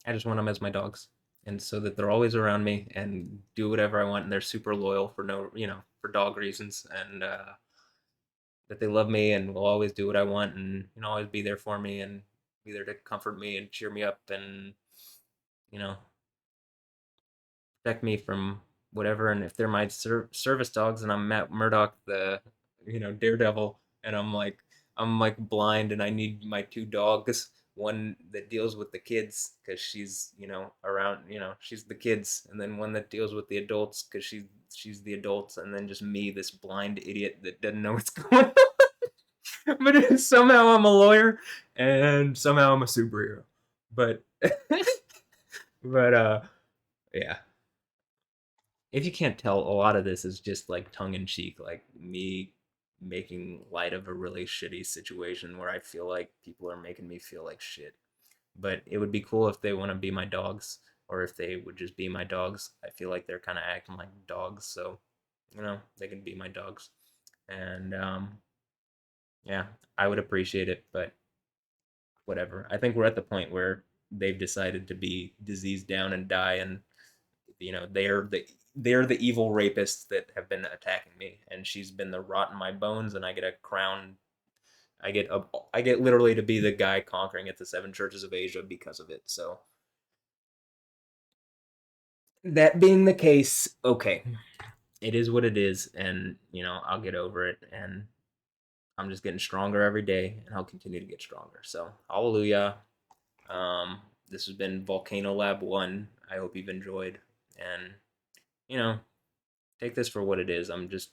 Speaker 1: I just want them as my dogs, and so that they're always around me and do whatever I want, and they're super loyal for no, for dog reasons, and that they love me and will always do what I want, and always be there for me and be there to comfort me and cheer me up, and you know protect me from whatever. And if they're my service dogs, and I'm Matt Murdock, the daredevil, and I'm like blind, and I need my two dogs, one that deals with the kids because she's around, she's the kids, and then one that deals with the adults because she's the adults, and then just me, this blind idiot that doesn't know what's going on. But somehow I'm a lawyer, and somehow I'm a superhero. But but yeah, if you can't tell, a lot of this is just like tongue in cheek, like me making light of a really shitty situation where I feel like people are making me feel like shit. But it would be cool if they want to be my dogs, or if they would just be my dogs. I feel like they're kind of acting like dogs, so they can be my dogs. And yeah, I would appreciate it, but whatever. I think we're at the point where they've decided to be diseased down and die, and they're the evil rapists that have been attacking me, and she's been the rot in my bones, and I get a crown. I get literally to be the guy conquering at the seven churches of Asia because of it. So that being the case, okay, it is what it is, and I'll get over it, and I'm just getting stronger every day, and I'll continue to get stronger. So hallelujah. Um, this has been Volcano Lab 1. I hope you've enjoyed, and you know, take this for what it is. I'm just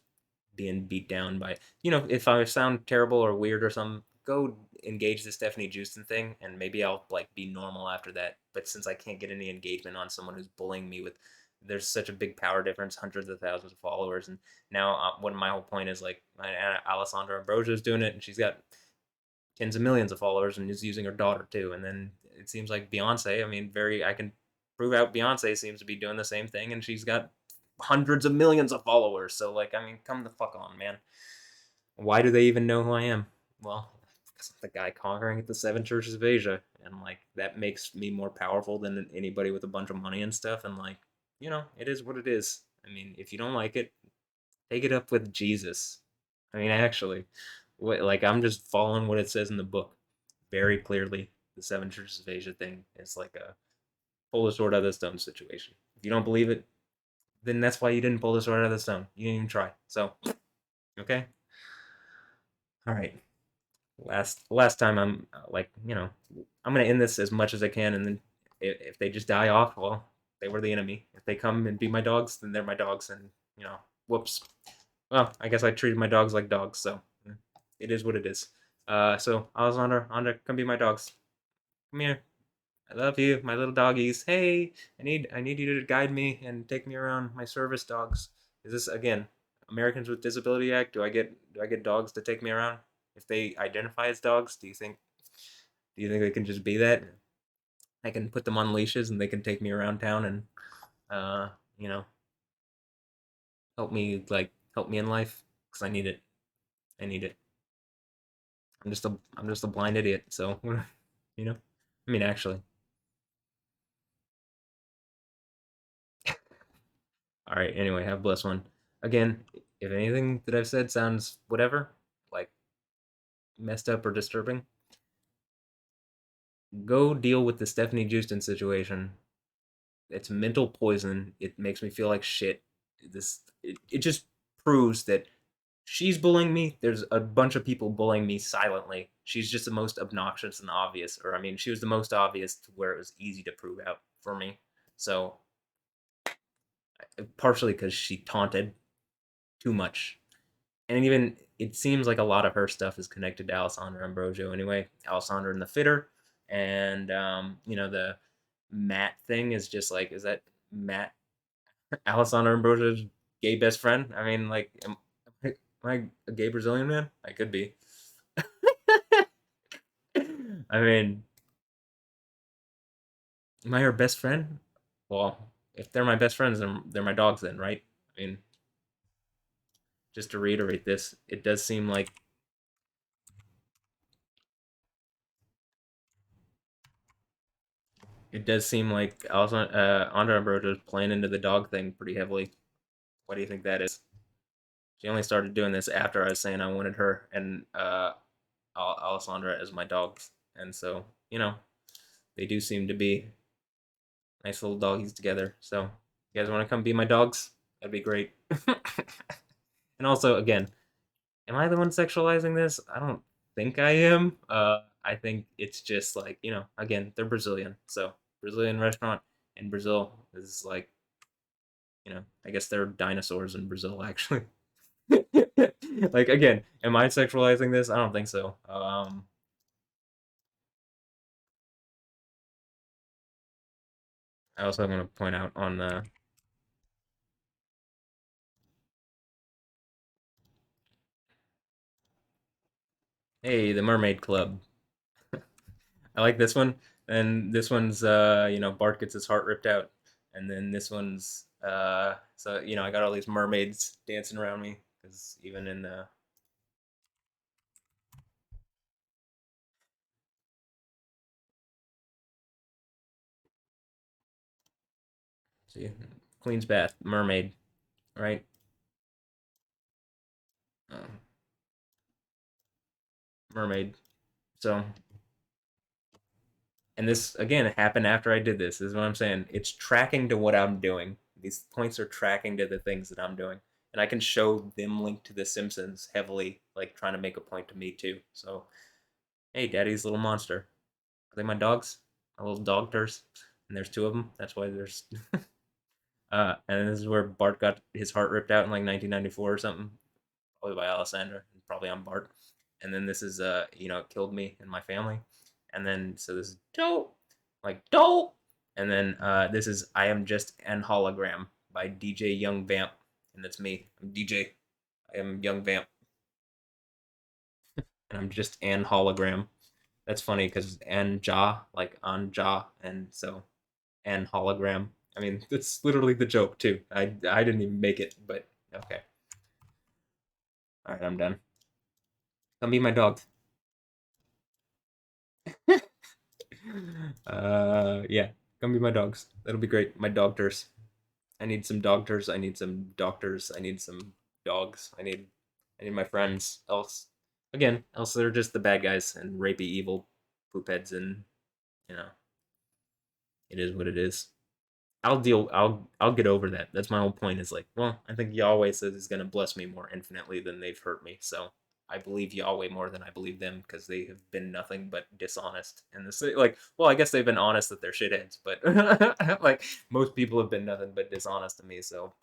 Speaker 1: being beat down by, if I sound terrible or weird or something, go engage the Stephanie Houston thing, and maybe I'll like be normal after that. But since I can't get any engagement on someone who's bullying me with, there's such a big power difference, hundreds of thousands of followers, and now what my whole point is, like, Alessandra Ambrosio is doing it, and she's got tens of millions of followers and is using her daughter too. And then it seems like Beyonce, I mean, I can prove out Beyonce seems to be doing the same thing, and she's got hundreds of millions of followers. So, like, I mean, come the fuck on, man. Why do they even know who I am? Well, because I'm the guy conquering at the seven churches of Asia, and like that makes me more powerful than anybody with a bunch of money and stuff. And like, it is what it is. I mean, if you don't like it, take it up with Jesus. I mean, actually, like, I'm just following what it says in the book very clearly. The seven churches of Asia thing is like a pull the sword out of the stone situation. If you don't believe it, then that's why you didn't pull the sword out of the stone. You didn't even try. So, okay, all right. Last time, I'm like, I'm gonna end this as much as I can, and then if they just die off, well, they were the enemy. If they come and be my dogs, then they're my dogs, and whoops. Well, I guess I treated my dogs like dogs, so it is what it is. So Alessandra, Anja, come be my dogs. Come here. I love you, my little doggies. Hey, I need you to guide me and take me around my service dogs. Is this again Americans with Disability Act? Do I get dogs to take me around? If they identify as dogs, do you think they can just be that? I can put them on leashes and they can take me around town and uh, you know, help me in life because I need it. I need it. I'm just a blind idiot. So, you know. I mean, actually. All right. Anyway, have a blessed one. Again, if anything that I've said sounds whatever, like messed up or disturbing, go deal with the Stephanie Houston situation. It's mental poison. It makes me feel like shit. It just proves that she's bullying me. There's a bunch of people bullying me silently. She's just the most obnoxious and obvious, or I mean, she was the most obvious to where it was easy to prove out for me. So, partially because she taunted too much, and even it seems like a lot of her stuff is connected to Alessandra Ambrosio anyway. Alessandra and the Fitter, and the Matt thing is just like, is that Matt Alessandra Ambrosio's gay best friend? I mean, like, am I a gay Brazilian man? I could be. I mean, am I her best friend? Well, if they're my best friends, then they're my dogs, then, right? I mean, just to reiterate this, it does seem like Andre Ambrosio is playing into the dog thing pretty heavily. What do you think that is? She only started doing this after I was saying I wanted her and Alessandra as my dogs, and so they do seem to be nice little doggies together. So, you guys want to come be my dogs? That'd be great. And also, again, am I the one sexualizing this? I don't think I am. I think it's just like, again, they're Brazilian. So, Brazilian restaurant in Brazil is like, I guess they're dinosaurs in Brazil, actually. Like, again, am I sexualizing this? I don't think so. I also want to point out on the, hey, the Mermaid Club. I like this one. And this one's Bart gets his heart ripped out. And then this one's so I got all these mermaids dancing around me because even in the see Queen's Bath, mermaid, right? Um, Mermaid. So, and this again happened after I did this. This is what I'm saying. It's tracking to what I'm doing. These points are tracking to the things that I'm doing. And I can show them linked to The Simpsons heavily, like trying to make a point to me too. So, hey, Daddy's little monster. Are they my dogs? My little Doghters. And there's two of them. That's why there's. And this is where Bart got his heart ripped out in like 1994 or something, probably by Alessandra, probably on Bart. And then this is it killed me and my family. And then so this is dope, like dope. And then this is I am just an hologram by DJ Young Vamp, and that's me. I'm DJ. I am Young Vamp, and I'm just an hologram. That's funny because Anja like Anja, and so and hologram. I mean, that's literally the joke too. I didn't even make it, but okay. All right, I'm done. Come be my dog. Yeah, come be my dogs. That'll be great. My Doghters. I need some Doghters. I need some doctors. I need some dogs. I need my friends. Else they're just the bad guys and rapey evil poop heads, and you know, it is what it is. I'll get over that. That's my whole point. Is like, well, I think Yahweh says he's gonna bless me more infinitely than they've hurt me. So I believe Yahweh more than I believe them because they have been nothing but dishonest. And this like, well, I guess they've been honest that they're shitheads, but like most people have been nothing but dishonest to me. So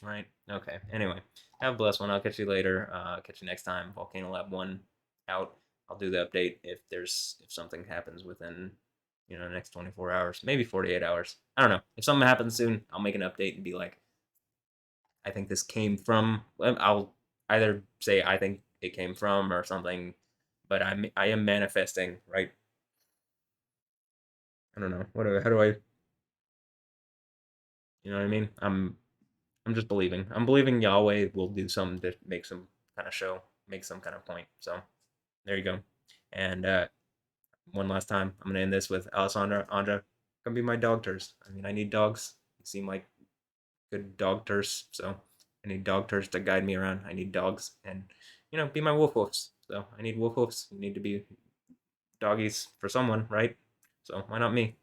Speaker 1: right, okay. Anyway, have a blessed one. I'll catch you later. Catch you next time. Volcano Lab 1 out. I'll do the update if something happens within the next 24 hours, maybe 48 hours. I don't know. If something happens soon, I'll make an update and be like, I think this came from. I'll either say I think it came from or something, but I am manifesting, right? I don't know. How do I? You know what I mean? I'm just believing. I'm believing Yahweh will do something to make some kind of show, make some kind of point. So there you go. And one last time, I'm gonna end this with Alessandra, Anja, come be my dogters. I mean, I need dogs. You seem like good dogters, so I need dogters to guide me around. I need dogs, and be my wolf wolves. So I need wolf wolves. You need to be doggies for someone, right? So why not me?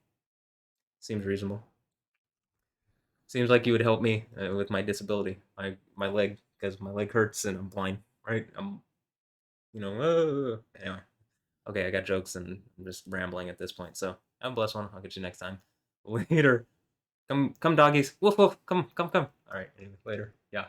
Speaker 1: Seems reasonable. Seems like you would help me with my disability, my leg, because my leg hurts and I'm blind, right? Anyway. Okay, I got jokes and I'm just rambling at this point. So have a blessed one. I'll get you next time. Later. Come, doggies. Woof, woof. Come. All right. Anyway, later. Yeah.